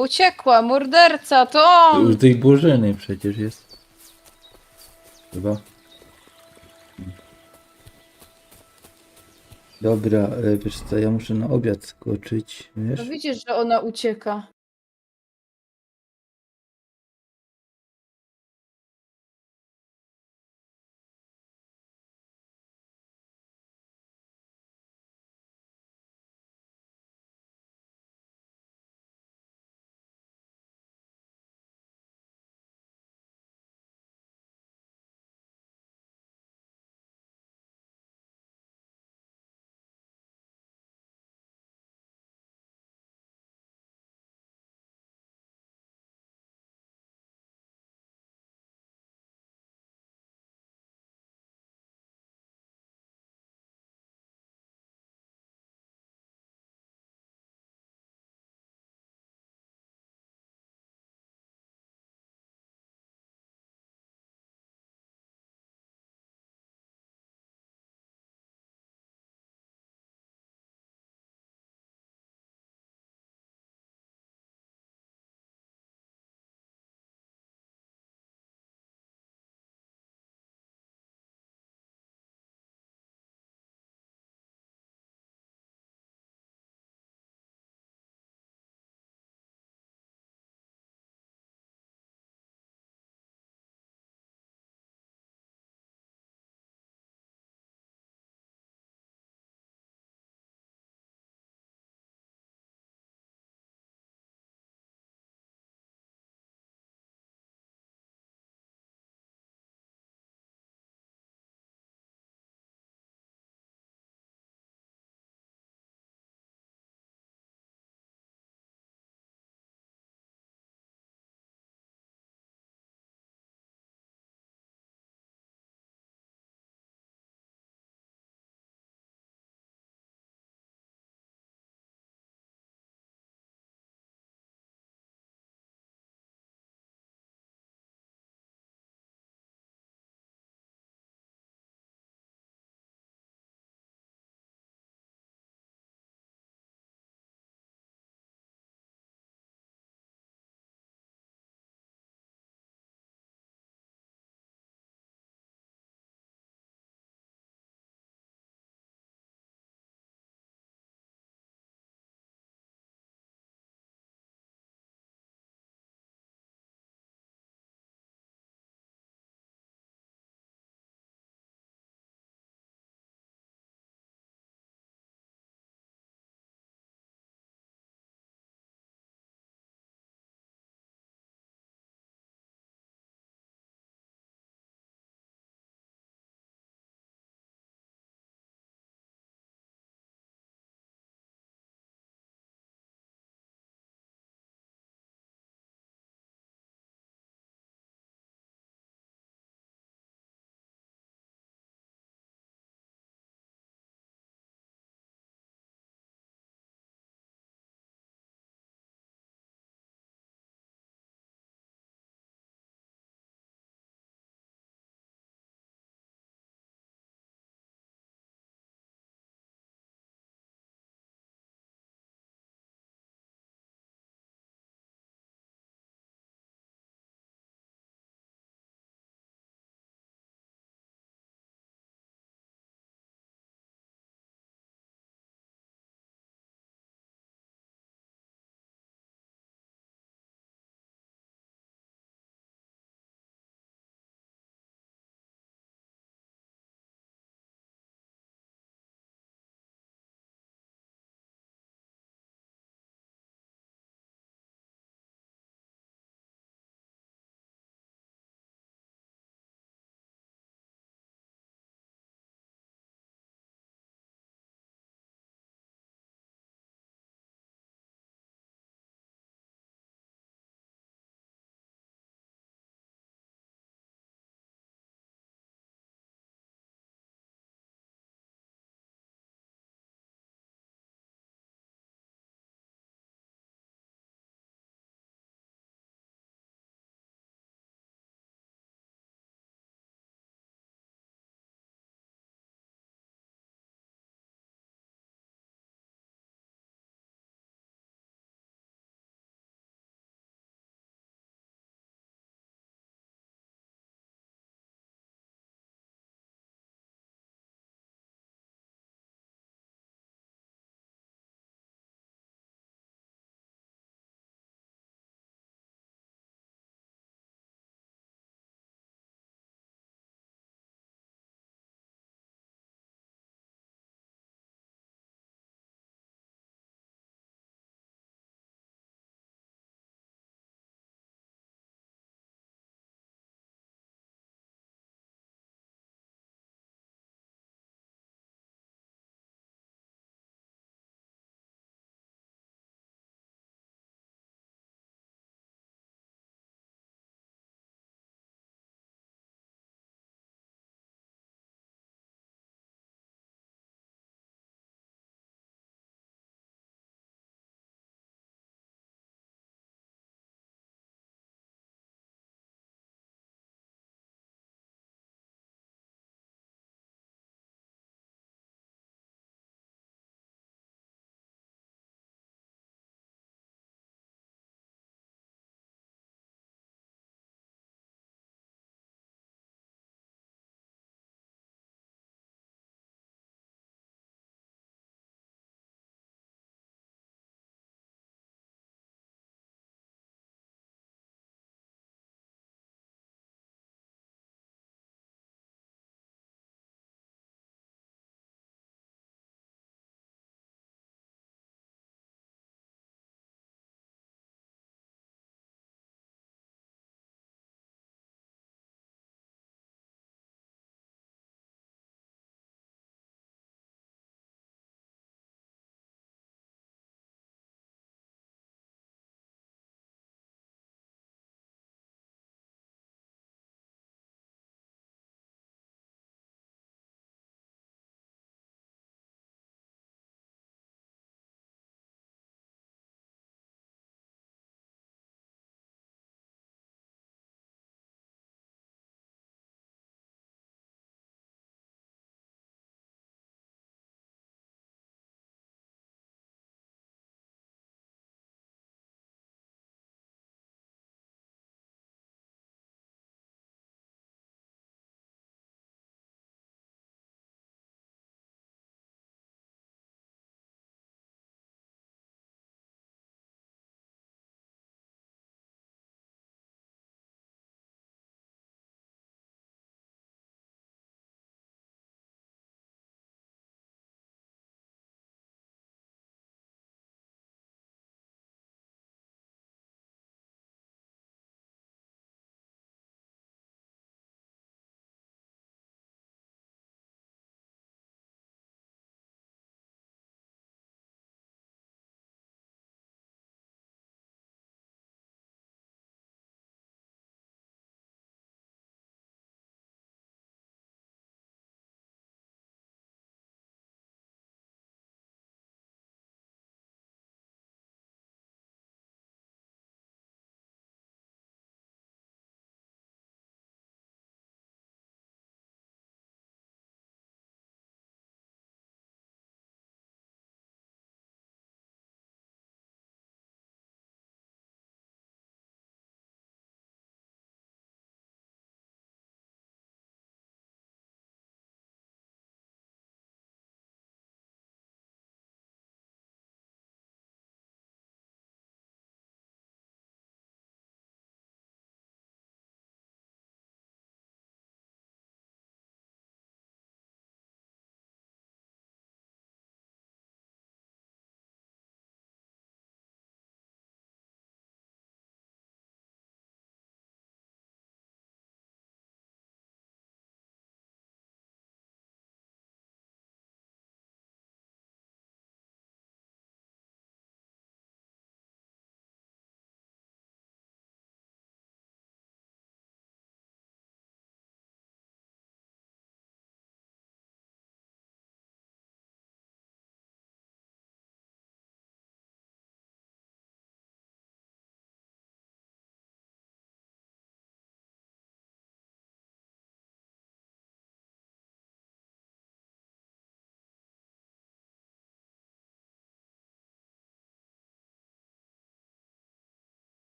uciekła, morderca, to To on. u tej Bożeny przecież jest. Chyba. Dobra, wiesz co, ja muszę na obiad skoczyć, wiesz? No widzisz, że ona ucieka.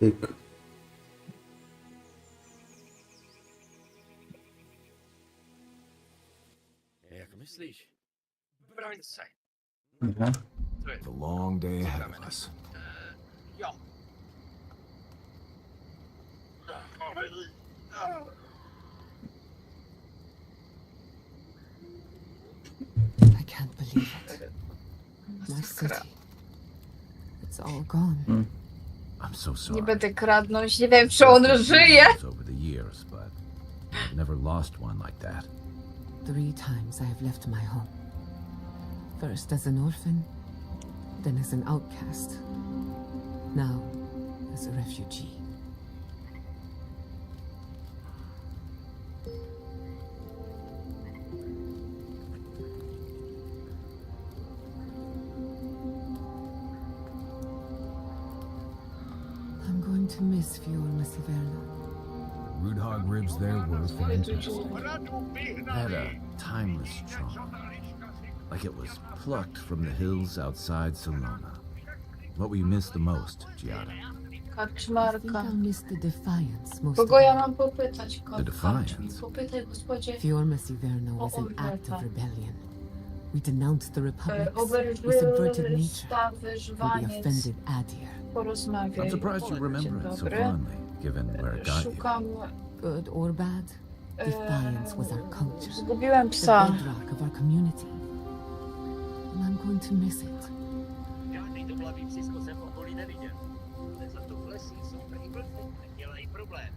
Tyk. Jak myślisz? Broń se. Dobra. The long day ahead of us. Jo. I can't believe it. My city. It's all gone. I'm so Nie sorry. będę kradnąć, nie wiem czy on żyje. Over the years, but I've never lost one like that. 3 times I have left my home. First as an orphan, then as an outcast. Now as a refugee. I'm going to miss Fiorma Siverno. Rude hog ribs there were fantastic. Had a timeless charm. Like it was plucked from the hills outside Salona. What will you miss the most, Giada? Kaczmarka. I'll miss the defiance most Kogo of ja all. mam popytać? The defiance? Popytaj gospodzie. Fiorma Siverno was an act of rebellion. We denounced the republics. We Oberży, subverted nature. stawy, We żwaniec. offended Adir. Porozmawiaj. I'm surprised you remember it so fondly, given where it got you. Szukam... Good or bad, defiance was our culture. Zgubiłem The psa. bedrock of our community. And I'm going to miss it. Žádný to hlavní psisko jsem v okolí neviděl. Ale za to v lesích jsou prý vlci, nedělají problém.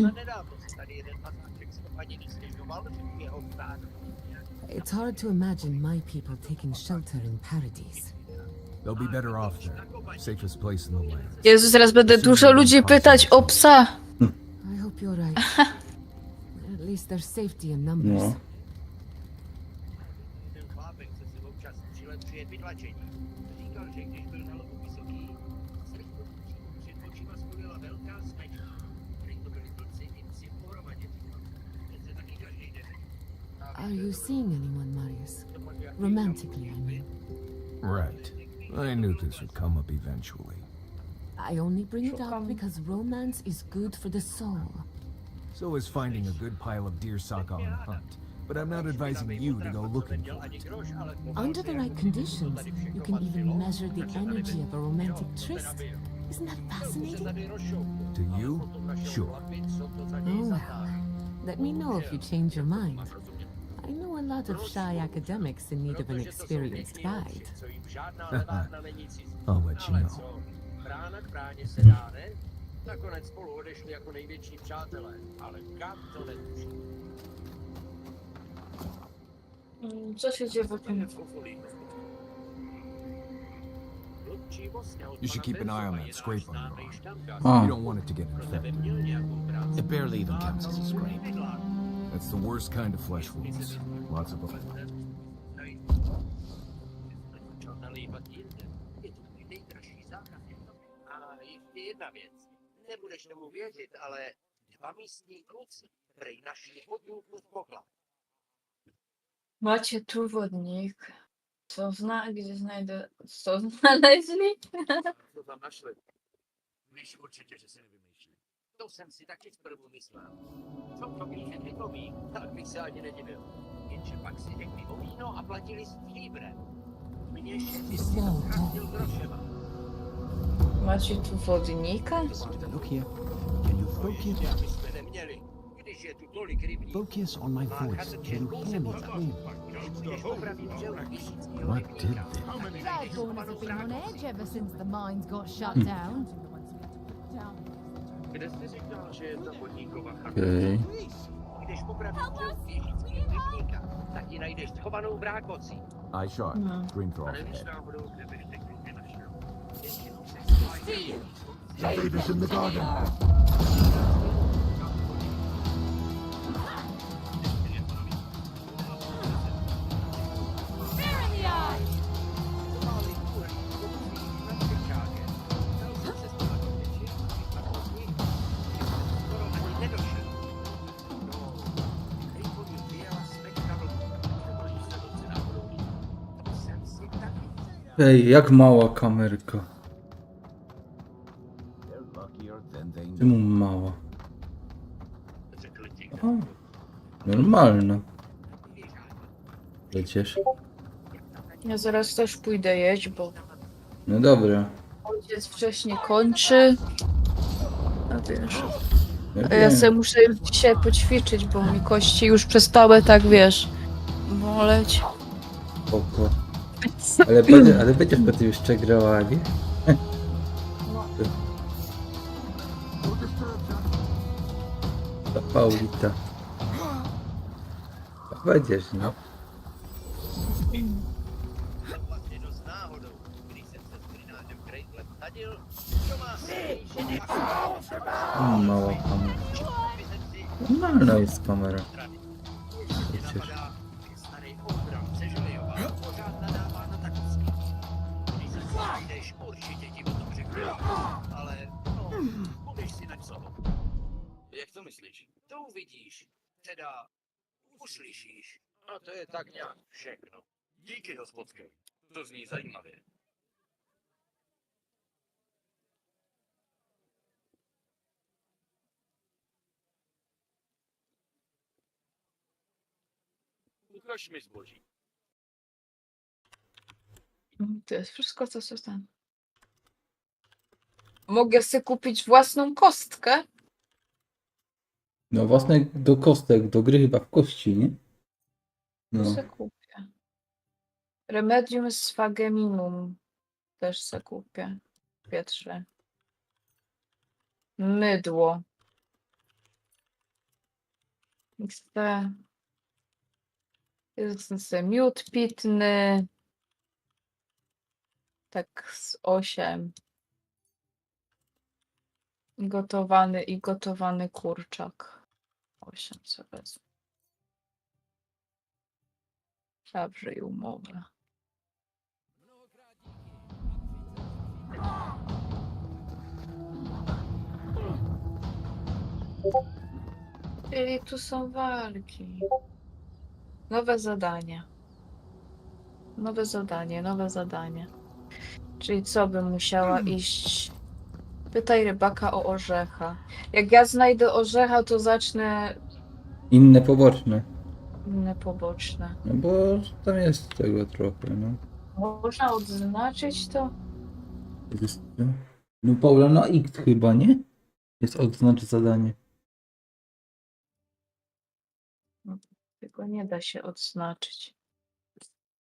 Na nedávno se tady jeden pasáček z opadiny stěžoval, že mu jeho pták. It's hard to imagine my people taking shelter in Paradise. They'll be better off there. Safest place in the land. Jezu, zaraz będę dużo ludzi pytać o psa. I hope you're right. At least there's safety in numbers. No. Ten chlápek, co si občas přilepšuje vytlačení, říkal, že když byl na lovu vysoký, srchnu před očima skulila velká smeč, který to byli kluci i psi pohromadě. Teď se taky každý jde. Are you seeing anyone, Marius? Romantically, I mean. Right. I knew this would come up eventually. I only bring it up because romance is good for the soul. So is finding a good pile of deer saka on a hunt. But I'm not advising you to go looking for it. Under the right conditions, you can even measure the energy of a romantic tryst. Isn't that fascinating? To you? Sure. Oh well. Let me know if you change your mind. I know a lot of shy academics in need of an experienced guide. I'll let you know. Brána k bráně se dá, ne? Nakonec spolu odešli jako největší přátelé, ale kam to netuší. Co się dzieje w tym? You should keep an eye on that scrape on your arm. Oh. You don't want it to get infected. It barely even counts as a scrape. That's the worst kind of flesh wounds. Lots of them. A ještě jedna věc. Nebudeš tomu věřit, ale 2 místní kluci prej našli hodňůvku z poklad. Macie tu wodnik. Co zna, gdzie znajdę... Co znaleźli? Co tam našli? Víš určitě, že si nevymýšlí. To jsem si taky zprvu myslel. Co to víš, že ty to ví, tak bych se ani nedivil. Jenže pak si řekli o víno a platili stříbrem. Mě šetři si nachrastil grošema. Macie tu wodnika? Look here. Can you focus? My jsme neměli. Když je tu tolik rybí. Focus on my voice. Can you hear me clearly? What did they? Dragon's have been on edge ever since the mines got shut down. Kde jsi říkal, že je ta vodníková chata? Okay. Když popravíš běžícího rybníka, tak ji najdeš schovanou v rákoci. I shot. Green throw. A nevíš náhodou, kde bych detektivy našel. Leave us in the garden. Ej, jak mała kamerka. Czemu mała? O, normalna. Przecież. Ja zaraz też pójdę jeść, bo No dobra. ojciec wcześniej kończy. A wiesz. Ja A ja wiem. sobie muszę dzisiaj poćwiczyć, bo mi kości już przestały tak, wiesz, boleć. Spoko. Ale będziesz po tym jeszcze grała, nie? Ta Paulita. Będziesz, no. Mała kamera. Normalna jest kamera. Przecież. Ale no, powiesz si na co. Jak to myślisz? To uvidíš. Teda uslyšíš. A to je tak nějak všechno. Díky, hospodské. To zní zajímavě. Ukraść mi zboží. To jest wszystko, co się tam. Mogę sobie kupić własną kostkę? No własne do kostek, do gry chyba w kości, nie? No. Se kupię. Remedium sfageminum. Też se kupię. Pietrze. Mydło. XP. Jest sobie miód pitny. Tak z 8. Gotowany kurczak. 8 sobie wezmę. Zawrzyj umowę. Czyli tu są walki. Nowe zadanie. Nowe zadanie. Czyli co bym musiała iść? Pytaj rybaka o orzecha. Jak ja znajdę orzecha, to zacznę Inne poboczne. inne poboczne. No bo tam jest tego trochę, no. Można odznaczyć to? No Paula na X chyba, nie? Jest odznacz zadanie. Tylko nie da się odznaczyć.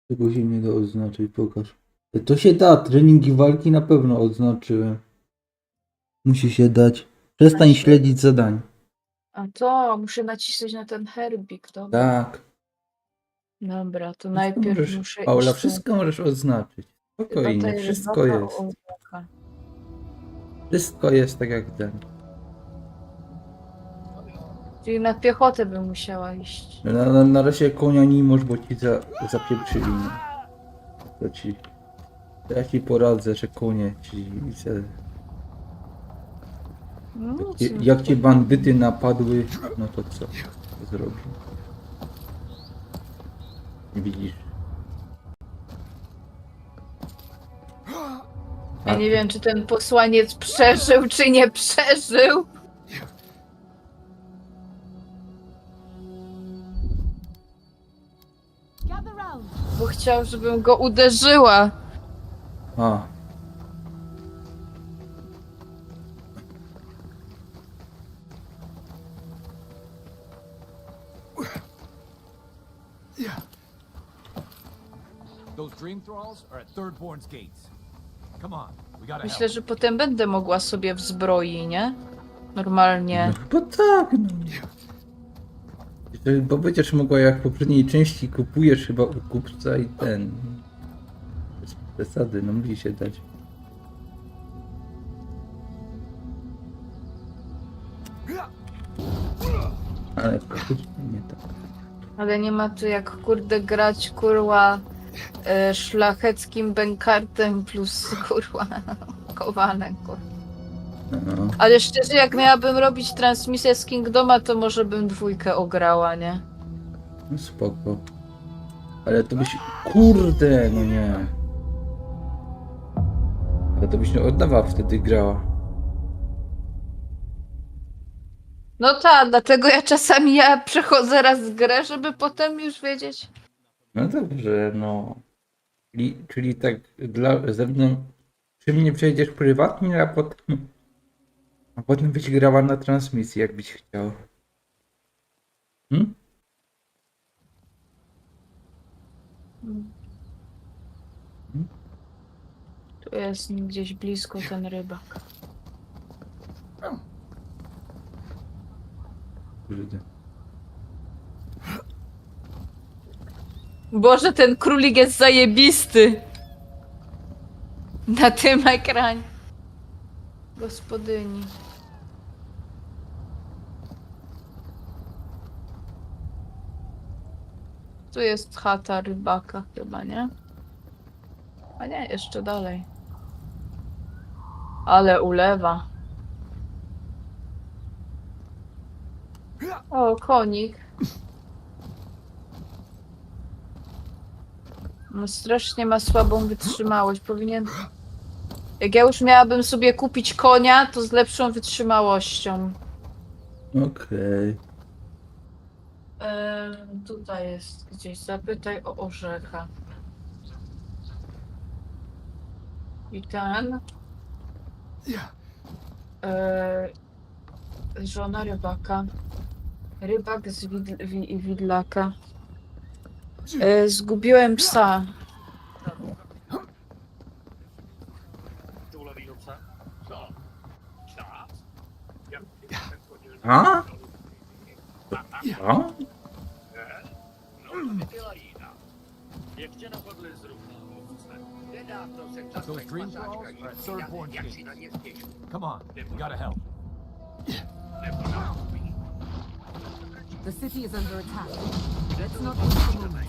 Tego się nie da odznaczyć, pokaż. To się da, treningi walki na pewno odznaczyłem. Musi się dać. Przestań śledzić zadań. A to muszę nacisnąć na ten herbik, dobra? Tak. Dobra, to najpierw muszę Paula, iść wszystko możesz odznaczyć. Spokojnie, Pytaj wszystko rybaka jest. o orzecha. Wszystko jest tak jak ten. Czyli na piechotę bym musiała iść. Na razie konia nie możesz, bo ci zapieprzyli. No. To ja ci poradzę, że konie ci... No, Jak cię bandyty napadły, no to co zrobił? Widzisz. Ja nie wiem, czy ten posłaniec przeżył, czy nie przeżył. Bo chciał, żebym go uderzyła. A. Those dream thralls are at Thirdborn's gates. Come on, we gotta help. Myślę, że potem będę mogła sobie w zbroi, nie? Normalnie. No tak, no. Bo będziesz mogła, jak w poprzedniej części kupujesz chyba u kupca i ten... Bez przesady, no musi się dać. Ale nie tak. Ale nie ma tu jak kurde grać kurwa szlacheckim bękartem plus kurwa kowanem kurwa. No. Ale szczerze, jak miałabym robić transmisję z Kingdoma, to może bym 2 ograła, nie? No spoko. Ale to byś... Kurde, no nie. Ale to byś nie od nowa wtedy grała. No tak, dlatego ja przechodzę raz grę, żeby potem już wiedzieć. No dobrze, no. Czyli tak ze mną, czy mnie przejdziesz prywatnie, a potem byś grała na transmisji, jakbyś chciał. Hmm? Tu jest gdzieś blisko ten rybak. Kurde. Boże, ten królik jest zajebisty. Na tym ekranie. Gospodyni. Tu jest chata rybaka chyba, nie? A nie, jeszcze dalej. Ale ulewa. O, konik. No strasznie ma słabą wytrzymałość. Powinien... Jak ja już miałabym sobie kupić konia, to z lepszą wytrzymałością. Okej. Tutaj jest gdzieś. Zapytaj o orzecha. I ten. Żona rybaka. Rybak z widlaka. Zgubiłem psa. A? A? Those dream calls are at third point gate. Come on, you gotta help. The city is under attack. Let's not lose the moment.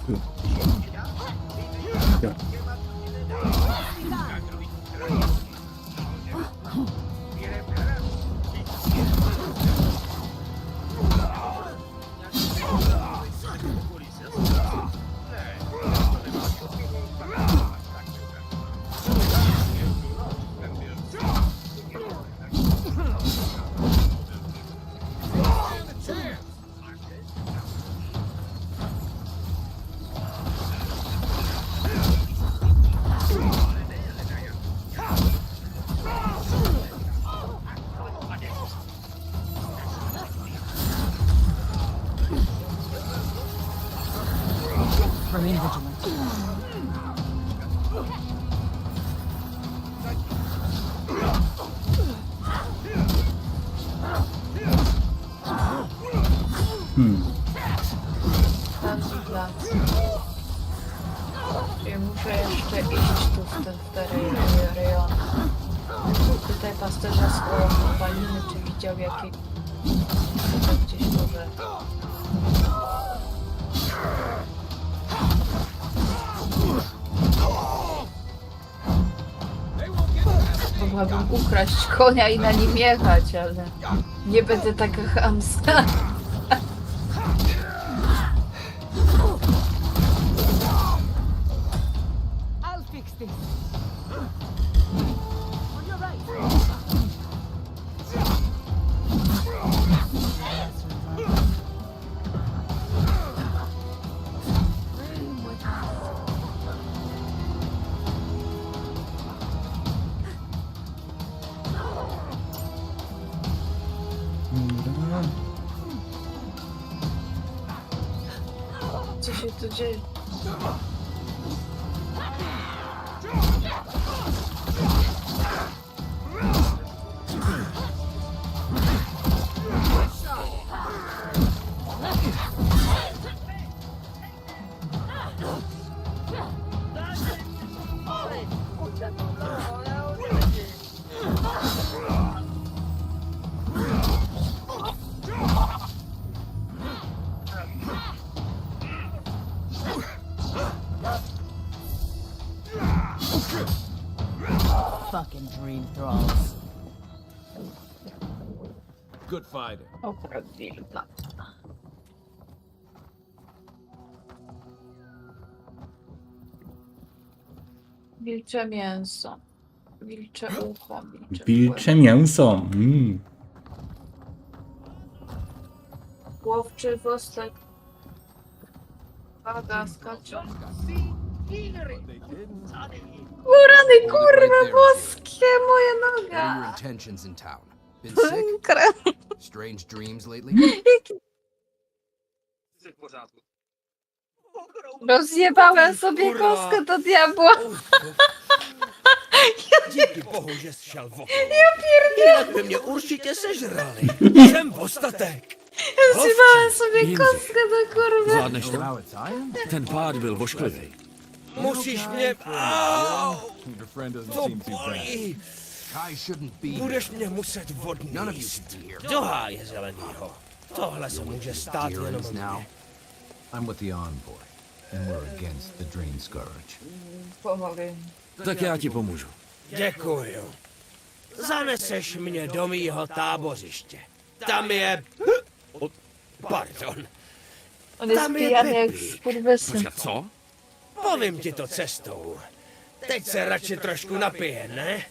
Remain vigilant. Ja muszę jeszcze iść tu w te rejony. Tutaj pasterza z kopaliny, czy widział jakie... Tutaj gdzieś może... Mogłabym ukraść konia i na nim jechać, ale nie będę taka chamska. I'll fix this. On your right. Co się tu dzieje? Fucking dream thralls. Good fighter. Akurat wilka. Wilcze mięso. Wilcze ucho. Wilcze mięso. Łowczy wostek. Waga, skacze. Urany, kurwa, boskie, moja What are your noga! intentions in town? Been sick? Strange dreams lately? Rozjebałem sobie kostkę do diabła. Díky bohu, že jsi šel v Ja pierdolę. Jinak by mě určitě sežrali. Jsem ostatek. Rozjebałem sobie kostkę do kurwa. Zvládneš to? Ten pád byl vošklivý. Musíš mě... Au! To bolí. Budeš mě muset odníst. Do háje zelenýho. Tohle se může stát jenom mně. I'm with the envoy, and we're against the Drain Scourge. Pomogę. Tak já ti pomůžu. Děkuju. Zaneseš mě do mýho tábořiště. Tam je... Pardon. On jest Tam je pijany jak Pepi. skurwysyn. Co? Povím ti to cestou. Teď se radši trošku napije, ne?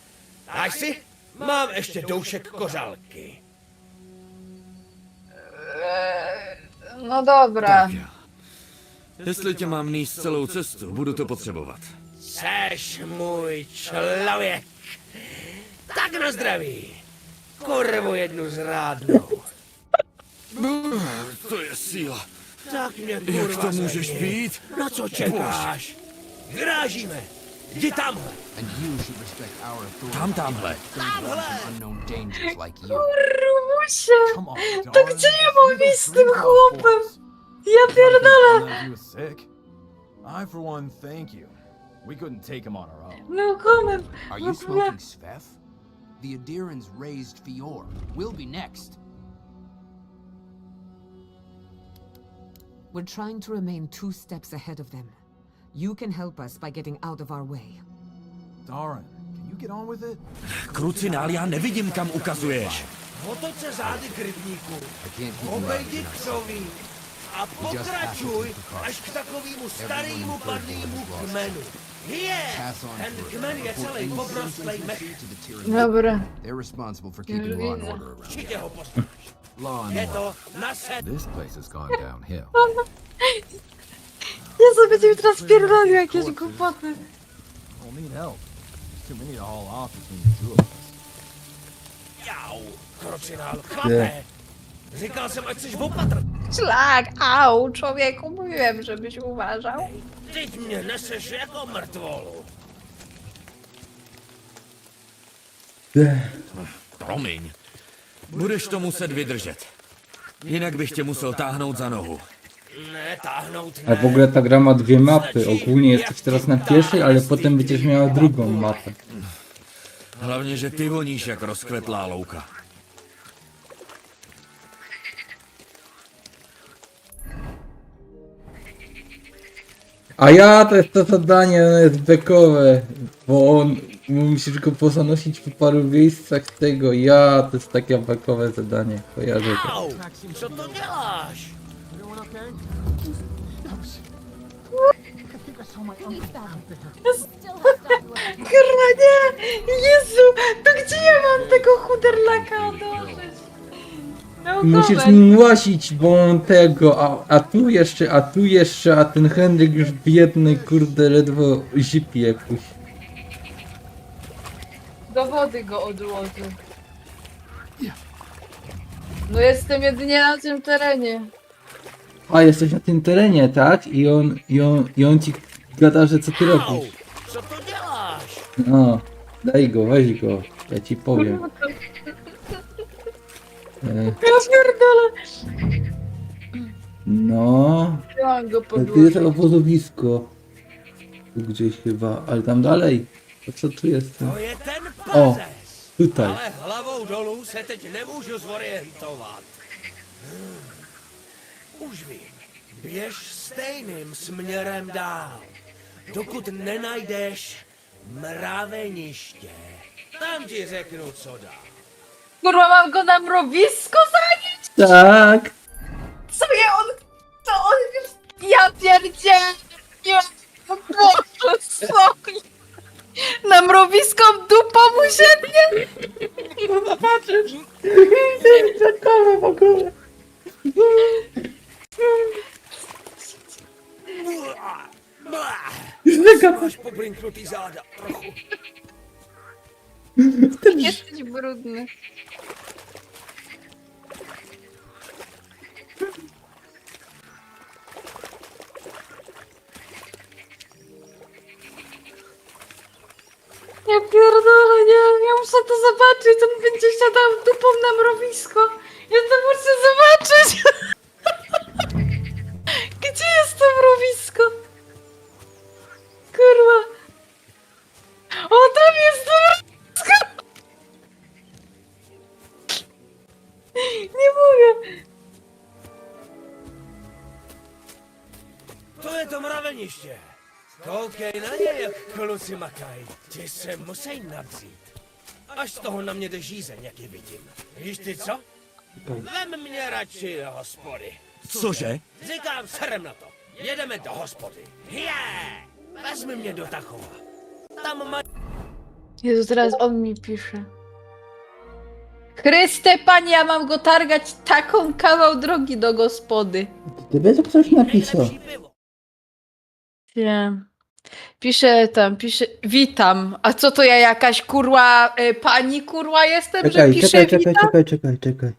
Dáš si? Mám ještě doušek kořalky. No dobra. Jestli tě mám níst celou cestu, budu to potřebovat. Seš můj člověk. Tak na zdraví. Kurvu jednu zrádnou. To je síla. Tak mě Jak kurva to můžeš zvedni. pít? Na co čekáš? Vyrážíme. Jdi tamhle. And you should respect our authority. Tamhle. Unknown dangers like you. Kurwusie! To gdzie ja mam iść z tym chłopem? Ja pierdolę! He was sick. I, for one, thank you. We couldn't take him on our own. No comment. Are you smoking Svef? The Adirans raised Fior. We'll be next. We're trying to remain 2 steps ahead of them. You can help us by getting out of our way. Darren, can you get on with it? Krucinál, já nevidím, kam ukazuješ. Otoč se zády k rybníku. can't keep him Obejdi running. křoví. A pokračuj až k takovému starému padnému kmenu. Je! Ten kmen je celý poprostlej mech. Dobra. They're responsible for keeping law and order around. Určitě ho poznáš. Law and Je to order. na set. This place has gone downhill. Ja sobie będziemy teraz pierdolił jakieś głupoty. We'll need help. There's too many to haul off between the two of us. Jau, krocinál, chlape. Říkal jsem, ať jsi opatrný. Szlak, au, człowieku, mówiłem, żebyś uważał. Teď mě neseš jako mrtvolu. Promiň. Budeš to muset vydržet. Jinak bych tě musel táhnout za nohu. Ne, táhnout A w ogóle ta gra ma 2 mapy. Ogólnie jesteś teraz na pierwszej, ale potem będziesz miała drugą mapę. Hlavně, že ty voníš jak rozkvetlá louka. A ja to jest to zadanie, ono jest bekowe, bo on musisz go pozanosić po paru miejscach tego. Ja, to jest takie bekowe zadanie, kojarzę to. Au, co to děláš? Kurwa, nie! Jezu, to gdzie ja mam tego chuderlaka odłożyć? No, Musisz comment. nim łasić, bo on tego, a tu jeszcze, a ten Henryk już biedny, kurde, ledwo zipi jakoś. Do wody go odłożył. No jestem jedynie na tym terenie. A, jesteś na tym terenie, tak? I on ci gada, że co ty robisz. Co to děláš? No, daj go, weź go, ja ci powiem. Ja pierdolę. No, Ja mam go to podłożyć. jest obozowisko. Tu gdzieś chyba, ale tam dalej. To co tu jest? To je ten O, pazes. tutaj. Ale hlavou dolů se teď nemůžu zorientovat. Už vím. Běž stejným směrem dál, dokud nenajdeš mraveniště. Tam ti řeknu, co dál. Kurwa, mam go na mrowisko zanieść? Tak. Co je on... To on już... Ja pierdzielę! Nie... Boże, sorry! Na mrowisko dupą mu siednie? No zobaczysz. To jest bekowe w ogóle. Masz pobręknutý záda trochu. Jesteś brudny. Ja pierdolę, nie, ja muszę to zobaczyć, on będzie siadał dupą na mrowisko. Ja to muszę zobaczyć. Gdzie jest to mrowisko? Kurwa. O, tam jest to mrowisko. Nie mogę. To je to mraveniště. Koukej na ně, jak kluci makají. Ti se musí nabzít. Až z toho na mě jde žízeň, jak je vidím. Víš ty co? Vem mě radši do hospody. Cože? Říkám, serem na to. Jedeme do hospody. Vezmi mě do Tachova. Tam mají... Jezu, teraz on mi pisze. Chryste, panie, ja mam go targać taką kawał drogi do gospody. Ty wiesz, co coś napisał. Wiem. Pisze tam, pisze, witam. A co to ja jakaś kurwa, pani kurwa jestem, że Czekaj, piszę witam? czekaj.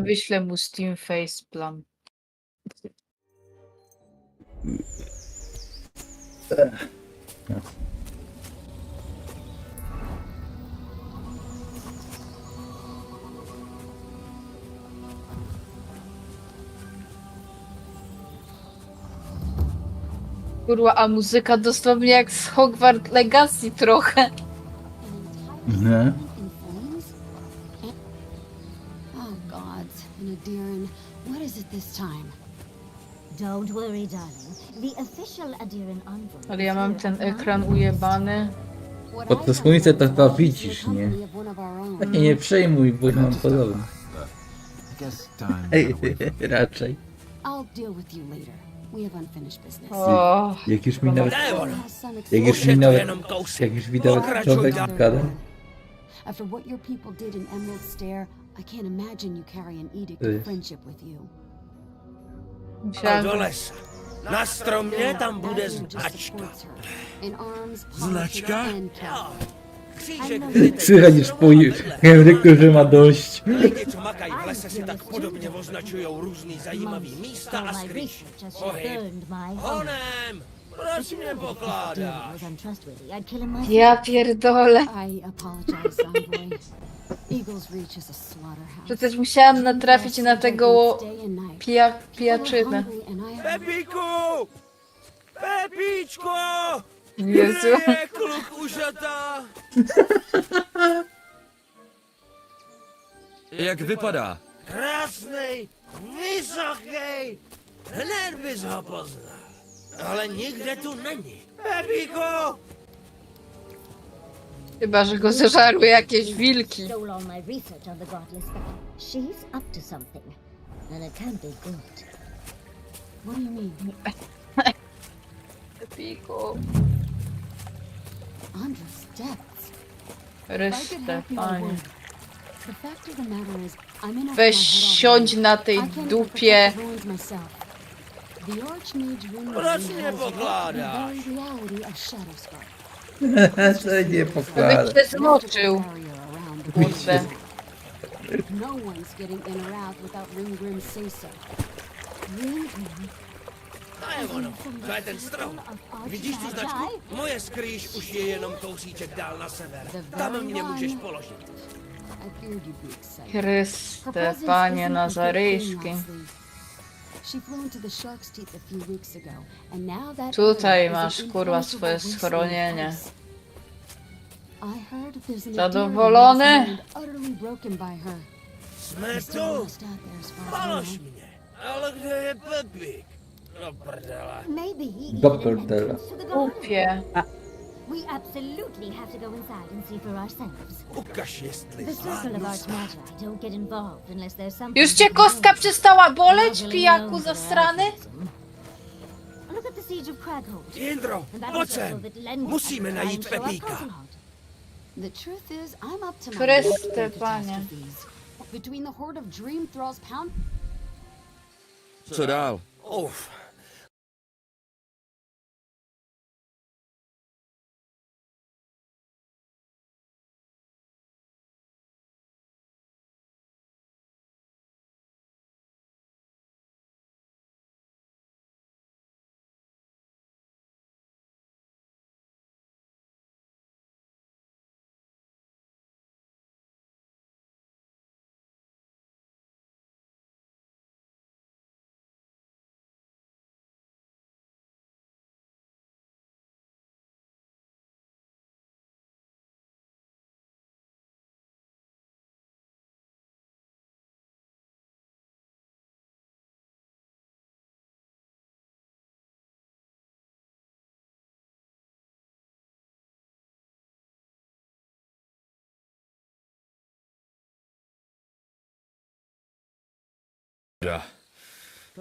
Wyślę mu Steam Faceplan. Kurwa, a muzyka dosłownie jak z Hogwarts Legacy trochę. Nie? Oh gods, Nadirin, what is it this time? Don't worry, darling. The official Adiran envoy. Ale ja mam ten ekran ujebany. Po to słońce to chyba widzisz, nie? Takie nie przejmuj, bo mam podobny. Raczej. I'll deal with you later. We have unfinished business. O, Jak już mi nawet... Jak już mi nawet człowiek gadał. After what your people did in Emerald Stair, I can't imagine you carry an edict of friendship with you. A do lesa. Na stromie tam bude značka. Značka? Křížek Słychać już po Henryku, że ma dość. Lidi, co makají v lese, si tak podobně označujou různý zajímavý místa a skrýš. Pohyb. Honem! Proč mě pokládáš? ja pierdolę. I apologize, envoy. Eagle's Reach is a slaughterhouse. Przecież musiałam natrafić na tego pijaczynę. Pepíku! Pepíčko! Jezu. Kde je kluk ušatá? Jak vypadá? Krásnej, vysoký, hned bys ho poznal. Ale nikde tu není. Pepíko! Chyba, że go zeżarły jakieś wilki. Stole all my research on the godless fairy. She's up to something, and it can't be good. What do you mean? Piko. Andre's depths. Ryste, panie. The fact of the matter is, I'm in Weź siądź na tej dupie. The Archmage Proč mě pokládáš? Co nie Byś pokłada. się zmoczył. Kurde. No one's getting in or out without Ringgrim say so. Ringgrim? To je ono, to je ten strom. Vidíš tu značku? Moje skrýš už je jenom kousíček dál na sever. Tam mě můžeš položit. Chryste, panie Nazaryjski. Tutaj masz, kurwa, swoje schronienie. Zadowolony? Jsme tu. Polož mě. Ale kde je Pepík? Do prdele. Maybe he Do prdele. Głupie. We absolutely have to go inside and see for ourselves. Ukaż, jestli The circle of zvládnu Archmagi don't get involved unless there's something. Już cię kostka przestała boleć, pijaku zastrany? Look at the siege of Craghold. Jindro, pojď sem. Musíme najít Pepíka. The truth is, I'm up to my Chryste, panie. Between the horde of dream thralls pound. Co dál? Uf.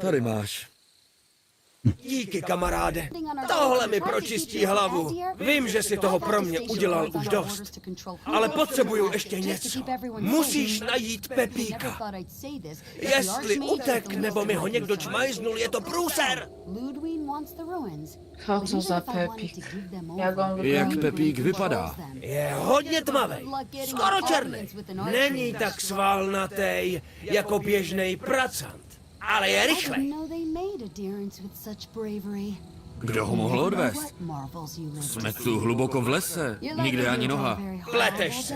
Tady máš. Díky, kamaráde. Tohle mi pročistí hlavu. Vím, že si toho pro mě udělal už dost. Ale potřebuju ještě něco. Musíš najít Pepíka. Jestli utek, nebo mi ho někdo čmajznul, je to průser. Co za Pepík? Jak Pepík vypadá? Je hodně tmavý, skoro černý. Není tak svalnatý jako běžný pracant, ale je rychlej. Kdo ho mohl odvést? Jsme tu hluboko v lese, nikde ani noha. Pleteš se.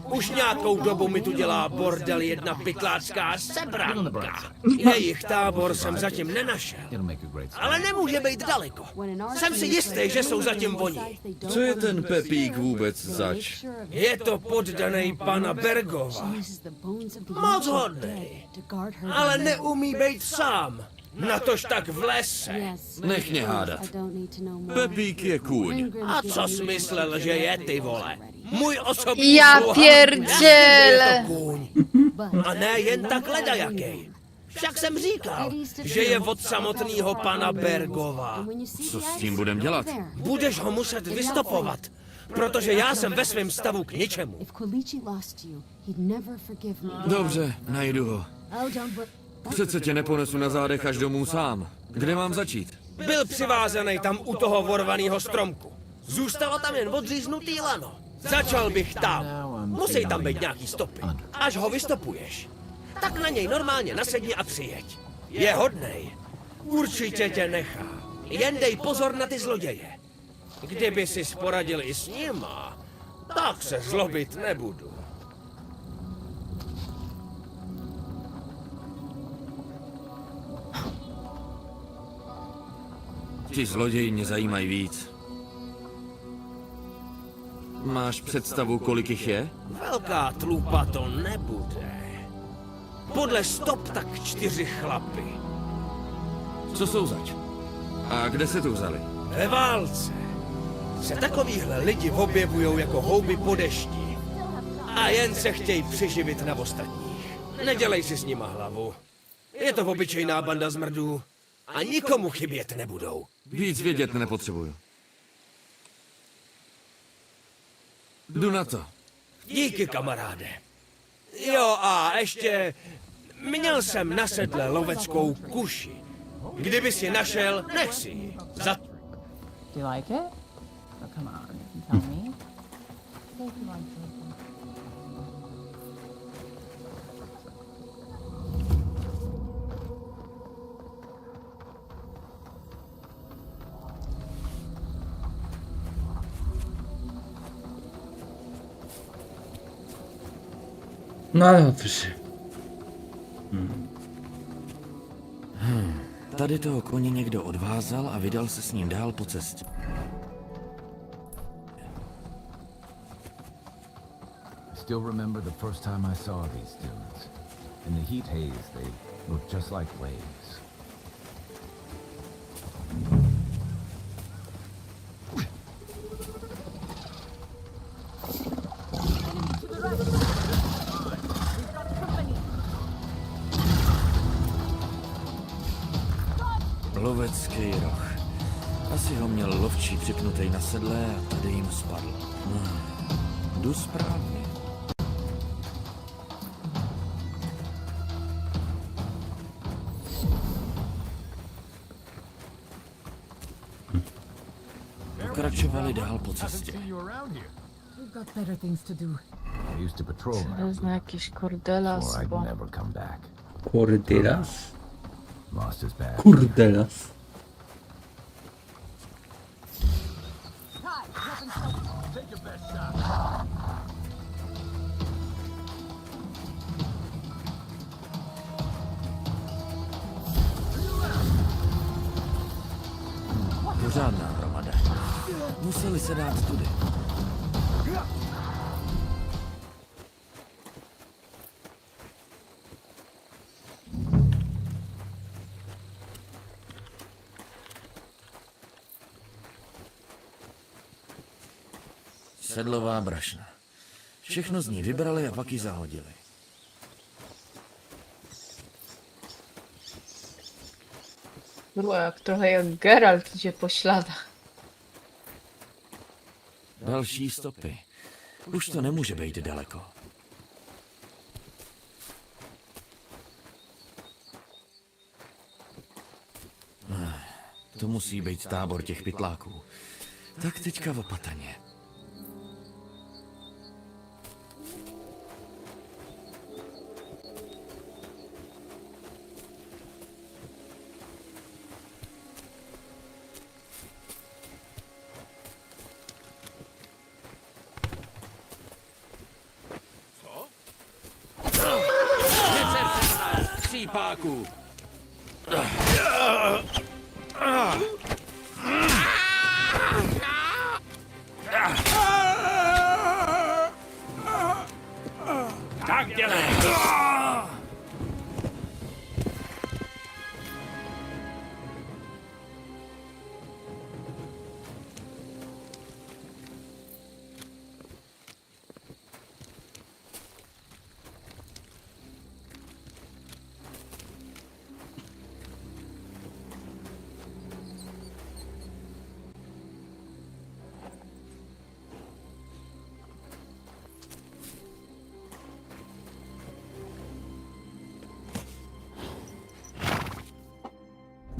Už nějakou dobu mi tu dělá bordel jedna pytlácká sebranka. Jejich tábor jsem zatím nenašel. Ale nemůže být daleko. Jsem si jistý, že jsou zatím oni. Co je ten Pepík vůbec zač? Je to poddaný pana Bergova. Moc hodnej. Ale neumí být sám. Natož tak v lese. Nech mě hádat. Pepík je kůň. A co jsi myslel, že je, ty vole? Můj osobní Já sluha. pierdzielę. Je to kůň. A ne jen tak ledajakej. Však jsem říkal, že je od samotného pana Bergova. Co s tím budem dělat? Budeš ho muset vystopovat, protože já jsem ve svém stavu k ničemu. Dobře, najdu ho. Přece tě neponesu na zádech až domů sám. Kde mám začít? Byl přivázaný tam u toho vorvaného stromku. Zůstalo tam jen odříznutý lano. Začal bych tam. Musí tam být nějaký stopy. Až ho vystopuješ, tak na něj normálně nasedni a přijeď. Je hodnej. Určitě tě nechá. Jen dej pozor na ty zloděje. Kdyby si poradil i s nima, tak se zlobit nebudu. Ti zloději mě zajímají víc. Máš představu, kolik jich je? Velká tlupa to nebude. Podle stop tak 4 chlapy. Co jsou zač? A kde se tu vzali? Ve válce se takovýhle lidi objevujou jako houby po dešti. A jen se chtějí přiživit na ostatních. Nedělej si s nima hlavu. Je to obyčejná banda zmrdů. A nikomu chybět nebudou. Víc vědět nepotřebuju. Jdu na to. Díky, kamaráde. Jo, a ještě měl jsem na sedle loveckou kuši. Kdyby si našel, nech si ji. Za... Do you like it? Oh, come on, you can tell me. Say if you like it. No dobře. Tady toho koně někdo odvázal a vydal se s ním dál po cestě. I still remember the first time I saw these dudes. In the heat haze, they looked just like waves. Lovecký roh. Asi ho měl lovčí připnutej na sedle a tady jim spadl. Jdu správně. Pokračovali dál po cestě. We've got better things to do. I used to patrol To zna jakiś kordelas, before I'd bo... never come back. Kordelas? Lost his bad. Kurdelas. Pořádná hromada. Museli se dát tudy. Sedlová brašna. Všechno z ní vybrali a pak ji zahodili. Kurwa, jak trochę jak Geralt idzie po śladach. Další stopy. Už to nemůže být daleko. To musí být tábor těch pytláků. Tak teďka opatrně. Přípáků! Tak dělej!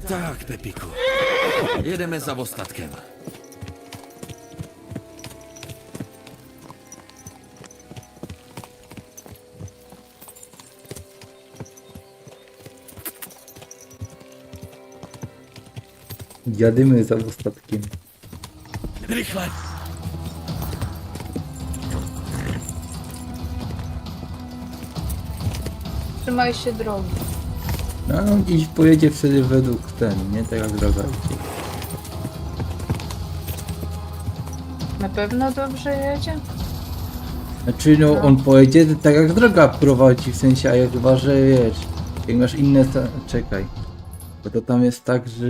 Tak, Pepiku. Jedeme za ostatkem. Jadymy za ostatkiem. Rychle! Trzymaj się drogi. No, on gdzieś pojedzie wtedy według ten, nie? Tak jak droga idzie. Na pewno dobrze jedzie? Znaczy no, on pojedzie tak jak droga prowadzi, w sensie, a jak chyba, że wiesz, jak masz inne... Czekaj. Bo to tam jest tak, że...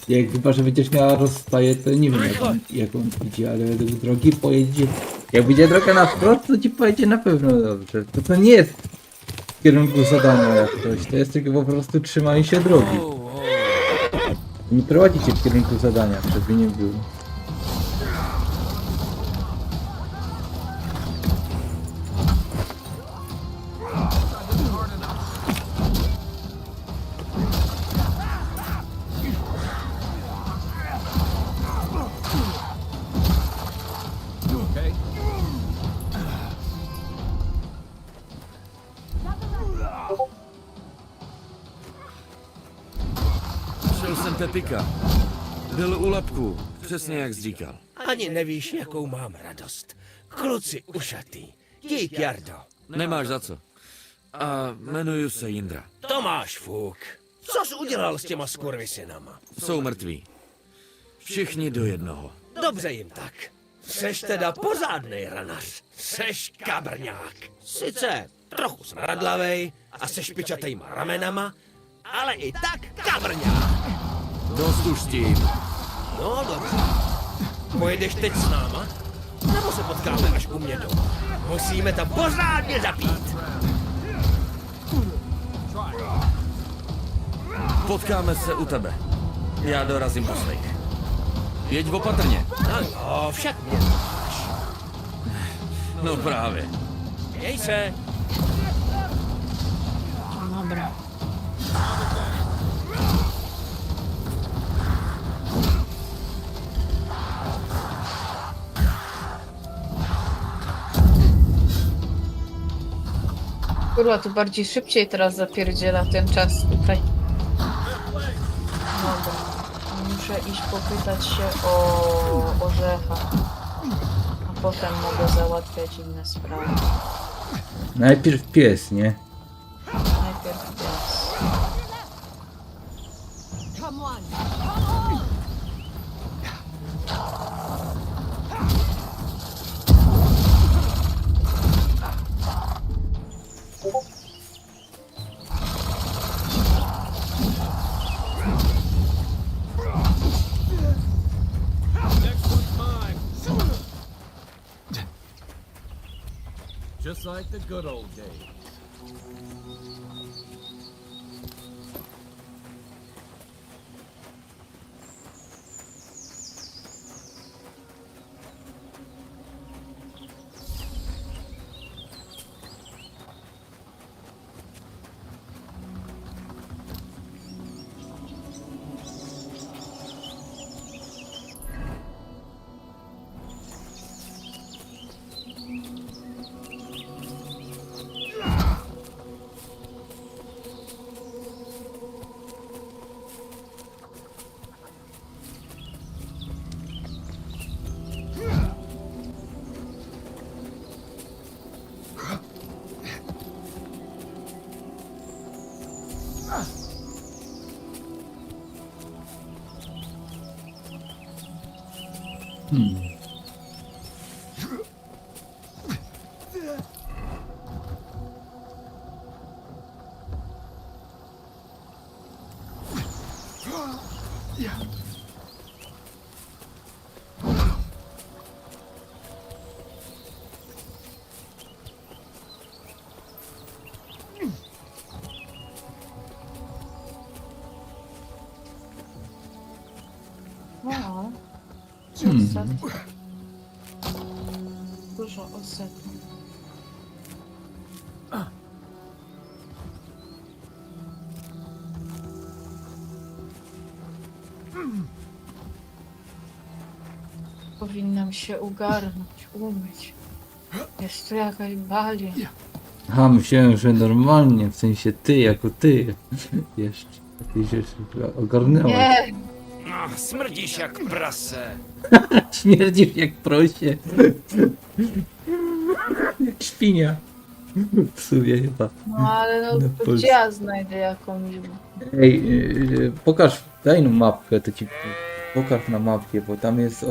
Jak chyba, że będziesz miała rozstaje, to nie wiem jak on idzie, ale według drogi pojedzie... Jak będzie droga na wprost, to ci pojedzie na pewno dobrze. To nie jest w kierunku zadania jak coś, to jest tylko po prostu trzymanie się drogi. Nie prowadzi cię w kierunku zadania, żeby nie było. Šel jsem Pepika. Byl u Lapku, přesně jak jsi říkal. Ani nevíš, jakou mám radost. Kluci ušatý. Dík, Jardo. Nemáš za co. A jmenuju se Jindra. To máš fuk. Co jsi udělal s těma skurvisynama? Jsou mrtví. Všichni do jednoho. Dobře jim tak. Seš teda pořádnej ranař. Seš kabrňák. Sice trochu smradlavej a se špičatejma ramenama, ale i tak kabrňák. Dost už tím. No dobře. Pojedeš teď s náma? Nebo se potkáme až u mě doma? Musíme tam pořádně zapít. Potkáme se u tebe. Já dorazím po svých. Jeď opatrně. No, však mě znáš. No právě. Měj se. Dobra. Kurwa, tu bardziej szybciej teraz zapierdziela ten czas tutaj. Dobra. Muszę iść popytać się o orzecha. A potem mogę załatwiać inne sprawy. Najpierw pies, nie? Najpierw pies. Come on. Just like the good old days. No. Dużo osad. Powinnam się ugarnąć, umyć. Jest tu jakaś balia. A myślałem, że normalnie, w sensie ty, jako ty. Jeszcze jakieś rzeczy ogarnęłaś. Nie! Ach, smrdzisz jak prasę. Śmierdzisz jak prosie. Jak świnia. W sumie chyba. No ale no, gdzie ja znajdę jakąś... Ej, pokaż, daj no mapkę, to ci pokaż na mapie, bo tam jest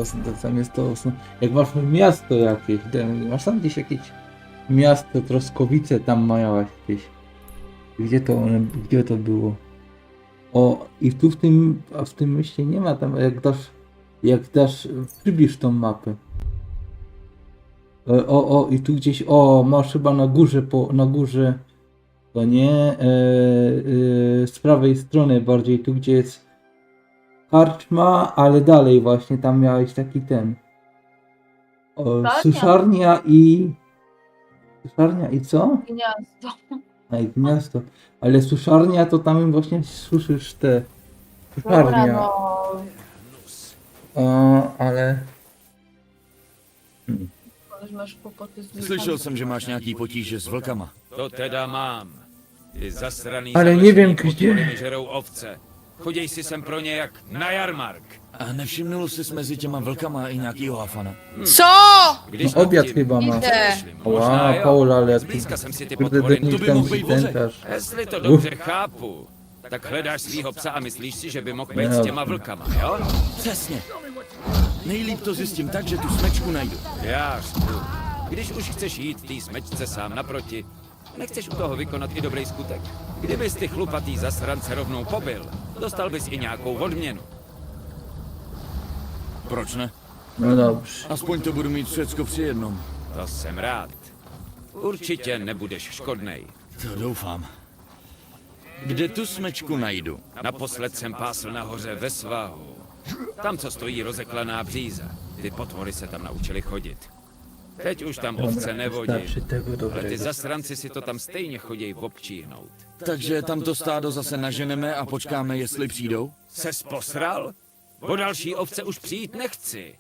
to jak masz miasto jakieś, masz tam gdzieś jakieś miasto, Troskowice tam majałaś jakieś. Gdzie to było? O, i tu w tym mieście nie ma tam, przybliż tą mapę. I tu gdzieś, masz chyba na górze, to nie, z prawej strony bardziej, tu gdzie jest karczma, ale dalej właśnie, tam miałeś taki suszarnia i co? Gniazdo. A i gniazdo, ale suszarnia to tam właśnie suszysz te suszarnia. Dobra, no. Ale... Masz kłopoty z Slyšel jsem, že máš nějaký potíže s vlkama. To teda mám. Ty zasraný Ale zalešení nevím, potvory kde. mi žerou ovce. Choděj si sem pro ně jak na jarmark. A nevšimnul jsi mezi těma vlkama i nějakýho hafana? Co? No obiad chyba ma. Wow, Paul, ale Zblízka jsem si ty kurde, potvory... do nich tam si tętasz. Jestli to dobře chápu, tak hledáš svýho psa a myslíš si, že by mohl být s těma vlkama, jo? Přesně. Nejlíp to zjistím tak, že tu smečku najdu. Já řvu. Když už chceš jít tý smečce sám naproti, nechceš u toho vykonat i dobrý skutek. Kdybys ty chlupatý zasrance rovnou pobil, dostal bys i nějakou odměnu. Proč ne? No dobře. Aspoň to budu mít všecko při jednom. To jsem rád. Určitě nebudeš škodnej. To doufám. Kde tu smečku najdu? Naposled jsem pásl nahoře ve svahu. Tam, co stojí rozeklaná bříza. Ty potvory se tam naučili chodit. Teď už tam ovce nevodí, ale ty zasranci si to tam stejně choděj občíhnout. Takže tam to stádo zase naženeme a počkáme, jestli přijdou? Ses posral? Po další ovce už přijít nechci.